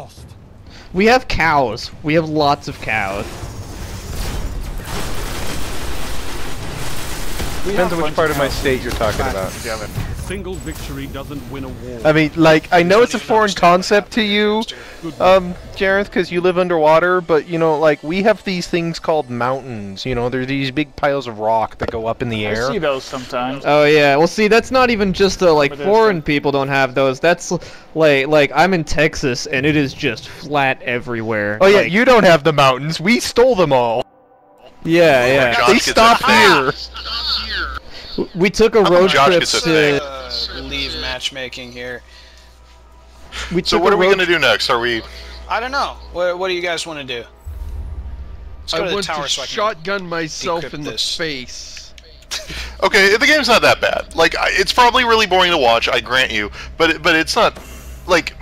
Speaker 3: We have cows. We have lots of cows.
Speaker 7: Depends on which part of my state you're talking about.
Speaker 11: Single victory doesn't win a war.
Speaker 7: I mean, like, I know it's a foreign concept to you, Jareth, because you live underwater, but, you know, like, we have these things called mountains, you know, there's these big piles of rock that go up in the air.
Speaker 4: I see those sometimes.
Speaker 3: Oh yeah, well see, that's not even just like foreign people don't have those, that's like I'm in Texas and it is just flat everywhere.
Speaker 7: Oh yeah, you don't have the mountains, we stole them all.
Speaker 3: Yeah, yeah.
Speaker 7: They stopped here.
Speaker 3: We took a road trip to...
Speaker 1: leave matchmaking here.
Speaker 5: So what are we going to do next? Are we...
Speaker 1: I don't know. What do you guys want to do? Let's go to the tower so I can
Speaker 2: shotgun myself in the face.
Speaker 5: Okay, the game's not that bad. Like, it's probably really boring to watch, I grant you, but it's not, like...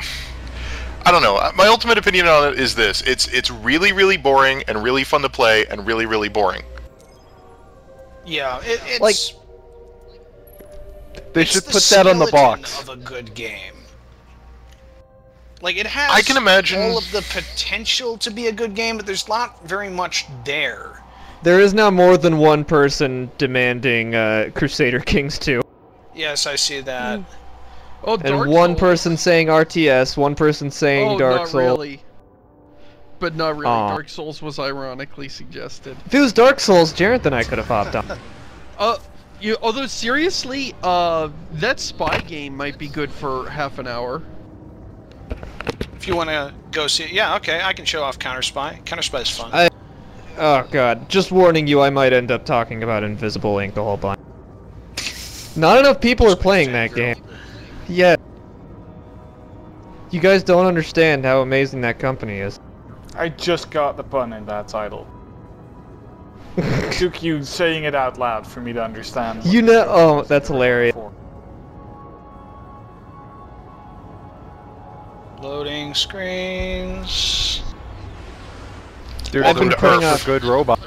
Speaker 5: I don't know. My ultimate opinion on it is this. It's really, really boring and really fun to play and really, really boring.
Speaker 1: Yeah, it's...
Speaker 3: Like,
Speaker 7: they should put that on the box.
Speaker 1: Of a good game. Like, it has
Speaker 5: I can imagine
Speaker 1: all of the potential to be a good game, but there's not very much there.
Speaker 3: There is now more than one person demanding Crusader Kings 2.
Speaker 1: Yes, I see that.
Speaker 2: Oh, Dark
Speaker 3: and one
Speaker 2: Souls.
Speaker 3: person saying RTS, one person saying Dark Souls.
Speaker 2: Really. But not really.
Speaker 3: Aww.
Speaker 2: Dark Souls was ironically suggested.
Speaker 3: If it was Dark Souls, Jareth and I could have hopped on.
Speaker 2: Although seriously, that spy game might be good for half an hour.
Speaker 1: If you want to go see it, yeah, okay, I can show off Counterspy. Counterspy is fun.
Speaker 3: Oh god, just warning you, I might end up talking about Invisible Ink a whole bunch. Not enough people are playing that game. Yeah. You guys don't understand how amazing that company is.
Speaker 4: I just got the pun in that title. It took you saying it out loud for me to understand.
Speaker 3: You know, oh, that's hilarious.
Speaker 1: Loading screens.
Speaker 3: I've been putting off
Speaker 7: good robot.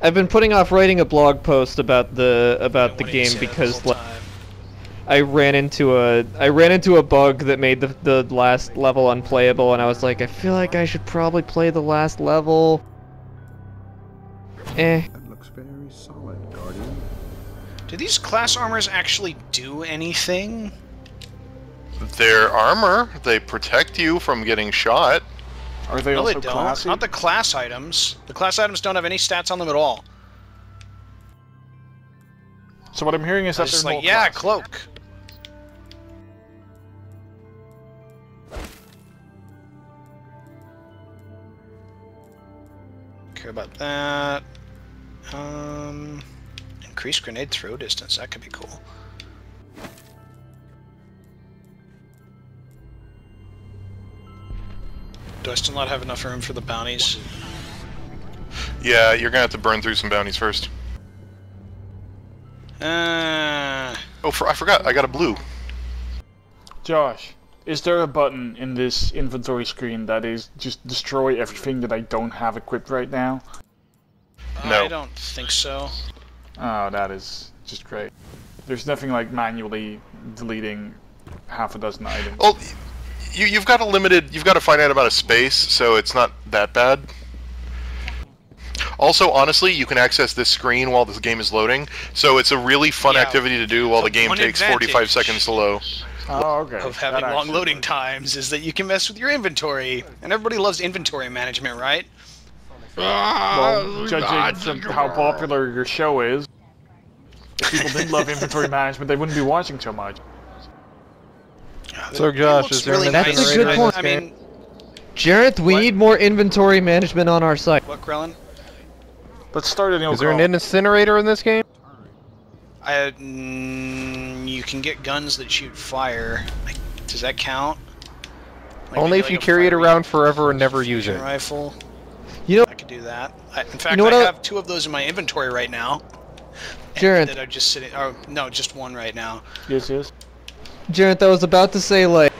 Speaker 3: I've been putting off writing a blog post about the game because I ran into a bug that made the last level unplayable, and I was like, I feel like I should probably play the last level.
Speaker 8: That looks very solid, Guardian.
Speaker 1: Do these class armors actually do anything?
Speaker 5: Their armor, they protect you from getting shot.
Speaker 4: Are they
Speaker 1: no,
Speaker 4: also
Speaker 1: they don't.
Speaker 4: classy?
Speaker 1: Not the class items. The class items don't have any stats on them at all.
Speaker 4: So what I'm hearing is that
Speaker 1: It's
Speaker 4: they're
Speaker 1: like,
Speaker 4: not
Speaker 1: yeah,
Speaker 4: classy.
Speaker 1: cloak. Care about that. Increase grenade throw distance. That could be cool. Do I still not have enough room for the bounties?
Speaker 5: Yeah, you're gonna have to burn through some bounties first.
Speaker 1: Uh,
Speaker 5: Oh, I forgot. I got a blue.
Speaker 4: Josh, is there a button in this inventory screen that is just destroy everything that I don't have equipped right now?
Speaker 5: No.
Speaker 1: I don't think so.
Speaker 4: Oh, that is just great. There's nothing like manually deleting half a dozen items.
Speaker 5: Well, you've got a finite amount of space, so it's not that bad. Also, honestly, you can access this screen while this game is loading, so it's a really fun activity to do while the game takes 45 seconds to load.
Speaker 4: Oh, okay.
Speaker 1: Of having long loading times is that you can mess with your inventory, and everybody loves inventory management, right?
Speaker 4: Well, judging from how popular your show is, if people didn't love inventory management, they wouldn't be watching so much.
Speaker 7: So, Josh, is there
Speaker 3: That's a good point.
Speaker 1: I mean,
Speaker 3: Jareth, we need more inventory management on our site.
Speaker 1: what, Krellin?
Speaker 4: Let's start a new
Speaker 7: Is there an incinerator in this game?
Speaker 1: You can get guns that shoot fire. Does that count? Like
Speaker 7: Only if you carry it around forever and never use it.
Speaker 1: Rifle.
Speaker 3: You know,
Speaker 1: I could do that. In fact, I have 2 of those in my inventory right now.
Speaker 3: Jareth.
Speaker 1: That are just sitting. Oh no, just 1 right now.
Speaker 4: Yes, yes.
Speaker 3: Jareth, I was about to say like,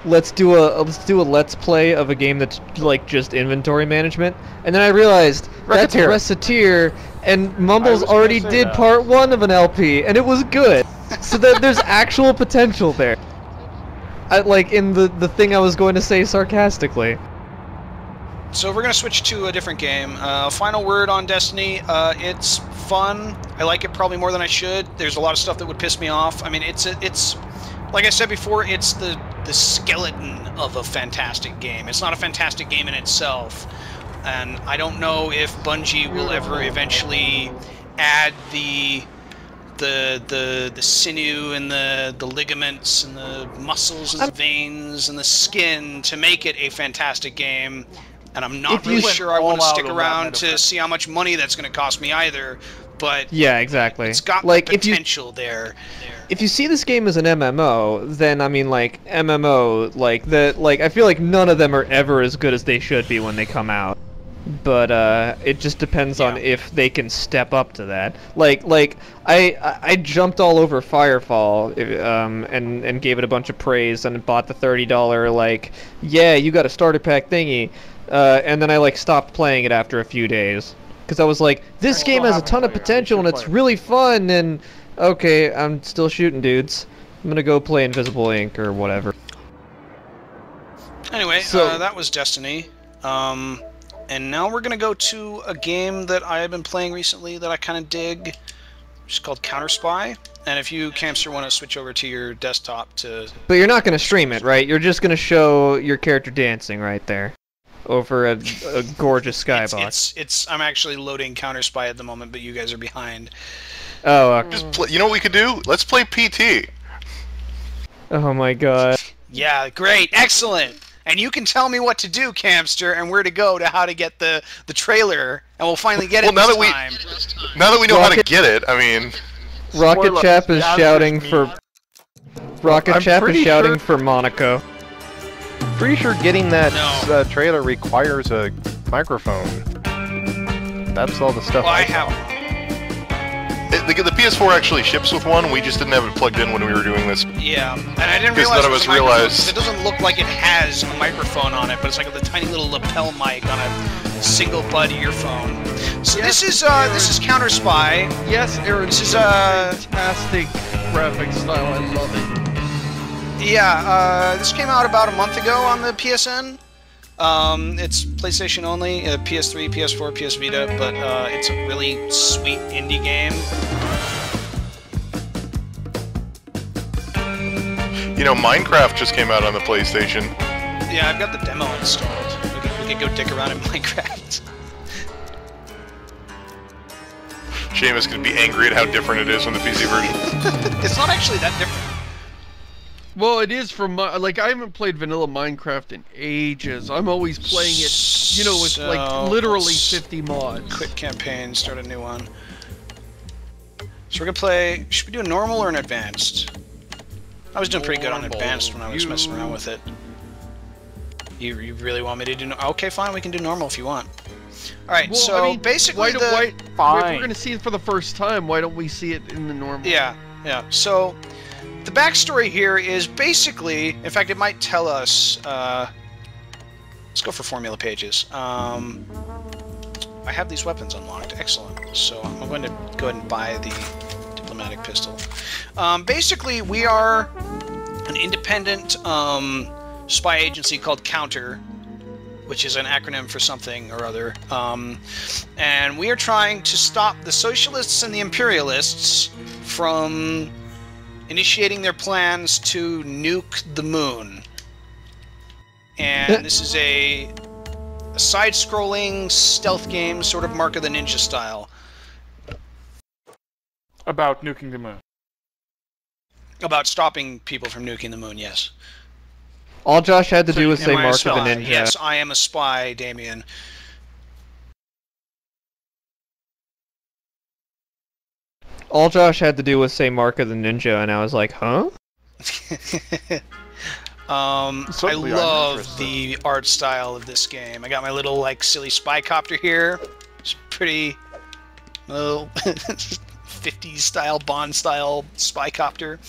Speaker 3: let's do a let's play of a game that's like just inventory management, and then I realized that's Reciteer, and Mumbles already did part 1 of an LP, and it was good. So that there's actual potential there. Like in the thing I was going to say sarcastically.
Speaker 1: So we're gonna switch to a different game. Final word on Destiny. It's fun. I like it probably more than I should. There's a lot of stuff that would piss me off. I mean, it's like I said before, it's the skeleton of a fantastic game. It's not a fantastic game in itself, and I don't know if Bungie will ever eventually add the sinew and the ligaments and the muscles and the veins and the skin to make it a fantastic game. And I'm not really sure I want to stick around to see how much money that's going to cost me either. But
Speaker 3: yeah, exactly.
Speaker 1: It's got
Speaker 3: like,
Speaker 1: the potential there.
Speaker 3: If you see this game as an MMO, then I mean, like MMO, like I feel like none of them are ever as good as they should be when they come out. But it just depends on if they can step up to that. Like I jumped all over Firefall, and gave it a bunch of praise and bought the $30 like, yeah, you got a starter pack thingy, and then I like stopped playing it after a few days because I was like, this game has a ton of potential and it's really fun, and okay, I'm still shooting dudes. I'm gonna go play Invisible Ink or whatever.
Speaker 1: Anyway, so that was Destiny. And now we're gonna go to a game that I have been playing recently that I kind of dig, which is called Counterspy. And if you, Campster, want to switch over to your desktop to...
Speaker 3: But you're not gonna stream it, right? You're just gonna show your character dancing right there over a gorgeous skybox.
Speaker 1: I'm actually loading Counterspy at the moment, but you guys are behind.
Speaker 3: Oh, okay.
Speaker 5: Just play, you know what we could do? Let's play PT.
Speaker 3: Oh my god.
Speaker 1: Yeah, great, excellent. And you can tell me what to do, Campster, and where to go to how to get the trailer, and we'll finally get it this time.
Speaker 5: Now that we know how to get it, I mean...
Speaker 3: Rocket Chap is shouting for... Rocket Chap is shouting for Monaco.
Speaker 7: Pretty sure getting that trailer requires a microphone. That's all the stuff
Speaker 1: I have.
Speaker 5: The PS4 actually ships with one. We just didn't have it plugged in when we were doing this.
Speaker 1: Yeah, and I didn't realize none of us realized. It doesn't look like it has a microphone on it, but it's like a tiny little lapel mic on a single bud earphone. So this is Counterspy.
Speaker 2: Yes, Aaron. This is fantastic graphic style. I love it.
Speaker 1: Yeah, this came out about a month ago on the PSN. It's PlayStation only, PS3, PS4, PS Vita, but it's a really sweet indie game.
Speaker 5: You know, Minecraft just came out on the PlayStation.
Speaker 1: Yeah, I've got the demo installed. We could go dick around in Minecraft.
Speaker 5: Seamus could be angry at how different it is from the PC version.
Speaker 1: It's not actually that different.
Speaker 2: Well, it is from like I haven't played vanilla Minecraft in ages. I'm always playing it, you know, with like literally 50 mods.
Speaker 1: Quit campaign, start a new one. So we're gonna play. Should we do a normal or an advanced? I was doing pretty good on advanced when I was messing around with it. You really want me to do? Okay, fine. We can do normal if you want. All right.
Speaker 2: Well,
Speaker 1: so
Speaker 2: I mean,
Speaker 1: basically,
Speaker 2: if we're gonna see it for the first time, why don't we see it in the normal?
Speaker 1: Yeah. So. The backstory here is basically, in fact, it might tell us. Let's go for formula pages. I have these weapons unlocked. Excellent. So I'm going to go ahead and buy the automatic pistol. Basically, we are an independent spy agency called Counter, which is an acronym for something or other. And we are trying to stop the socialists and the imperialists from initiating their plans to nuke the moon. And this is a side-scrolling stealth game, sort of Mark of the Ninja style.
Speaker 4: About nuking the moon.
Speaker 1: About stopping people from nuking the moon, yes.
Speaker 3: All Josh had to do was say
Speaker 1: Am I a
Speaker 3: Mark of the
Speaker 1: spy?
Speaker 3: Ninja.
Speaker 1: Yes, I am a spy, Damien.
Speaker 3: All Josh had to do was say Mark of the Ninja, and I was like, huh?
Speaker 1: I love the art style of this game. I got my little, like, silly spy copter here. It's pretty, little 50s style, Bond style spy copter.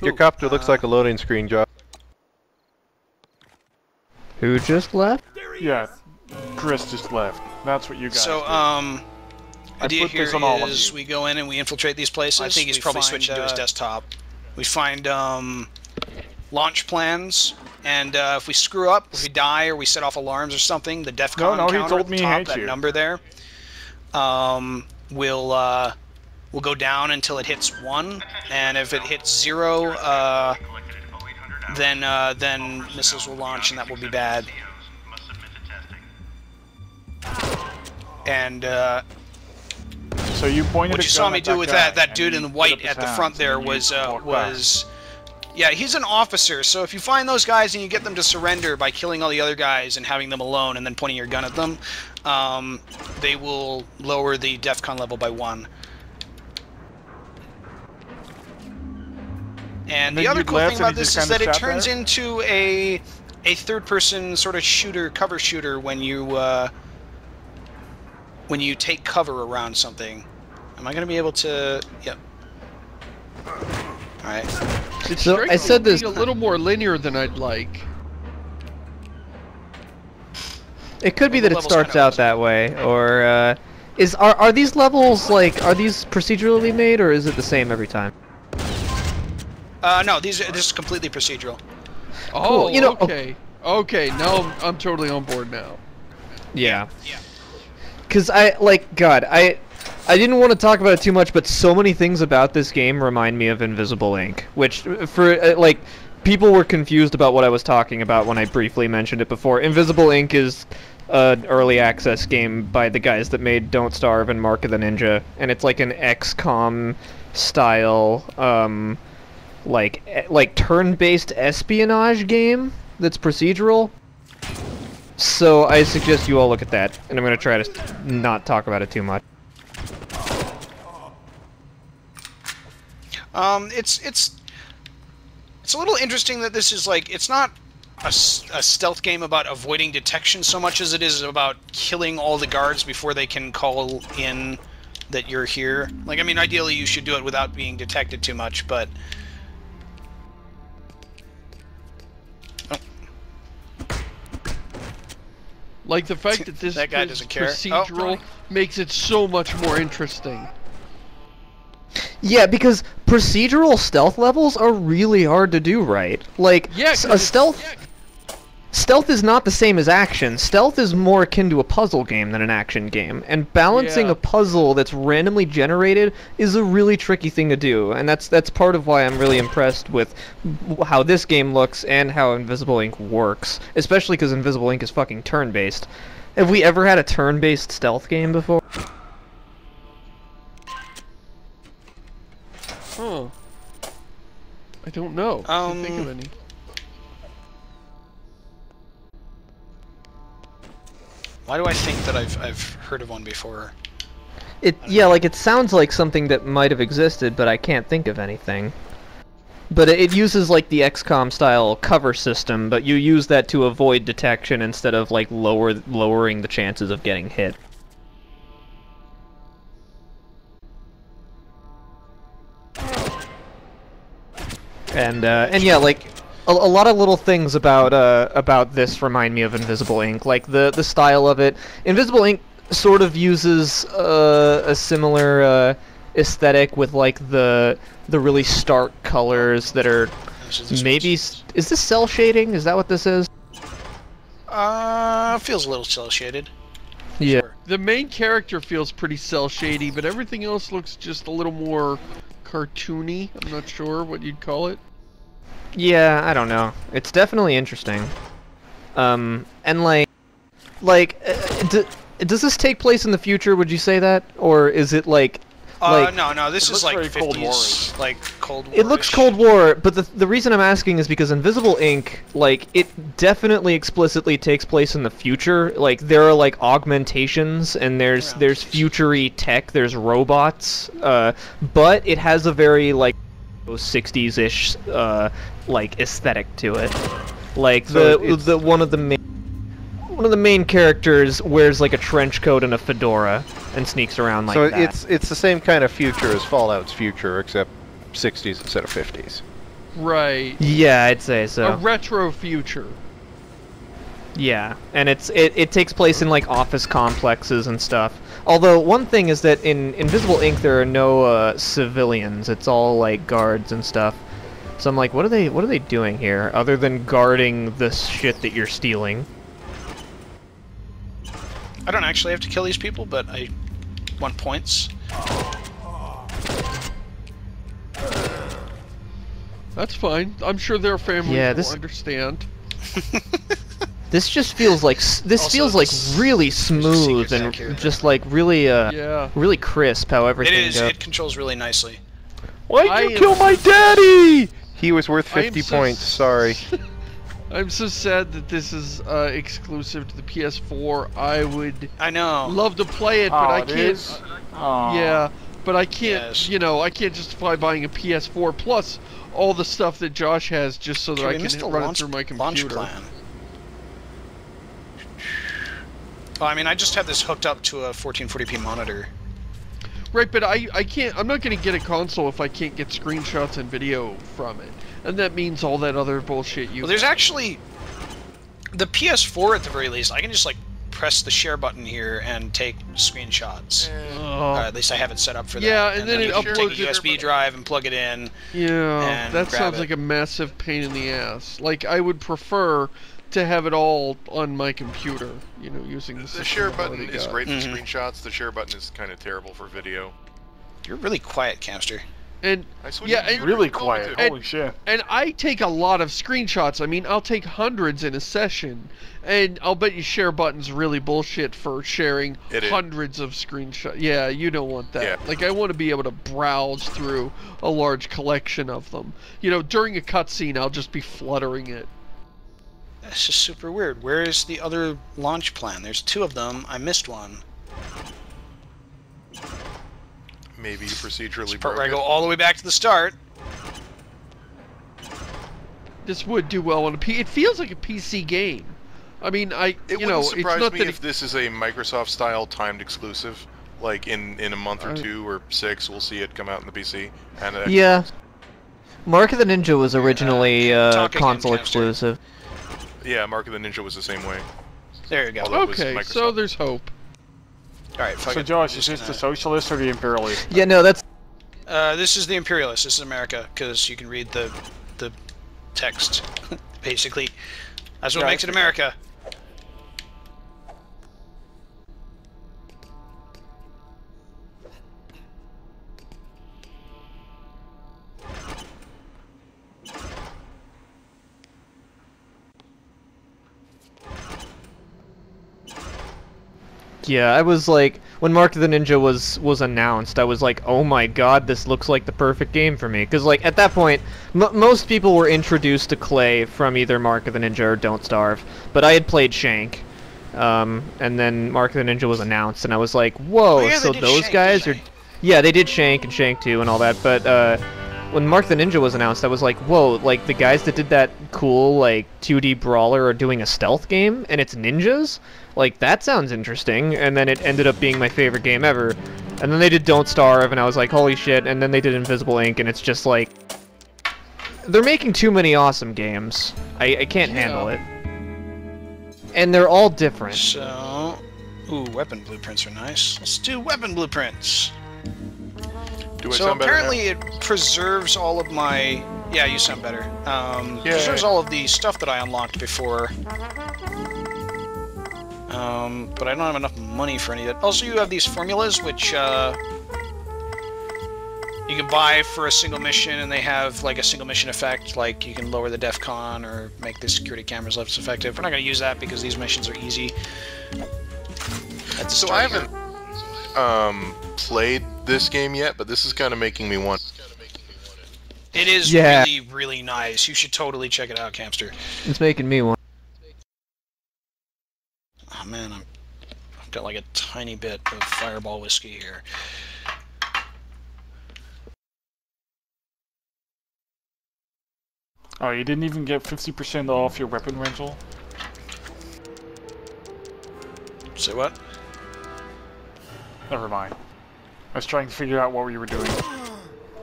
Speaker 7: Your copter looks like a loading screen, Josh.
Speaker 3: Who just left?
Speaker 4: Yeah, Chris just left. That's what you guys
Speaker 1: So,
Speaker 4: did.
Speaker 1: idea here is we go in and we infiltrate these places. I think he's probably switching to his desktop. We find launch plans, and if we screw up, if we die or we set off alarms or something, the DEFCON counter at the top, that number there, will go down until it hits 1, and if it hits 0, then missiles will launch, and that will be bad. And
Speaker 4: so you pointed.
Speaker 1: What you saw me do with that dude in white at the front there was yeah, he's an officer. So if you find those guys and you get them to surrender by killing all the other guys and having them alone and then pointing your gun at them, they will lower the DEFCON level by 1. And the other cool thing about this is that it turns into a third-person sort of shooter, cover shooter when you take cover around something. Am I going to be able to? Yep. All right.
Speaker 2: So I said this a little more linear than I'd like.
Speaker 3: It could be that it starts out that way, or are these levels like these procedurally made, or is it the same every time?
Speaker 1: No, this is completely procedural.
Speaker 2: Oh,
Speaker 3: cool. You know,
Speaker 2: okay. Okay, now I'm totally on board now.
Speaker 3: Yeah. Because I didn't want to talk about it too much, but so many things about this game remind me of Invisible Ink, which for like people were confused about what I was talking about when I briefly mentioned it before. Invisible Ink is an early access game by the guys that made Don't Starve and Mark of the Ninja, and it's like an XCOM style like turn-based espionage game that's procedural. So I suggest you all look at that, and I'm going to try to not talk about it too much.
Speaker 1: It's a little interesting that this is like, it's not a stealth game about avoiding detection so much as it is about killing all the guards before they can call in that you're here. Like, I mean, ideally you should do it without being detected too much, but
Speaker 2: like the fact that this
Speaker 1: that guy doesn't care.
Speaker 2: Procedural makes it so much more interesting.
Speaker 3: Yeah, because procedural stealth levels are really hard to do right. Like, stealth is not the same as action. Stealth is more akin to a puzzle game than an action game, and balancing a puzzle that's randomly generated is a really tricky thing to do, and that's part of why I'm really impressed with how this game looks and how Invisible Ink works, especially because Invisible Ink is fucking turn-based. Have we ever had a turn-based stealth game before?
Speaker 2: Huh. I don't know. I can't think of any.
Speaker 1: Why do I think that I've heard of one before?
Speaker 3: Yeah, like it sounds like something that might have existed, but I can't think of anything. But it uses like the XCOM style cover system, but you use that to avoid detection instead of like lowering the chances of getting hit. And yeah, like a lot of little things about this remind me of Invisible Ink, like the style of it. Invisible Ink sort of uses a similar aesthetic with like the really stark colors that are maybe. Is this cell shading? Is that what this is?
Speaker 1: Feels a little cell shaded.
Speaker 3: Yeah.
Speaker 1: Sure.
Speaker 2: The main character feels pretty cell shady, but everything else looks just a little more cartoony. I'm not sure what you'd call it.
Speaker 3: Yeah, I don't know. It's definitely interesting. And does this take place in the future? Would you say that, or is it like?
Speaker 1: No, this is like 50s, like Cold War.
Speaker 3: It looks Cold War, but the reason I'm asking is because Invisible Ink, like, it definitely explicitly takes place in the future. Like, there are like augmentations, and there's future-y tech, there's robots, but it has a very like 60s-ish like aesthetic to it. Like
Speaker 7: So
Speaker 3: one of the main characters wears like a trench coat and a fedora and sneaks around like that.
Speaker 7: So it's the same kind of future as Fallout's future, except 60s instead of 50s.
Speaker 2: Right.
Speaker 3: Yeah, I'd say so.
Speaker 2: A retro future.
Speaker 3: Yeah, and it takes place in like office complexes and stuff. Although one thing is that in Invisible Ink there are no civilians. It's all like guards and stuff. So I'm like, what are they doing here other than guarding the shit that you're stealing?
Speaker 1: I don't actually have to kill these people, but I want points.
Speaker 2: That's fine. I'm sure their families will understand.
Speaker 3: This just feels like feels like really smooth and just like really really crisp how everything goes.
Speaker 1: It controls really nicely.
Speaker 7: Why'd you kill my daddy? He was worth 50 points. Sorry.
Speaker 2: I'm so sad that this is exclusive to the PS4. I
Speaker 1: know.
Speaker 2: Love to play it, but I can't. Yeah, but I can't.
Speaker 1: Yes.
Speaker 2: You know, I can't justify buying a PS4 plus all the stuff that Josh has just so that I can run it through my computer.
Speaker 1: Plan. Well, I mean, I just have this hooked up to a 1440p monitor.
Speaker 2: Right, but I can't. I'm not going to get a console if I can't get screenshots and video from it. And that means all that other bullshit you...
Speaker 1: Well, there's actually... The PS4, at the very least, I can just, like, press the share button here and take screenshots. At least I have it set up for that.
Speaker 2: Yeah, and then it uploads
Speaker 1: take a USB drive and plug it in.
Speaker 2: Yeah, that sounds like a massive pain in the ass. Like, I would prefer to have it all on my computer, you know, using
Speaker 5: the share button is great for screenshots. The share button is kind of terrible for video.
Speaker 1: You're really quiet, Camster.
Speaker 2: And
Speaker 4: and really quiet. Holy shit!
Speaker 2: And I take a lot of screenshots. I mean, I'll take hundreds in a session, and I'll bet you share button's really bullshit for sharing hundreds of screenshots. Yeah, you don't want that.
Speaker 5: Yeah.
Speaker 2: Like, I want to be able to browse through a large collection of them. You know, during a cutscene, I'll just be fluttering it.
Speaker 1: That's just super weird. Where is the other launch plan? There's two of them. I missed one.
Speaker 5: Maybe procedurally
Speaker 1: Part where I go all the way back to the start.
Speaker 2: This would do well on a PC. It feels like a PC game. I mean,
Speaker 5: It wouldn't surprise
Speaker 2: it's not
Speaker 5: me
Speaker 2: that
Speaker 5: if this is a Microsoft-style timed exclusive. Like in a month or 2 or 6, we'll see it come out in the PC. And
Speaker 3: yeah. Mark of the Ninja was originally console exclusive.
Speaker 5: Yeah, Mark of the Ninja was the same way.
Speaker 1: There you go.
Speaker 2: Okay, so there's hope.
Speaker 1: Alright,
Speaker 4: so Josh, is this the socialist or the imperialist?
Speaker 3: Yeah, no, that's...
Speaker 1: this is the imperialist. This is America, because you can read the text, basically. That's what makes it America.
Speaker 3: Yeah, I was like, when Mark of the Ninja was announced, I was like, oh my god, this looks like the perfect game for me. Because, like, at that point, most people were introduced to Clay from either Mark of the Ninja or Don't Starve. But I had played Shank, and then Mark of the Ninja was announced, and I was like, whoa, so those
Speaker 1: Shank,
Speaker 3: guys are... Yeah, they did Shank and Shank 2 and all that, but, when Mark the Ninja was announced, I was like, whoa, like, the guys that did that cool, like, 2D brawler are doing a stealth game, and it's ninjas? Like, that sounds interesting, and then it ended up being my favorite game ever. And then they did Don't Starve, and I was like, holy shit, and then they did Invisible Ink, and it's just like... They're making too many awesome games. I can't handle it. And they're all different.
Speaker 1: So... Ooh, weapon blueprints are nice. Let's do weapon blueprints!
Speaker 5: Do I
Speaker 1: so
Speaker 5: sound better
Speaker 1: apparently
Speaker 5: now?
Speaker 1: it preserves all of my... Yeah, you sound better. Preserves all of the stuff that I unlocked before. But I don't have enough money for any of that. Also, you have these formulas, which, you can buy for a single mission, and they have, like, a single mission effect, like you can lower the DEFCON or make the security cameras less effective. We're not going to use that because these missions are easy.
Speaker 5: So I haven't played this game yet, but this is kind of making me want.
Speaker 1: It is really, really nice. You should totally check it out, Campster.
Speaker 3: It's making me want.
Speaker 1: Oh man, I've got like a tiny bit of Fireball whiskey here.
Speaker 4: Oh, you didn't even get 50% off your weapon rental?
Speaker 1: Say what?
Speaker 4: Never mind. I was trying to figure out what we were doing.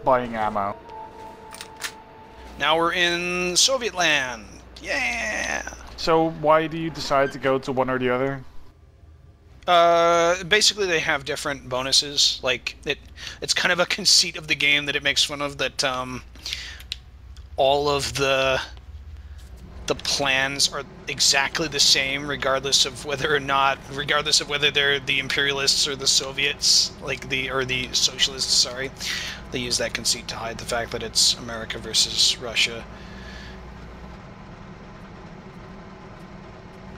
Speaker 4: Buying ammo.
Speaker 1: Now we're in Soviet land. Yeah!
Speaker 4: So why do you decide to go to one or the other?
Speaker 1: Basically they have different bonuses. Like, it's kind of a conceit of the game that it makes fun of, that, all of the plans are exactly the same, regardless of whether they're the imperialists or the Soviets, or the socialists, sorry. They use that conceit to hide the fact that it's America versus Russia.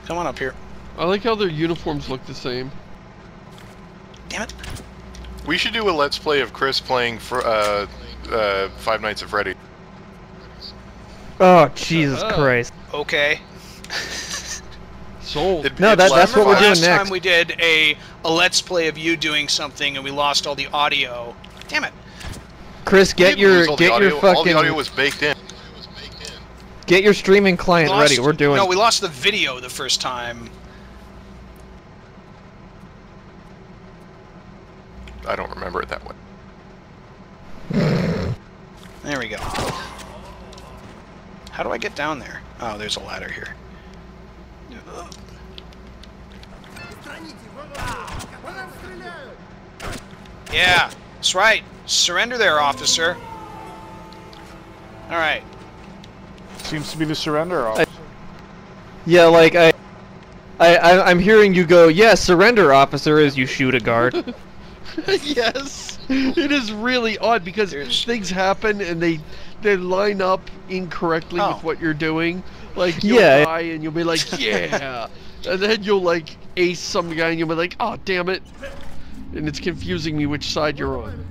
Speaker 1: Come on up here.
Speaker 2: I like how their uniforms look the same.
Speaker 1: Damn it.
Speaker 5: We should do a Let's Play of Chris playing for Five Nights at Freddy.
Speaker 3: Oh, Jesus Christ.
Speaker 1: Okay.
Speaker 2: Sold.
Speaker 3: No, that's what we're doing next.
Speaker 1: Last time we did a Let's Play of you doing something and we lost all the audio. Damn it.
Speaker 3: Chris, get your fucking...
Speaker 5: All the audio was baked in.
Speaker 3: Get your streaming client ready. We're doing...
Speaker 1: No, we lost the video the first time.
Speaker 5: I don't remember it that way.
Speaker 1: There we go. How do I get down there? Oh, there's a ladder here. Yeah, that's right. Surrender there, officer. Alright.
Speaker 4: Seems to be the surrender officer.
Speaker 3: Yeah, like, I'm hearing you go, yeah, surrender, officer, as you shoot a guard.
Speaker 2: Yes! It is really odd because things happen and they line up incorrectly with what you're doing. Like, you'll die and you'll be like, yeah! And then you'll, like, ace some guy and you'll be like, oh, damn it! And it's confusing me which side you're on.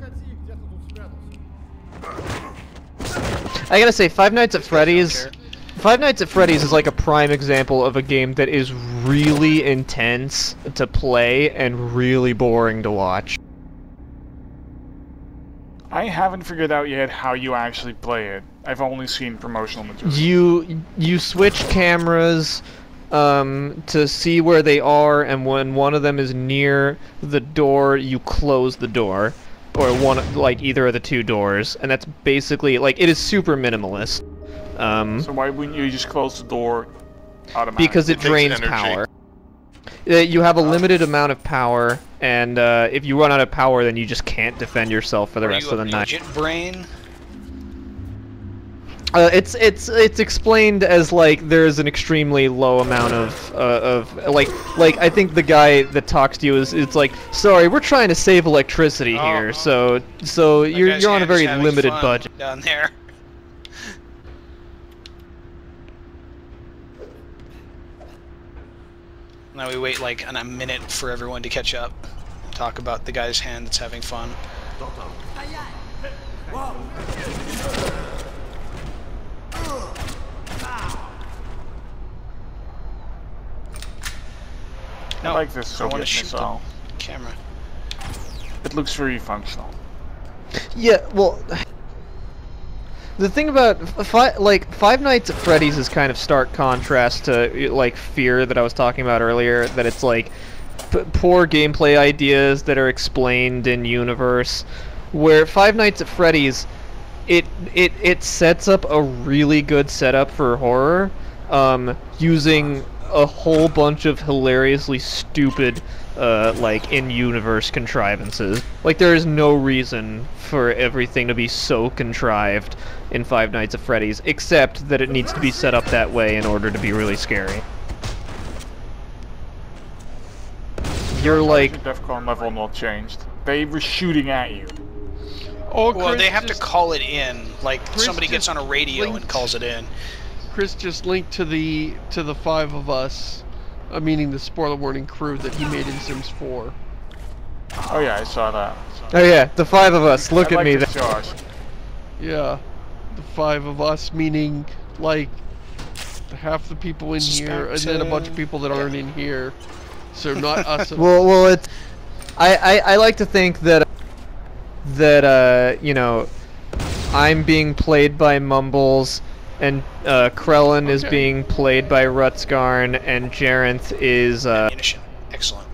Speaker 3: I gotta say, Five Nights at Freddy's... Five Nights at Freddy's is like a prime example of a game that is really intense to play and really boring to watch.
Speaker 4: I haven't figured out yet how you actually play it. I've only seen promotional material.
Speaker 3: You switch cameras to see where they are, and when one of them is near the door, you close the door, or either of the two doors, and that's basically it is super minimalist.
Speaker 4: So why wouldn't you just close the door automatically?
Speaker 3: Because it drains power. You have a limited amount of power, and if you run out of power, then you just can't defend yourself for the rest of the night.
Speaker 1: Midget brain?
Speaker 3: It's explained as there's an extremely low amount of I think the guy that talks to you it's like, sorry, we're trying to save electricity here, so you're on a very limited budget
Speaker 1: down there. Now we wait a minute for everyone to catch up. Talk about the guy's hand that's having fun.
Speaker 4: I like this Soviet missile.
Speaker 1: Camera.
Speaker 4: It looks very functional.
Speaker 3: Yeah, well, the thing about Five Nights at Freddy's is kind of stark contrast to Fear that I was talking about earlier. That it's poor gameplay ideas that are explained in universe. Where Five Nights at Freddy's, it sets up a really good setup for horror, using a whole bunch of hilariously stupid, like, in-universe contrivances. Like, there is no reason for everything to be so contrived in Five Nights at Freddy's, except that it needs to be set up that way in order to be really scary. You're like...
Speaker 4: Your DEFCON level not changed. They were shooting at you.
Speaker 2: Oh,
Speaker 1: well,
Speaker 2: Chris
Speaker 1: they have to call it in. Like,
Speaker 2: Chris
Speaker 1: somebody gets on a radio and calls it in.
Speaker 2: Chris just linked to the five of us, meaning the spoiler warning crew that he made in Sims 4.
Speaker 4: Oh yeah, I saw that.
Speaker 3: Oh yeah, the five of us. Look at me.
Speaker 4: Josh.
Speaker 2: Yeah, the five of us, meaning like half the people in here, and then a bunch of people that aren't in here. So not us.
Speaker 3: Well, it's. I like to think that you know, I'm being played by Mumbles, and Krellin is being played by Rutsgarn, and Jarenth is
Speaker 1: Excellent.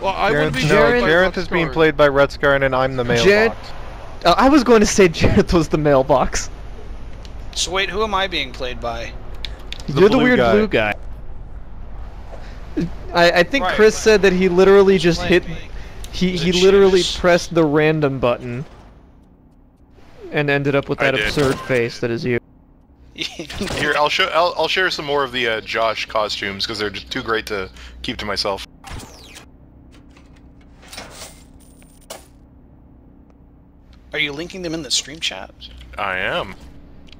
Speaker 2: Well, I would be
Speaker 7: Jarenth is being played by Rutsgarn, and I'm the mailbox.
Speaker 3: I was going to say Jarenth was the mailbox.
Speaker 1: So wait, who am I being played by?
Speaker 3: You're the weird blue guy. I think Chris said that he literally just hit... He literally pressed the random button and ended up with that absurd face that is you.
Speaker 5: Here, I'll share some more of the Josh costumes because they're just too great to keep to myself.
Speaker 1: Are you linking them in the stream chat?
Speaker 5: I am.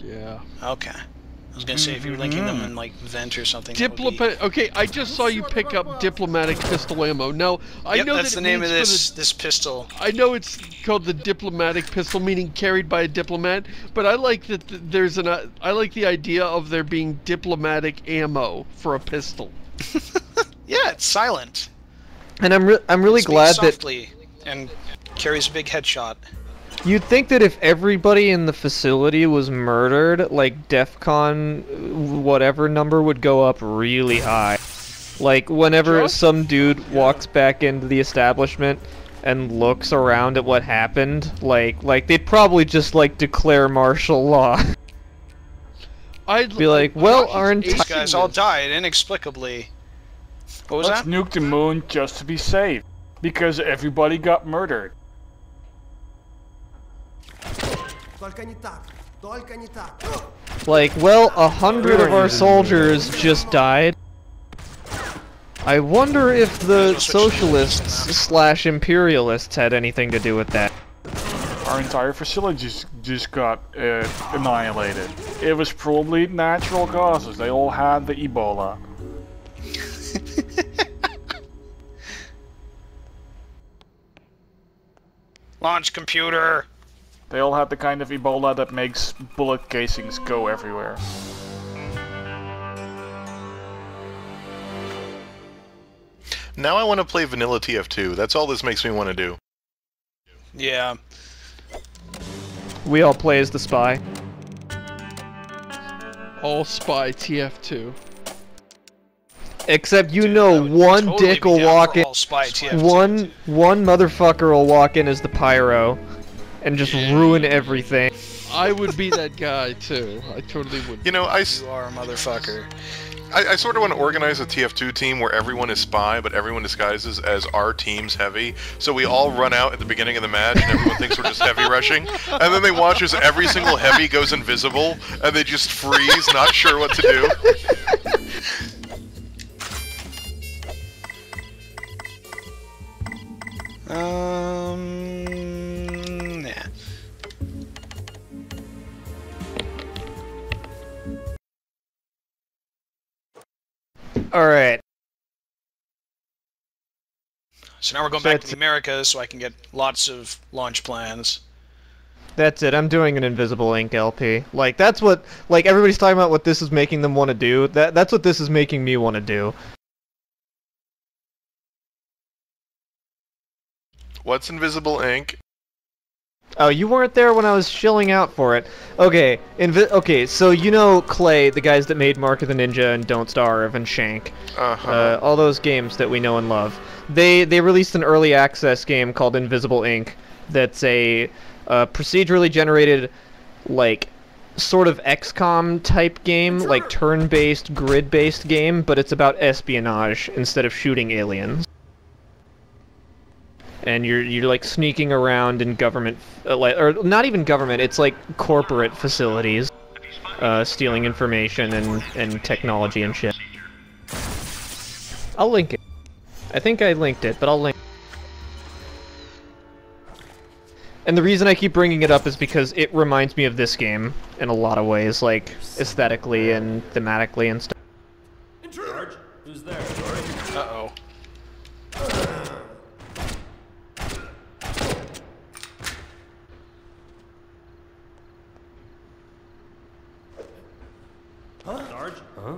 Speaker 2: Yeah.
Speaker 1: Okay. I was gonna say if you were linking them in like Vent or something.
Speaker 2: Okay, I just saw you pick up diplomatic pistol ammo. Now I know
Speaker 1: that's the name of this pistol.
Speaker 2: I know it's called the diplomatic pistol, meaning carried by a diplomat. But I like that there's I like the idea of there being diplomatic ammo for a pistol.
Speaker 1: Yeah, it's silent.
Speaker 3: And I'm really glad
Speaker 1: softly and carries a big headshot.
Speaker 3: You'd think that if everybody in the facility was murdered, like DEFCON whatever number would go up really high. Like whenever some dude walks back into the establishment and looks around at what happened, like they'd probably just like declare martial law. I'd be like, well, our
Speaker 1: these guys all died inexplicably. What was
Speaker 4: Let's
Speaker 1: that?
Speaker 4: nuke the moon just to be safe, because everybody got murdered.
Speaker 3: Like, well, 100 of our soldiers just died. I wonder if the socialists / imperialists had anything to do with that.
Speaker 4: Our entire facility just got annihilated. It was probably natural causes. They all had the Ebola.
Speaker 1: Launch computer!
Speaker 4: They all had the kind of Ebola that makes bullet casings go everywhere.
Speaker 5: Now I want to play vanilla TF2. That's all this makes me want to do.
Speaker 1: Yeah.
Speaker 3: We all play as the spy.
Speaker 2: All spy TF2.
Speaker 3: Except you know one dick will walk in. One motherfucker will walk in as the pyro and just ruin everything.
Speaker 2: I would be that guy too. I totally would.
Speaker 5: You know,
Speaker 1: You are a motherfucker.
Speaker 5: I sort of want to organize a TF2 team where everyone is spy, but everyone disguises as our team's heavy. So we all run out at the beginning of the match, and everyone thinks we're just heavy rushing. And then they watch as every single heavy goes invisible, and they just freeze, not sure what to do.
Speaker 1: Yeah.
Speaker 3: Alright.
Speaker 1: So now we're going back to the Americas so I can get lots of launch plans.
Speaker 3: That's it, I'm doing an Invisible Ink LP. Like, that's what, like, everybody's talking about what this is making them want to do. That's what this is making me want to do.
Speaker 5: What's Invisible Ink?
Speaker 3: Oh, you weren't there when I was shilling out for it. Okay, okay, so you know Clay, the guys that made Mark of the Ninja and Don't Starve and Shank. All those games that we know and love. They released an early access game called Invisible Ink that's a procedurally generated, like, sort of XCOM type game, like turn-based, grid-based game, but it's about espionage instead of shooting aliens. And you're like sneaking around in government, or not even government, it's like corporate facilities, stealing information and technology and shit. I'll link it. I think I linked it, but I'll link. And the reason I keep bringing it up is because it reminds me of this game in a lot of ways, like aesthetically and thematically and stuff.
Speaker 12: George, who's there?
Speaker 1: Uh-oh.
Speaker 12: George? Huh?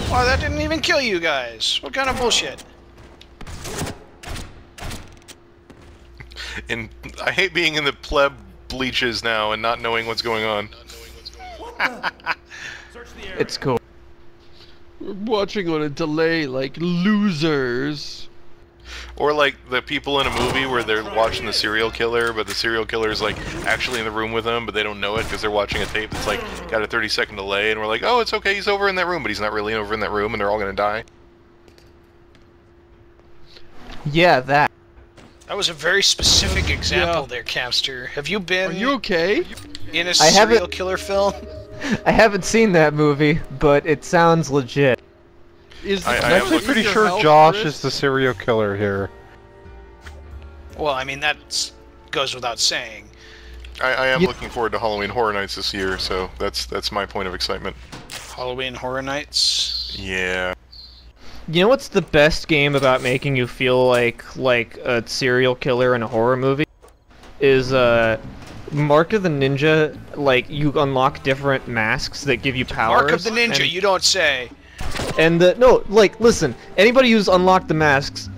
Speaker 1: Oh, that didn't even kill you guys. What kind of bullshit?
Speaker 5: And I hate being in the pleb bleaches now and not knowing what's going on.
Speaker 3: It's cool.
Speaker 2: We're watching on a delay like losers.
Speaker 5: Or like the people in a movie where they're watching the serial killer, but the serial killer is like actually in the room with them, but they don't know it because they're watching a tape that's like got a 30-second delay, and we're like, oh, it's okay, he's over in that room, but he's not really over in that room, and they're all gonna die.
Speaker 3: Yeah, that.
Speaker 1: That was a very specific example there, Campster. Have you been...
Speaker 2: Are you okay?
Speaker 1: In a serial killer film?
Speaker 3: I haven't seen that movie, but it sounds legit.
Speaker 7: I'm actually pretty sure Josh is the serial killer here.
Speaker 1: Well, I mean, that goes without saying.
Speaker 5: I am looking forward to Halloween Horror Nights this year, so that's my point of excitement.
Speaker 1: Halloween Horror Nights?
Speaker 5: Yeah.
Speaker 3: You know what's the best game about making you feel like a serial killer in a horror movie? Is Mark of the Ninja. Like, you unlock different masks that give you powers.
Speaker 1: Mark of the Ninja, you don't say.
Speaker 3: And no, like, listen, anybody who's unlocked the masks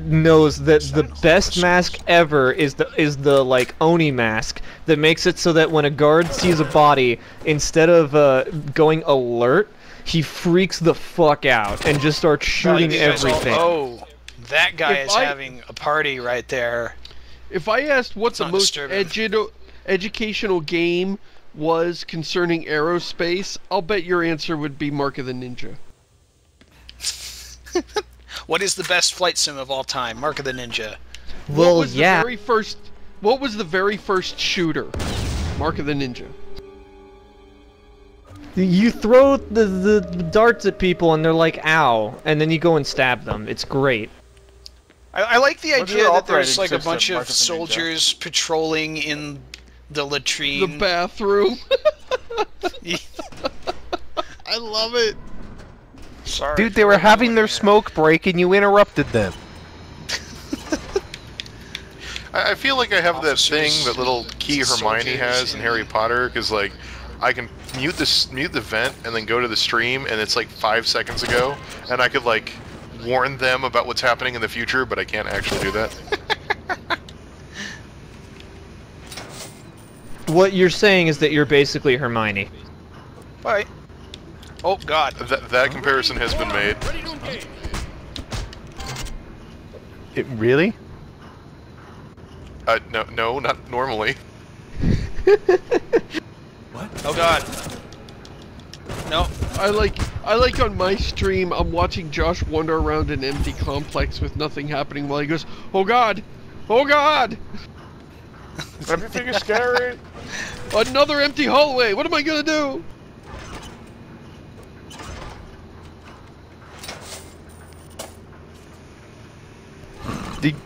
Speaker 3: knows that the best mask ever is the like Oni mask that makes it so that when a guard sees a body, instead of going alert, he freaks the fuck out and just starts shooting everything.
Speaker 1: Oh, that guy is having a party right there.
Speaker 2: If I asked what the most educational game was concerning aerospace, I'll bet your answer would be Mark of the Ninja.
Speaker 1: What is the best flight sim of all time? Mark of the Ninja.
Speaker 3: Well,
Speaker 2: what was the very first shooter? Mark of the Ninja.
Speaker 3: You throw the darts at people and they're like, ow, and then you go and stab them. It's great.
Speaker 1: I like the idea that there's like a bunch of soldiers patrolling in the latrine.
Speaker 2: The bathroom. I love it.
Speaker 1: Sorry.
Speaker 7: Dude, they were having their smoke break and you interrupted them.
Speaker 5: I feel like I have that thing that little key Hermione has in Harry Potter, because like I can mute the vent and then go to the stream, and it's like 5 seconds ago, and I could like warn them about what's happening in the future, but I can't actually do that.
Speaker 3: What you're saying is that you're basically Hermione.
Speaker 1: Bye. Oh God.
Speaker 5: That comparison has been made.
Speaker 7: It really?
Speaker 5: No, not normally.
Speaker 1: What? Oh God. No.
Speaker 2: I like on my stream, I'm watching Josh wander around an empty complex with nothing happening while he goes, "Oh God! Oh God!"
Speaker 4: Everything is scary.
Speaker 2: Another empty hallway. What am I gonna do?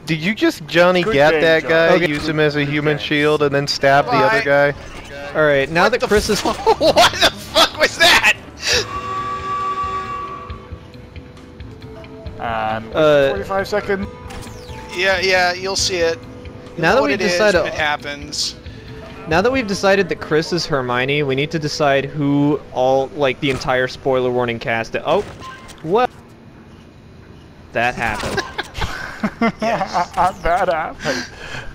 Speaker 7: Did you just Johnny Gat that guy, use him as a human shield, and then stab the other guy?
Speaker 3: Alright, now that Chris is...
Speaker 1: What the fuck was that?
Speaker 4: 45 seconds.
Speaker 1: Yeah, you'll see it.
Speaker 3: Now that we've decided
Speaker 1: it happens.
Speaker 3: Now that we've decided that Chris is Hermione, we need to decide who the entire spoiler warning cast. Oh, well, that happened.
Speaker 1: Yes.
Speaker 4: That happened.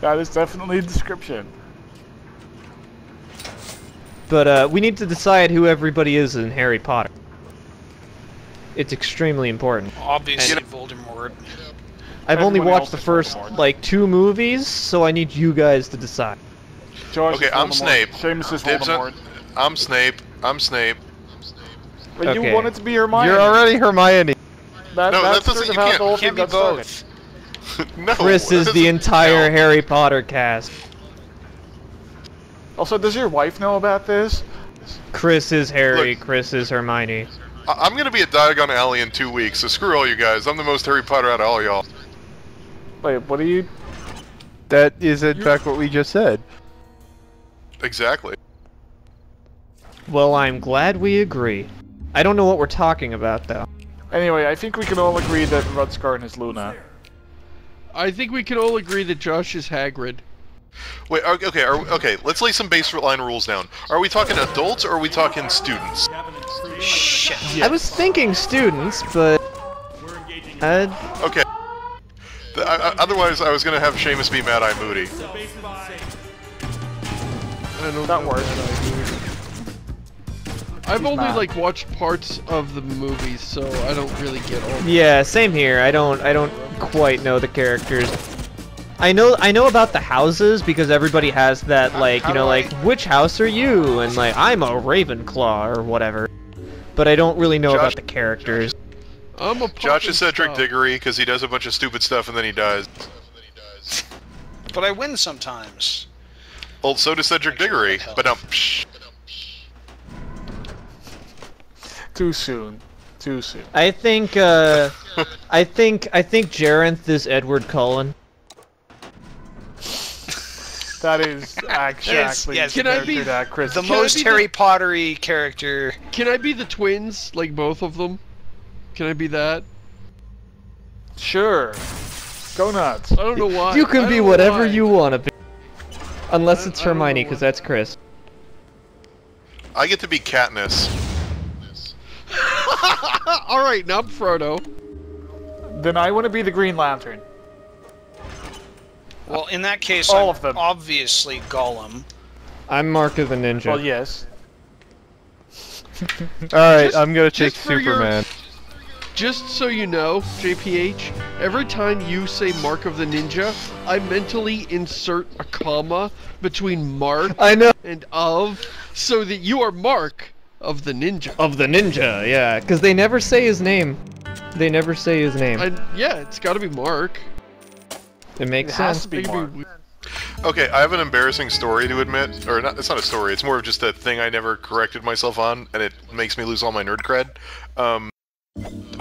Speaker 4: That is definitely a description.
Speaker 3: But we need to decide who everybody is in Harry Potter. It's extremely important.
Speaker 1: Obviously, Voldemort.
Speaker 3: I've only watched the first, 2 movies, so I need you guys to decide.
Speaker 4: George
Speaker 5: Okay,
Speaker 4: is
Speaker 5: I'm
Speaker 4: Voldemort.
Speaker 5: Snape.
Speaker 4: Seamus is
Speaker 5: Dibs
Speaker 4: Voldemort.
Speaker 5: on- I'm Snape. I'm Snape.
Speaker 4: But
Speaker 3: Okay.
Speaker 4: you wanted to be Hermione.
Speaker 7: You're already Hermione.
Speaker 5: No, that
Speaker 4: that's
Speaker 5: doesn't-
Speaker 4: sort of
Speaker 5: you
Speaker 4: how
Speaker 5: can't-
Speaker 4: the whole
Speaker 1: You
Speaker 4: thing
Speaker 1: can't be
Speaker 4: got started.
Speaker 1: both.
Speaker 5: No.
Speaker 3: Chris is
Speaker 5: that
Speaker 3: the
Speaker 5: doesn't
Speaker 3: entire
Speaker 5: count.
Speaker 3: Harry Potter cast.
Speaker 4: Also, does your wife know about this?
Speaker 3: Chris is Harry,
Speaker 5: Look.
Speaker 3: Chris is Hermione.
Speaker 5: I'm gonna be at Diagon Alley in 2 weeks, so screw all you guys. I'm the most Harry Potter out of all y'all.
Speaker 4: Wait, what are you...
Speaker 7: That is in fact what we just said.
Speaker 5: Exactly.
Speaker 3: Well, I'm glad we agree. I don't know what we're talking about, though.
Speaker 4: Anyway, I think we can all agree that Rudskarn is Luna.
Speaker 2: I think we can all agree that Josh is Hagrid.
Speaker 5: Wait, okay, okay, let's lay some baseline rules down. Are we talking adults or are we talking students?
Speaker 1: Shit.
Speaker 3: I was thinking students, but...
Speaker 5: Okay. Otherwise, I was gonna have Seamus be Mad-Eye Moody.
Speaker 2: I don't
Speaker 4: That
Speaker 2: know
Speaker 4: works.
Speaker 2: I've only
Speaker 4: mad.
Speaker 2: like watched parts of the movies, so I don't really get all.
Speaker 3: Yeah, same here. I don't quite know the characters. I know about the houses because everybody has that, like, you know, like, which house are you? And like, I'm a Ravenclaw or whatever. But I don't really know about the characters.
Speaker 2: I'm a
Speaker 5: Josh is Cedric Diggory because he does a bunch of stupid stuff and then he dies.
Speaker 1: But I win sometimes.
Speaker 5: Well, so does Cedric Diggory, but psh.
Speaker 4: Too soon. Too soon.
Speaker 3: I think I think Jarenth is Edward Cullen.
Speaker 4: That is exactly
Speaker 1: yes,
Speaker 2: Can I be
Speaker 4: that, Chris.
Speaker 1: The
Speaker 2: Can I
Speaker 1: most
Speaker 2: be
Speaker 1: Harry Pottery character.
Speaker 2: Can I be the twins, like both of them? Can I be that?
Speaker 4: Sure. Go nuts.
Speaker 2: I don't know why.
Speaker 3: You
Speaker 2: I
Speaker 3: can
Speaker 2: don't
Speaker 3: be
Speaker 2: know
Speaker 3: whatever
Speaker 2: why.
Speaker 3: you want to be. Unless it's
Speaker 2: I don't know
Speaker 3: Hermione,
Speaker 2: why.
Speaker 3: because that's Chris.
Speaker 5: I get to be Katniss.
Speaker 2: All right, now I'm Frodo.
Speaker 4: Then I want to be the Green Lantern.
Speaker 1: Well, in that case,
Speaker 4: All
Speaker 1: I'm
Speaker 4: of them.
Speaker 1: obviously Gollum.
Speaker 3: I'm Mark of the Ninja.
Speaker 4: Well, yes.
Speaker 7: Alright, I'm gonna take
Speaker 2: just for your-
Speaker 7: Superman.
Speaker 2: Just so you know, JPH, every time you say Mark of the Ninja, I mentally insert a comma between Mark
Speaker 3: I know.
Speaker 2: and of, so that you are Mark of the Ninja.
Speaker 3: Of the Ninja, yeah, because they never say his name. They never say his name.
Speaker 2: Yeah, it's got to be Mark.
Speaker 3: It makes
Speaker 4: It has
Speaker 3: sense.
Speaker 4: to be Mark.
Speaker 5: Okay, I have an embarrassing story to admit, or not, it's not a story, it's more of just a thing I never corrected myself on, and it makes me lose all my nerd cred.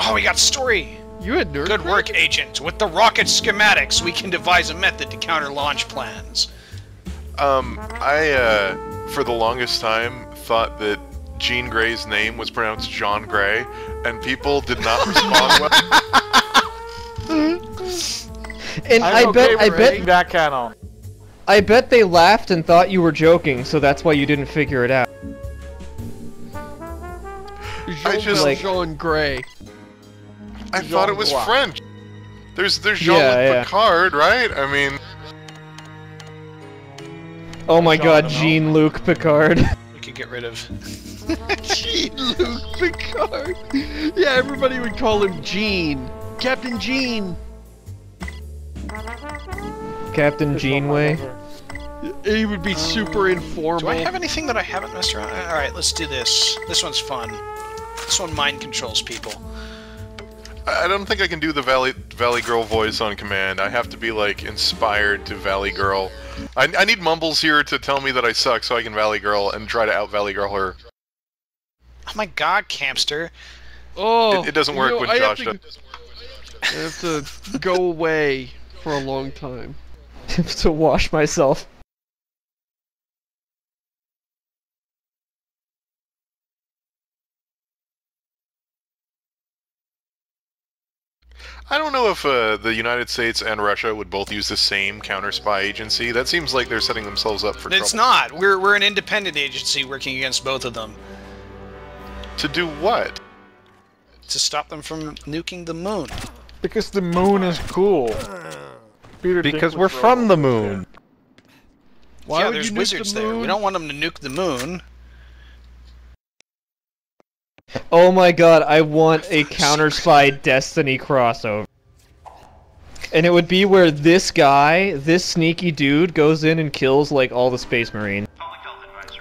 Speaker 1: Oh, we got story!
Speaker 2: You had nerd
Speaker 1: Good
Speaker 2: cred?
Speaker 1: work, Agent. With the rocket schematics, we can devise a method to counter launch plans.
Speaker 5: I, for the longest time, thought that Jean Grey's name was pronounced John Grey, and people did not respond well.
Speaker 3: And
Speaker 4: I'm okay with
Speaker 3: I
Speaker 4: breaking
Speaker 3: bet
Speaker 4: that canon.
Speaker 3: I bet they laughed and thought you were joking, so that's why you didn't figure it out.
Speaker 2: Jean Grey.
Speaker 5: I thought it was
Speaker 4: Jean-Gloire.
Speaker 5: French. There's Jean-Luc
Speaker 3: Yeah.
Speaker 5: Picard, right? I mean...
Speaker 3: Oh my god,
Speaker 4: Jean-Luc.
Speaker 3: Jean-Luc Picard.
Speaker 1: We could get rid of...
Speaker 2: Jean-Luc Picard. Yeah, everybody would call him Jean. Captain Jean.
Speaker 3: Captain Janeway.
Speaker 2: He would be super informal.
Speaker 1: Do I have anything that I haven't messed around? Alright, let's do this. This one's fun. This one mind controls people.
Speaker 5: I don't think I can do the Valley Girl voice on command. I have to be, like, inspired to Valley Girl. I need Mumbles here to tell me that I suck so I can Valley Girl and try to out Valley Girl her.
Speaker 1: Oh my god, Campster.
Speaker 2: Oh,
Speaker 5: It doesn't work
Speaker 2: you know,
Speaker 5: when
Speaker 2: I
Speaker 5: Josh
Speaker 2: have
Speaker 5: does.
Speaker 2: I have to go away for a long time.
Speaker 3: To wash myself.
Speaker 5: I don't know if the United States and Russia would both use the same counter-spy agency. That seems like they're setting themselves up for
Speaker 1: It's
Speaker 5: trouble.
Speaker 1: not. We're an independent agency working against both of them.
Speaker 5: To do what?
Speaker 1: To stop them from nuking the moon.
Speaker 4: Because the moon is cool. Peter
Speaker 7: Because
Speaker 4: Dinklage
Speaker 7: we're from the moon.
Speaker 2: Why
Speaker 1: yeah,
Speaker 2: would
Speaker 1: there's
Speaker 2: you nuke
Speaker 1: wizards
Speaker 2: the
Speaker 1: there.
Speaker 2: moon?
Speaker 1: We don't want them to nuke the moon.
Speaker 3: Oh my god, I want a Counterspy Destiny crossover. And it would be where this guy, this sneaky dude, goes in and kills like all the Space Marines.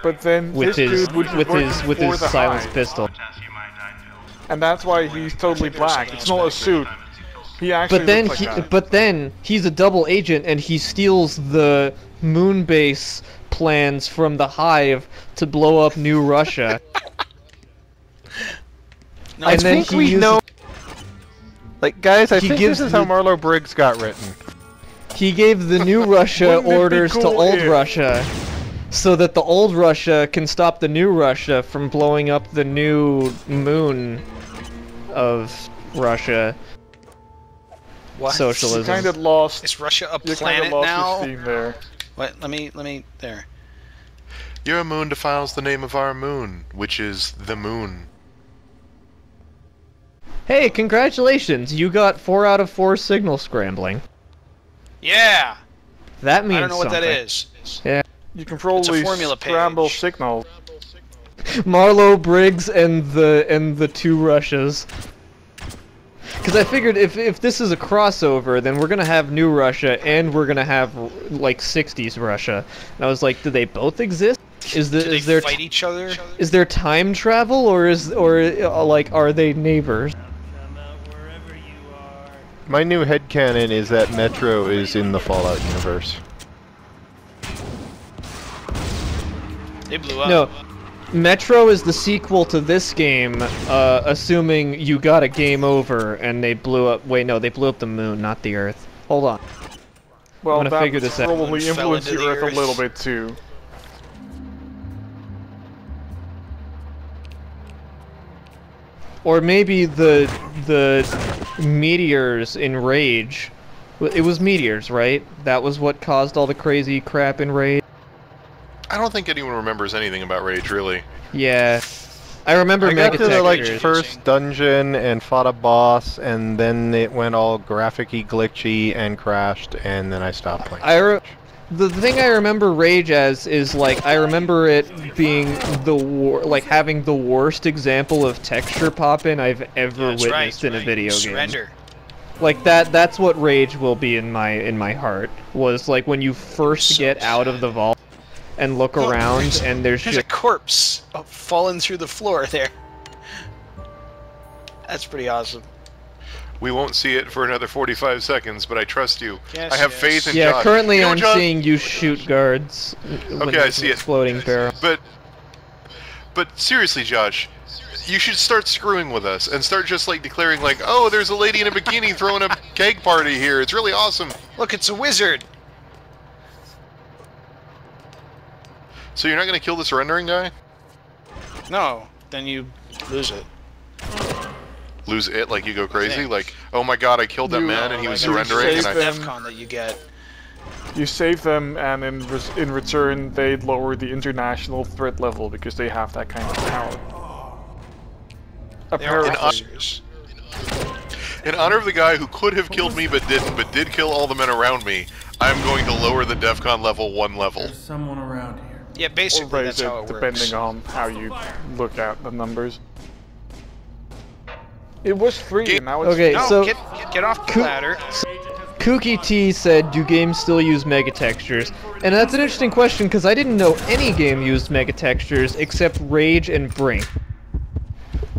Speaker 4: But then
Speaker 3: with
Speaker 4: this
Speaker 3: his
Speaker 4: dude would be
Speaker 3: with his silenced
Speaker 4: Hive.
Speaker 3: pistol.
Speaker 4: And that's why he's totally black. It's not a suit. He actually looks like that.
Speaker 3: But then he's a double agent and he steals the moon base plans from the Hive to blow up New Russia.
Speaker 7: No, I think we know. Like, guys, I think this is how Marlo Briggs got written.
Speaker 3: He gave the New Russia orders to Old Russia, so that the Old Russia can stop the New Russia from blowing up the new moon of Russia.
Speaker 1: What?
Speaker 3: Socialism.
Speaker 4: You kind of lost.
Speaker 1: Is Russia a
Speaker 4: you
Speaker 1: planet
Speaker 4: lost
Speaker 1: now?
Speaker 4: Your theme there.
Speaker 1: What? Let me. There.
Speaker 5: Your moon defiles the name of our moon, which is the moon.
Speaker 3: Hey, congratulations! You got 4 out of 4 signal scrambling.
Speaker 1: Yeah.
Speaker 3: That means
Speaker 1: I don't know what
Speaker 3: something.
Speaker 1: that is.
Speaker 3: Yeah.
Speaker 4: You can probably scramble signal.
Speaker 3: Marlo Briggs and the 2 Russias. Because I figured if this is a crossover, then we're gonna have New Russia and we're gonna have like 60s Russia. And I was like, do they both exist?
Speaker 1: Do they fight each other?
Speaker 3: Is there time travel or like are they neighbors?
Speaker 7: My new headcanon is that Metro is in the Fallout universe.
Speaker 1: They blew up.
Speaker 3: No. Metro is the sequel to this game, assuming you got a game over and they blew up. Wait, no, they blew up the moon, not the Earth. Hold on.
Speaker 4: Well,
Speaker 3: I'm gonna
Speaker 4: that
Speaker 3: figure this out.
Speaker 4: probably influenced the Earth a little bit too.
Speaker 3: Or maybe the meteors in Rage. It was meteors, right? That was what caused all the crazy crap in Rage.
Speaker 5: I don't think anyone remembers anything about Rage, really.
Speaker 3: Yeah. I remember
Speaker 7: I got to the like
Speaker 3: megatextures.
Speaker 7: first dungeon and fought a boss, and then it went all graphic-y, glitchy, and crashed, and then I stopped playing.
Speaker 3: The thing I remember Rage as is like I remember it being having the worst example of texture pop-in I've ever witnessed in a video game.
Speaker 1: Surrender.
Speaker 3: Like that's what Rage will be in my heart. Was like when you first get out of the vault and look around and there's
Speaker 1: a corpse falling through the floor there. That's pretty awesome.
Speaker 5: We won't see it for another 45 seconds, but I trust you.
Speaker 1: Yes,
Speaker 5: I have faith in Josh.
Speaker 3: Yeah, currently
Speaker 5: you know,
Speaker 3: I'm seeing you shoot guards.
Speaker 5: Okay, I see it.
Speaker 3: Exploding barrel.
Speaker 5: But seriously, Josh, you should start screwing with us and start just like declaring like, oh, there's a lady in a bikini throwing a keg party here. It's really awesome.
Speaker 1: Look, it's a wizard.
Speaker 5: So you're not gonna kill the surrendering guy?
Speaker 1: No, then you lose it.
Speaker 5: Lose it, like you go crazy, like, oh my god, I killed that man and he was surrendering, and I...
Speaker 1: DEFCON that you get.
Speaker 4: You save them, and in return, they lower the international threat level because they have that kind of power. Apparently.
Speaker 5: In honor of the guy who could have killed me but didn't, but did kill all the men around me, I'm going to lower the DEFCON level 1 level.
Speaker 12: There's someone around here.
Speaker 1: Yeah, basically that's how it works.
Speaker 4: Depending on how you look at the numbers. It was free, and now it's
Speaker 3: okay.
Speaker 1: No,
Speaker 3: so
Speaker 1: get off the ladder.
Speaker 3: Kooky T said, "Do games still use megatextures?" And that's an interesting question because I didn't know any game used megatextures except Rage and Brink.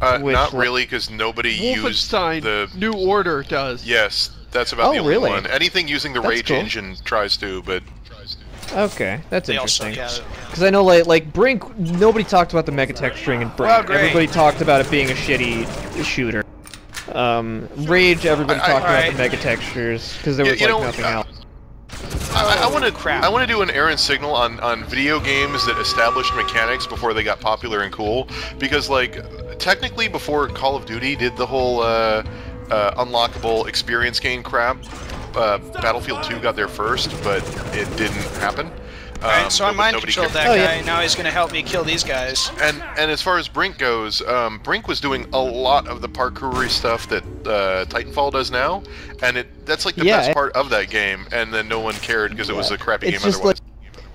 Speaker 5: Not really, because nobody used the
Speaker 2: New Order does.
Speaker 5: Yes, that's about the only one. Anything using the Rage
Speaker 3: cool.
Speaker 5: engine tries to, but
Speaker 3: okay, that's interesting. Because I know like Brink, nobody talked about the megatexturing in Brink. Everybody talked about it being a shitty shooter. Rage, everybody talked about the megatextures because there was like nothing else.
Speaker 5: I want to do an errant signal on video games that established mechanics before they got popular and cool, because like technically before Call of Duty did the whole unlockable experience gain crap, Battlefield 2 got there first, but it didn't happen.
Speaker 1: Alright, so I mind controlled that guy, now he's gonna help me kill these guys.
Speaker 5: And as far as Brink goes, Brink was doing a lot of the parkoury stuff that Titanfall does now, and that's like the best part of that game, and then no one cared because it was a crappy game otherwise.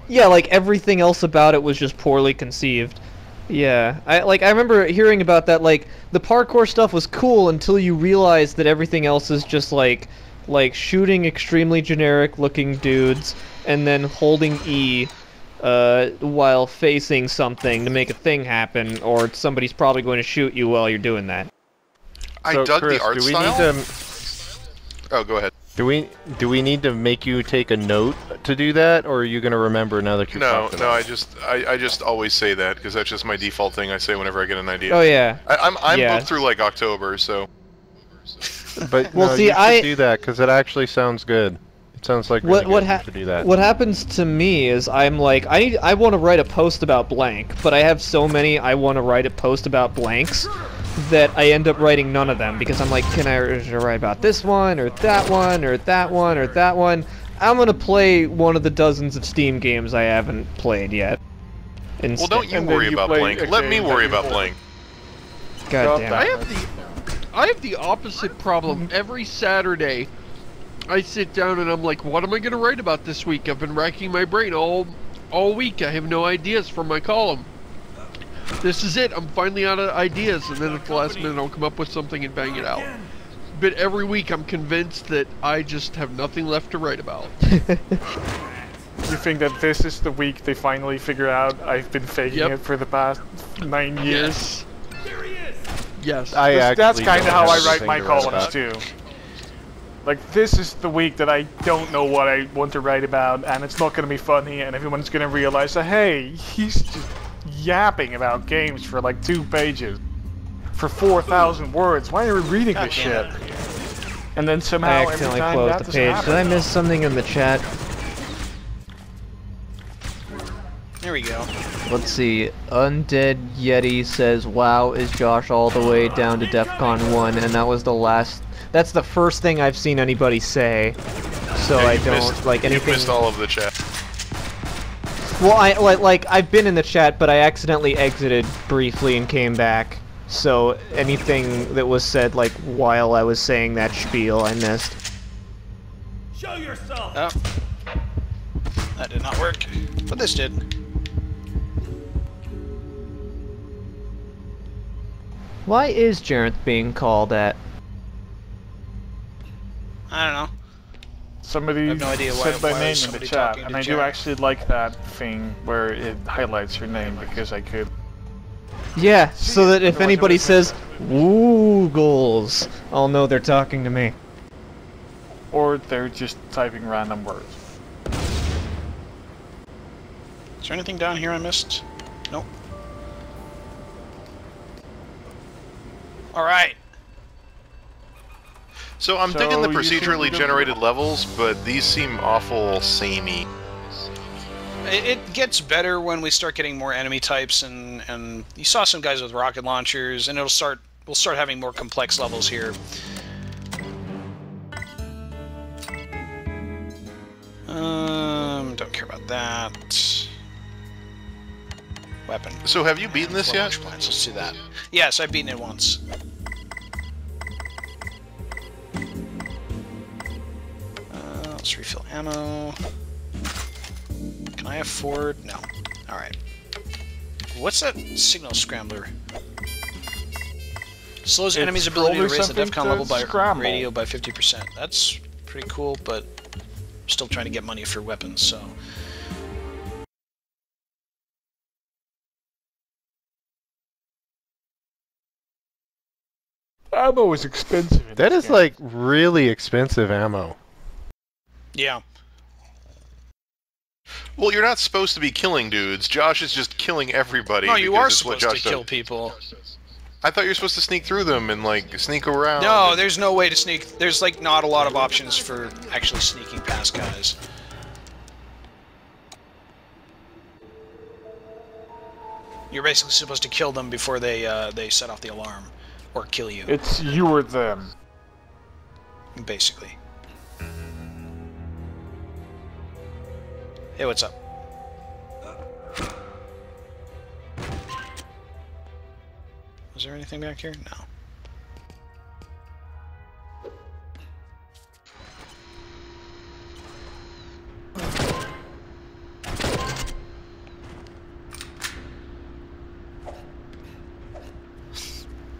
Speaker 3: Like everything else about it was just poorly conceived. Yeah, I remember hearing about that, like, the parkour stuff was cool until you realized that everything else is just, like, like shooting extremely generic looking dudes and then holding E while facing something to make a thing happen, or somebody's probably going to shoot you while you're doing that.
Speaker 5: I
Speaker 7: So,
Speaker 5: dug
Speaker 7: Chris,
Speaker 5: the art
Speaker 7: do we
Speaker 5: style.
Speaker 7: need to...
Speaker 5: Oh, go ahead.
Speaker 7: Do we need to make you take a note to do that, or are you gonna remember now that you're talking about it?
Speaker 5: I just always say that because that's just my default thing I say whenever I get an idea.
Speaker 3: Oh yeah.
Speaker 5: I'm booked through like October, so.
Speaker 7: But
Speaker 3: well,
Speaker 7: no,
Speaker 3: see,
Speaker 7: you should do that because it actually sounds good. It sounds like really good to do that.
Speaker 3: What happens to me is I'm like I want to write a post about blank, but I have so many I want to write a post about blanks that I end up writing none of them because I'm like, can I write about this one or that one or that one or that one? I'm gonna play one of the dozens of Steam games I haven't played yet.
Speaker 5: Well, don't you worry about blank. Let me worry about blank.
Speaker 3: God damn it.
Speaker 2: I have the opposite problem. Every Saturday, I sit down and I'm like, what am I gonna write about this week? I've been racking my brain all week. I have no ideas for my column. This is it. I'm finally out of ideas, and then at the last minute I'll come up with something and bang it out. But every week I'm convinced that I just have nothing left to write about.
Speaker 4: You think that this is the week they finally figure out I've been faking it for the past 9 years?
Speaker 2: Yes.
Speaker 4: That's kind of how I write my columns too. Like, this is the week that I don't know what I want to write about, and it's not going to be funny, and everyone's going to realize that, hey, he's just yapping about games for like 2 pages for 4,000 words. Why are we reading this shit? And then somehow
Speaker 3: I
Speaker 4: every
Speaker 3: accidentally
Speaker 4: time
Speaker 3: closed
Speaker 4: that
Speaker 3: the
Speaker 4: doesn't
Speaker 3: page.
Speaker 4: happen.
Speaker 3: Did I miss something in the chat?
Speaker 1: There we go.
Speaker 3: Let's see. Undead Yeti says, "Wow, is Josh all the way down to DEFCON 1?" And that was the last. That's the first thing I've seen anybody say. So
Speaker 5: Yeah,
Speaker 3: I don't like anything.
Speaker 5: You missed all of the chat.
Speaker 3: Well, I've been in the chat, but I accidentally exited briefly and came back. So anything that was said like while I was saying that spiel, I missed.
Speaker 12: Show yourself.
Speaker 1: Oh. That did not work, but this did.
Speaker 3: Why is Jareth being called at?
Speaker 1: I don't know.
Speaker 4: Somebody
Speaker 1: I have no idea
Speaker 4: said my
Speaker 1: why
Speaker 4: name in the
Speaker 1: somebody
Speaker 4: chat,
Speaker 1: talking
Speaker 4: and
Speaker 1: to
Speaker 4: I do
Speaker 1: Jared.
Speaker 4: actually like that thing where it highlights your name because I could.
Speaker 3: Yeah, so that if anybody says "Woogles," I'll know they're talking to me.
Speaker 4: Or they're just typing random words.
Speaker 1: Is there anything down here I missed? Nope. Alright.
Speaker 5: So I'm digging the procedurally generated levels, but these seem awful samey.
Speaker 1: It gets better when we start getting more enemy types, and you saw some guys with rocket launchers, and we'll start having more complex levels here. Don't care about that. Weapon.
Speaker 5: So have you beaten this yet?
Speaker 1: Let's do that. Yes, I've beaten it once. Let's refill ammo. Can I afford? No. Alright. What's that signal scrambler? Slows enemies' ability to raise the DEFCON level by radio by 50%. That's pretty cool, but I'm still trying to get money for weapons, so...
Speaker 4: Ammo is expensive.
Speaker 7: That is like really expensive ammo.
Speaker 1: Yeah.
Speaker 5: Well, you're not supposed to be killing dudes. Josh is just killing everybody.
Speaker 1: No, you are
Speaker 5: it's what
Speaker 1: supposed to
Speaker 5: Josh
Speaker 1: kill
Speaker 5: does.
Speaker 1: people.
Speaker 5: I thought you were supposed to sneak through them and like sneak around.
Speaker 1: No, there's no way to sneak. There's like not a lot of options for actually sneaking past guys. You're basically supposed to kill them before they set off the alarm, or kill you.
Speaker 4: It's you or them.
Speaker 1: Basically. Hey, what's up? Is there anything back here? No.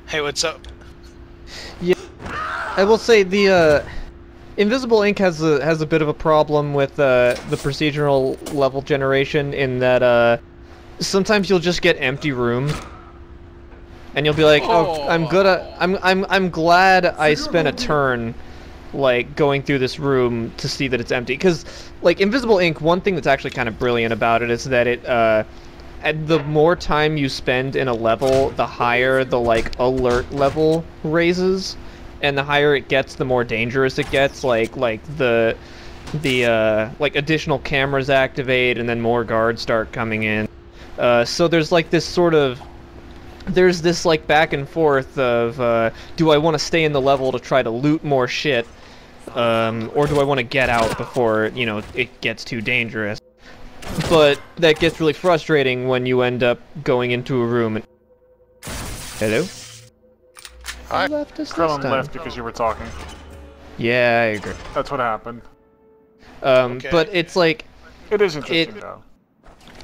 Speaker 1: Hey, what's up?
Speaker 3: Yeah, I will say the Invisible Ink has a bit of a problem with the procedural level generation in that sometimes you'll just get empty rooms, and you'll be like, oh, I'm glad I spent a turn like going through this room to see that it's empty. Because like Invisible Ink, one thing that's actually kind of brilliant about it is that it the more time you spend in a level, the higher the like alert level raises. And the higher it gets, the more dangerous it gets. Like the like additional cameras activate, and then more guards start coming in. So there's like this sort of like back and forth of do I want to stay in the level to try to loot more shit, or do I want to get out before it gets too dangerous? But that gets really frustrating when you end up going into a room and... Hello?
Speaker 4: I left because you were talking.
Speaker 3: Yeah, I agree.
Speaker 4: That's what happened.
Speaker 1: Okay.
Speaker 3: But it's like...
Speaker 4: It is interesting, though.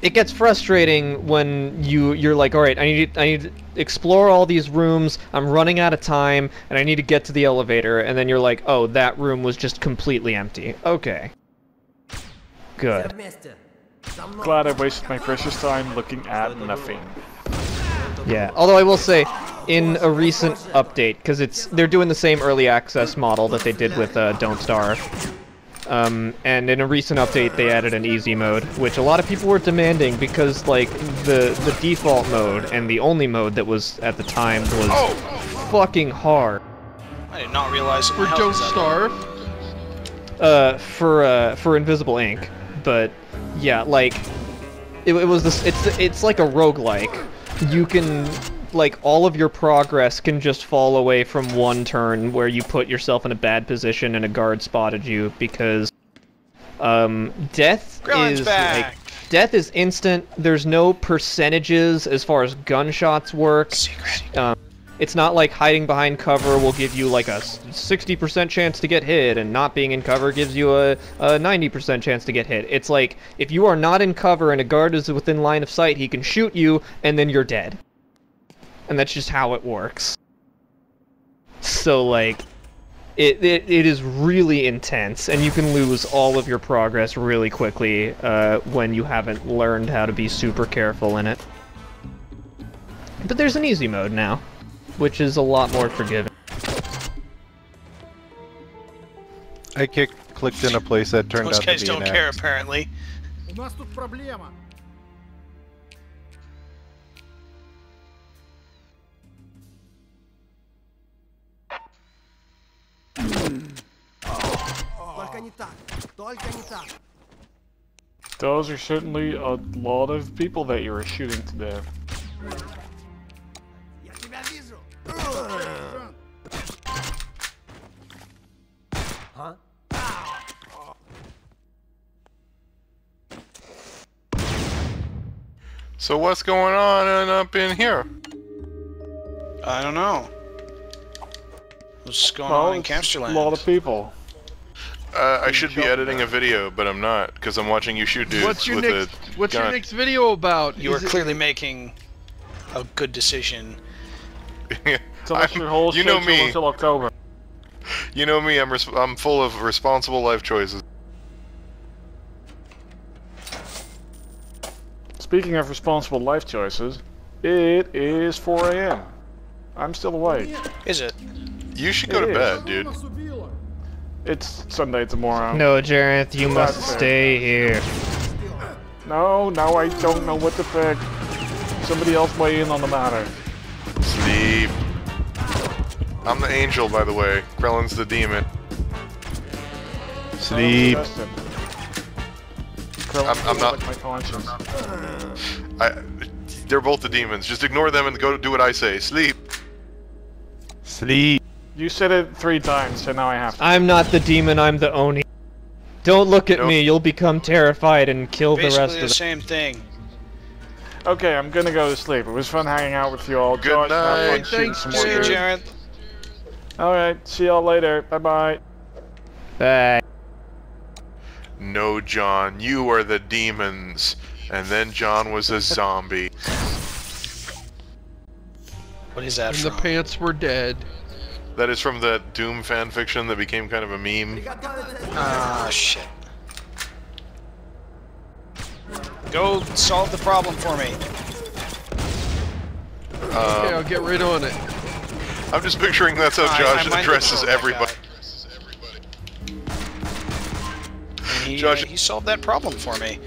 Speaker 3: It gets frustrating when you're like, alright, I need to explore all these rooms, I'm running out of time, and I need to get to the elevator, and then you're like, oh, that room was just completely empty. Okay. Good.
Speaker 4: Glad I wasted my precious time looking at nothing.
Speaker 3: Yeah, although I will say, in a recent update, because they're doing the same early access model that they did with Don't Starve, and in a recent update they added an easy mode, which a lot of people were demanding because like the default mode and the only mode that was at the time was fucking hard.
Speaker 1: I did not realize it.
Speaker 2: For Don't Starve?
Speaker 3: For Invisible Ink, but yeah, like it was this. It's like a roguelike. You can, like, all of your progress can just fall away from one turn where you put yourself in a bad position and a guard spotted you, because death is instant. There's no percentages as far as gunshots work. It's not like hiding behind cover will give you like a 60% chance to get hit, and not being in cover gives you a 90% chance to get hit. It's like, if you are not in cover and a guard is within line of sight, he can shoot you, and then you're dead. And that's just how it works. So, like, it is really intense, and you can lose all of your progress really quickly when you haven't learned how to be super careful in it. But there's an easy mode now, which is a lot more forgiving.
Speaker 7: I clicked in a place that turned out to be an
Speaker 1: Those guys don't care, apparently.
Speaker 4: Those are certainly a lot of people that you were shooting to death.
Speaker 12: Huh?
Speaker 5: So what's going on up in here?
Speaker 1: I don't know. What's going on in Camsterland?
Speaker 4: A lot of people.
Speaker 5: I should be editing a video, but I'm not, because I'm watching you shoot dudes
Speaker 2: What's your
Speaker 5: with
Speaker 2: your next video about?
Speaker 1: You are clearly making a good decision.
Speaker 5: You know me.
Speaker 4: Until October.
Speaker 5: You know me. I'm full of responsible life choices.
Speaker 4: Speaking of responsible life choices, it is 4 AM. I'm still awake.
Speaker 1: Is it?
Speaker 5: You should go to bed, dude.
Speaker 4: It's Sunday tomorrow.
Speaker 3: No, Jareth, you must stay here.
Speaker 4: No, I don't know what to pick. Somebody else weigh in on the matter.
Speaker 5: Sleep. I'm the angel, by the way. Krellin's the demon.
Speaker 7: Sleep.
Speaker 5: I'm not.
Speaker 4: Like my conscience.
Speaker 5: They're both the demons. Just ignore them and go do what I say. Sleep.
Speaker 7: Sleep.
Speaker 4: You said it 3 times, so now I have to.
Speaker 3: I'm not the demon, I'm the Oni. Don't look at me, you'll become terrified and kill the rest of them.
Speaker 1: Basically the same thing.
Speaker 4: Okay, I'm gonna go to sleep. It was fun hanging out with you all.
Speaker 5: Good night.
Speaker 2: Thanks,
Speaker 1: See you, Jareth.
Speaker 4: Alright, see y'all later. Bye-bye.
Speaker 3: Bye.
Speaker 5: No, John, you are the demons. And then John was a zombie.
Speaker 1: What is that
Speaker 2: And
Speaker 1: from?
Speaker 2: the pants were dead.
Speaker 5: That is from that Doom fan fiction that became kind of a meme.
Speaker 1: Ah, shit. Go solve the problem for me.
Speaker 2: Okay, I'll get right on it.
Speaker 5: I'm just picturing that's how Josh addresses everybody.
Speaker 1: And he solved that problem for me.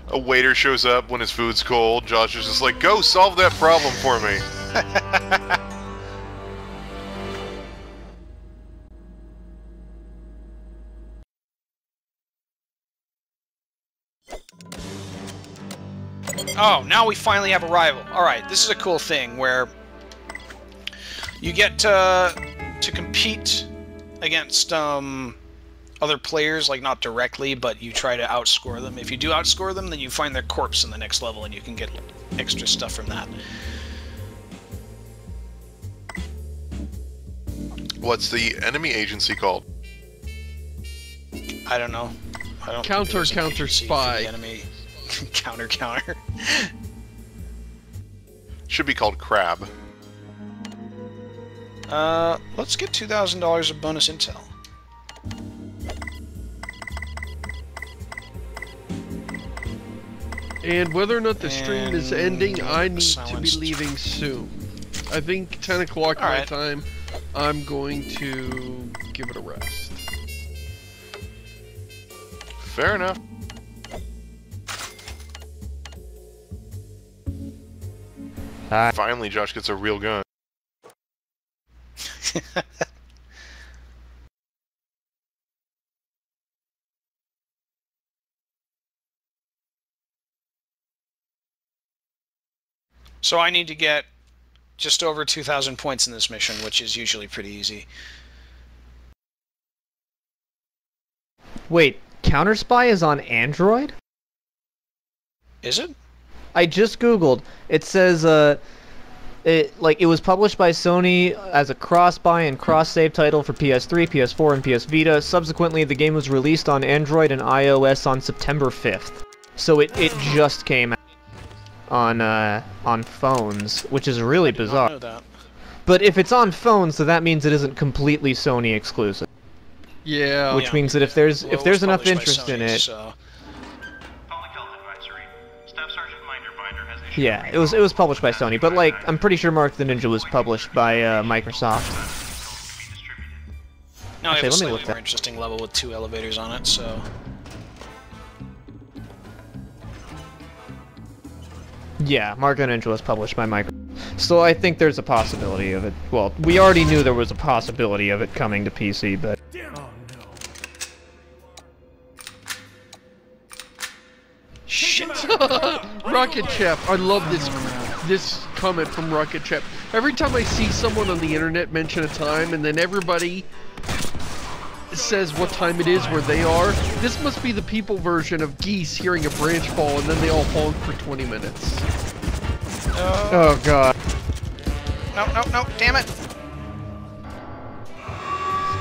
Speaker 5: A waiter shows up when his food's cold. Josh is just like, go solve that problem for me.
Speaker 1: Oh, now we finally have a rival. Alright, this is a cool thing where you get to compete against other players, like not directly, but you try to outscore them. If you do outscore them, then you find their corpse in the next level and you can get extra stuff from that.
Speaker 5: What's the enemy agency called?
Speaker 1: I don't know. I don't
Speaker 2: Counterspy.
Speaker 1: Enemy counter.
Speaker 5: Should be called Crab.
Speaker 1: Let's get $2,000 of bonus intel.
Speaker 2: And whether or not the stream is ending, I need to be leaving soon. I think 10 o'clock my time. I'm going to give it a rest.
Speaker 5: Fair enough. Finally, Josh gets a real gun.
Speaker 1: So I need to get just over 2,000 points in this mission, which is usually pretty easy.
Speaker 3: Wait, Counterspy is on Android?
Speaker 1: Is it?
Speaker 3: I just googled. It says it was published by Sony as a cross-buy and cross-save title for PS3, PS4, and PS Vita. Subsequently, the game was released on Android and iOS on September 5th. So it just came out on phones, which is really bizarre.
Speaker 1: Know that.
Speaker 3: But if it's on phones, so that means it isn't completely Sony exclusive.
Speaker 2: Yeah.
Speaker 3: Which means that if there's enough interest in it.
Speaker 1: So.
Speaker 3: Yeah, it was published by Sony, but like I'm pretty sure Mark the Ninja was published by Microsoft.
Speaker 1: Now I have
Speaker 3: Actually,
Speaker 1: a slightly more interesting level with 2 elevators on it, so.
Speaker 3: Yeah, Mark the Ninja was published by Microsoft. So I think there's a possibility of it. Well, we already knew there was a possibility of it coming to PC, but.
Speaker 1: Shit.
Speaker 2: Rocket Chef, I love this comment from Rocket Chef. Every time I see someone on the internet mention a time and then everybody says what time it is where they are, this must be the people version of geese hearing a branch fall and then they all honk for 20 minutes.
Speaker 3: Oh god.
Speaker 1: No, damn it.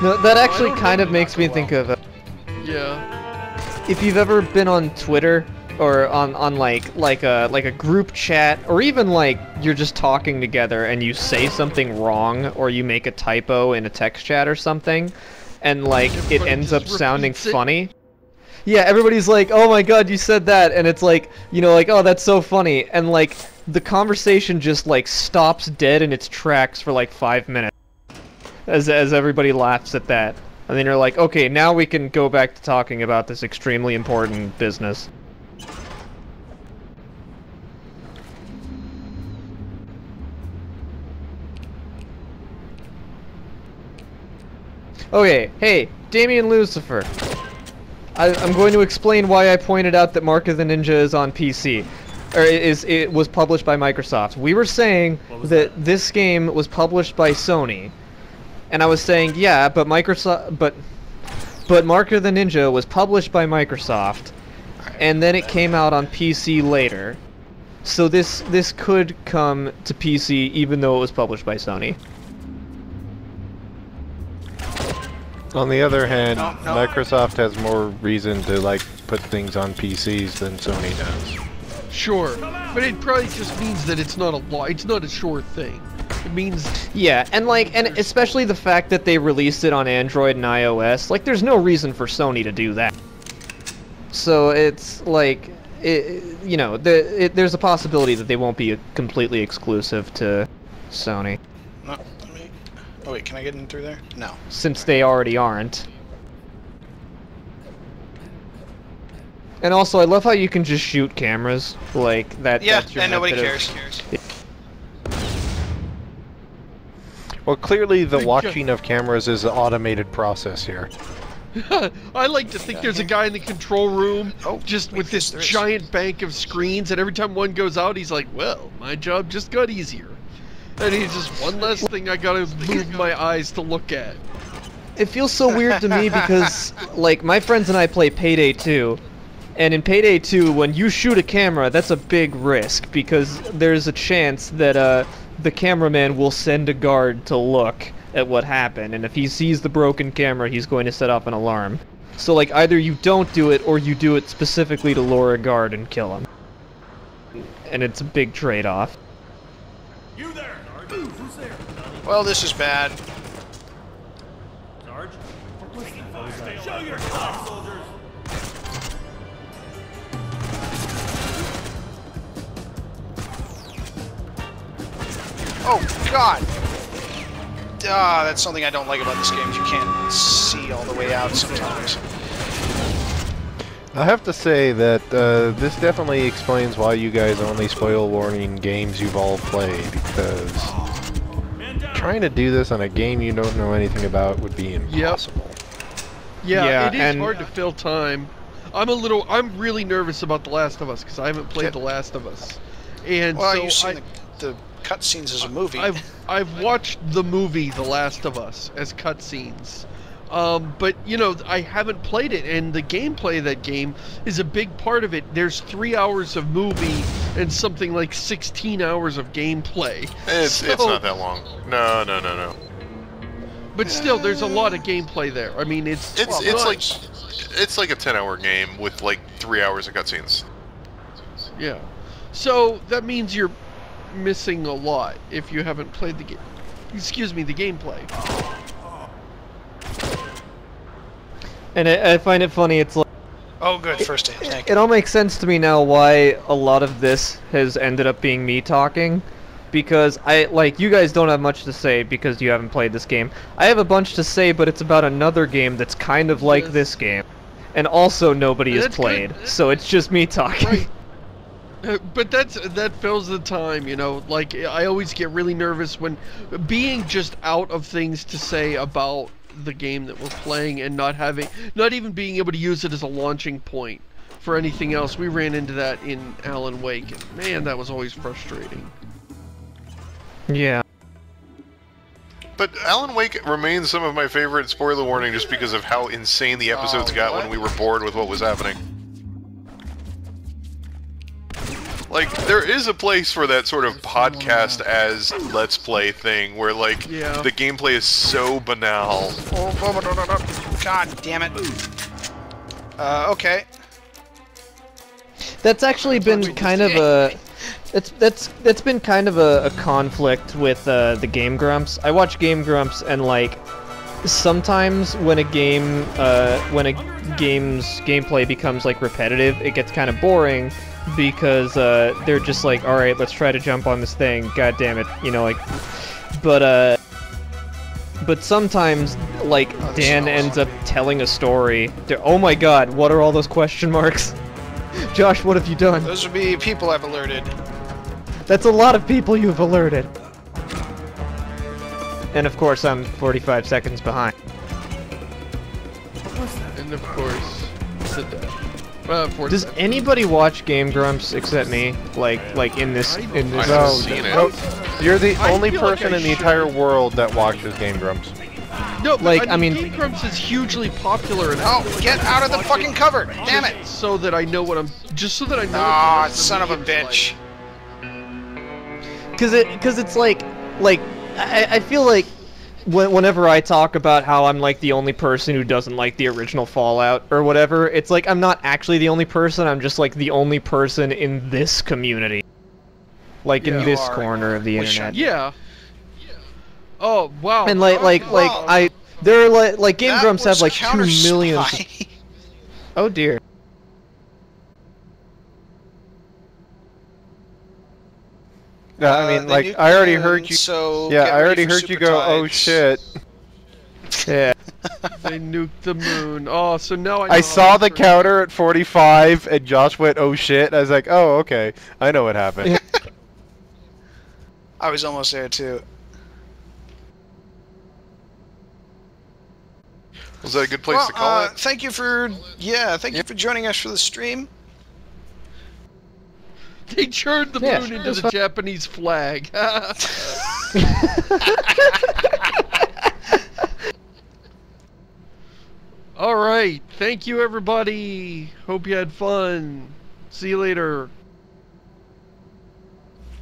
Speaker 3: No, that actually kind of makes me think of
Speaker 2: Yeah.
Speaker 3: If you've ever been on Twitter or on like a group chat, or even like you're just talking together and you say something wrong or you make a typo in a text chat or something, and like it ends up sounding funny. Yeah, everybody's like, "Oh my god, you said that," and it's like, you know, like, "Oh, that's so funny," and like the conversation just like stops dead in its tracks for like 5 minutes as everybody laughs at that, and then you're like, "Okay, now we can go back to talking about this extremely important business." Okay, hey, Damien Lucifer. I'm going to explain why I pointed out that Mark of the Ninja is on PC. Or it was published by Microsoft. We were saying that this game was published by Sony. And I was saying, yeah, but Microsoft but Mark of the Ninja was published by Microsoft, and then it came out on PC later. So this could come to PC even though it was published by Sony.
Speaker 7: On the other hand, Microsoft has more reason to like put things on PCs than Sony does.
Speaker 2: Sure, but it probably just means that it's not a sure thing. It means...
Speaker 3: Yeah, and especially the fact that they released it on Android and iOS, like, there's no reason for Sony to do that. So it's, like, you know, there's a possibility that they won't be completely exclusive to Sony.
Speaker 1: No, oh wait, can I get in through there? No.
Speaker 3: Since they already aren't. And also, I love how you can just shoot cameras, like, that.
Speaker 1: Yeah,
Speaker 3: that's your
Speaker 1: and nobody
Speaker 3: method
Speaker 1: cares.
Speaker 7: Well, clearly the watching of cameras is an automated process here.
Speaker 2: I like to think there's a guy in the control room just with this giant bank of screens, and every time one goes out, he's like, well, my job just got easier. And he's just one less thing I gotta move my eyes to look at.
Speaker 3: It feels so weird to me because, like, my friends and I play Payday 2, and in Payday 2, when you shoot a camera, that's a big risk, because there's a chance that, the cameraman will send a guard to look at what happened, and if he sees the broken camera, he's going to set off an alarm. So, like, either you don't do it, or you do it specifically to lure a guard and kill him. And it's a big trade-off.
Speaker 11: You there! Who's there?
Speaker 1: Well, this is bad.
Speaker 11: Sarge? Show your top, soldiers!
Speaker 1: Oh, God! Ah, that's something I don't like about this game. You can't see all the way out sometimes.
Speaker 7: I have to say that this definitely explains why you guys only spoil warning games you've all played, because trying to do this on a game you don't know anything about would be impossible.
Speaker 2: Yeah, it is hard to fill time. I'm really nervous about The Last of Us, because I haven't played The Last of Us. And
Speaker 1: well,
Speaker 2: so
Speaker 1: you've seen the cutscenes as a movie.
Speaker 2: I've watched the movie The Last of Us as cutscenes. But, you know, I haven't played it, and the gameplay of that game is a big part of it. There's 3 hours of movie and something like 16 hours of gameplay.
Speaker 5: It's not that long. No.
Speaker 2: But still, there's a lot of gameplay there. I mean, it's
Speaker 5: like a 10-hour game with like 3 hours of cutscenes.
Speaker 2: Yeah. So that means you're missing a lot if you haven't played the game. Excuse me, the gameplay.
Speaker 3: And I find it funny, it's like...
Speaker 1: Oh, good, first aid, thank you.
Speaker 3: It all makes sense to me now why a lot of this has ended up being me talking. Because you guys don't have much to say because you haven't played this game. I have a bunch to say, but it's about another game that's kind of like this game. And also nobody has played, so it's just me talking.
Speaker 2: Right. But that fills the time, you know. Like, I always get really nervous when being just out of things to say about the game that we're playing and not even being able to use it as a launching point for anything else. We ran into that in Alan Wake, and man, that was always frustrating.
Speaker 3: Yeah.
Speaker 5: But Alan Wake remains some of my favorite, spoiler warning, just because of how insane the episodes got when we were bored with what was happening. Like, there is a place for that sort of podcast as Let's Play thing, where, like, the gameplay is so banal.
Speaker 1: God damn it. Okay.
Speaker 3: That's actually been kind of a... That's been kind of a conflict with the Game Grumps. I watch Game Grumps, and, like, sometimes when a game's gameplay becomes, like, repetitive, it gets kind of boring. Because they're just like, all right, let's try to jump on this thing. God damn it, you know, like. But sometimes, like, Dan ends up telling a story. Oh my God, what are all those question marks? Josh, what have you done?
Speaker 1: Those would be people I've alerted.
Speaker 3: That's a lot of people you've alerted. And of course, I'm 45 seconds behind.
Speaker 2: And of course, sit down.
Speaker 3: Does anybody watch Game Grumps except me? Like in this?
Speaker 7: No, you're the only person in the entire world that watches Game Grumps.
Speaker 2: No, like I mean, Game Grumps is hugely popular. And
Speaker 1: get out of the fucking cover! Damn it!
Speaker 2: So that I know what I'm. Just so that I know.
Speaker 1: Ah, son of a bitch!
Speaker 3: Because it's like I feel like. Whenever I talk about how I'm like the only person who doesn't like the original Fallout or whatever, it's like I'm not actually the only person, I'm just like the only person in this community. Like in this corner of the internet.
Speaker 2: Yeah. Oh wow!
Speaker 3: And they're like Game Grumps have like 2 million. Oh dear.
Speaker 7: I mean, like I already heard you.
Speaker 1: So
Speaker 7: yeah, I already heard you go. Oh shit.
Speaker 3: Yeah.
Speaker 2: They nuked the moon. Oh, so now I know
Speaker 7: I saw the counter at 45, and Josh went, "Oh shit!" I was like, "Oh, okay, I know what happened."
Speaker 1: I was almost there too.
Speaker 5: Was that a good place to call it?
Speaker 1: Thank you for you for joining us for the stream.
Speaker 2: They turned the moon into the Japanese flag. Alright, thank you everybody. Hope you had fun. See you later.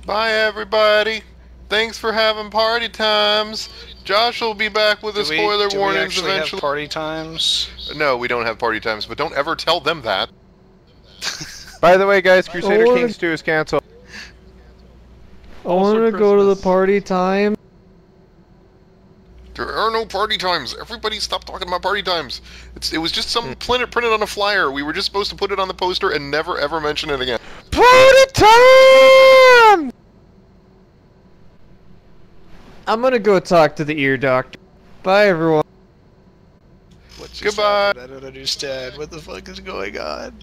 Speaker 5: Bye everybody. Thanks for having party times. Josh will be back with the spoiler warnings eventually.
Speaker 1: Have party times?
Speaker 5: No, we don't have party times, but don't ever tell them that.
Speaker 7: By the way, guys, Crusader Kings 2 is canceled.
Speaker 3: I want to go to the party time.
Speaker 5: There are no party times. Everybody stop talking about party times. It was just some printed on a flyer. We were just supposed to put it on the poster and never ever mention it again.
Speaker 7: Party time!
Speaker 3: I'm gonna go talk to the ear doctor. Bye, everyone.
Speaker 1: What's
Speaker 5: Goodbye.
Speaker 1: I don't understand. What the fuck is going on?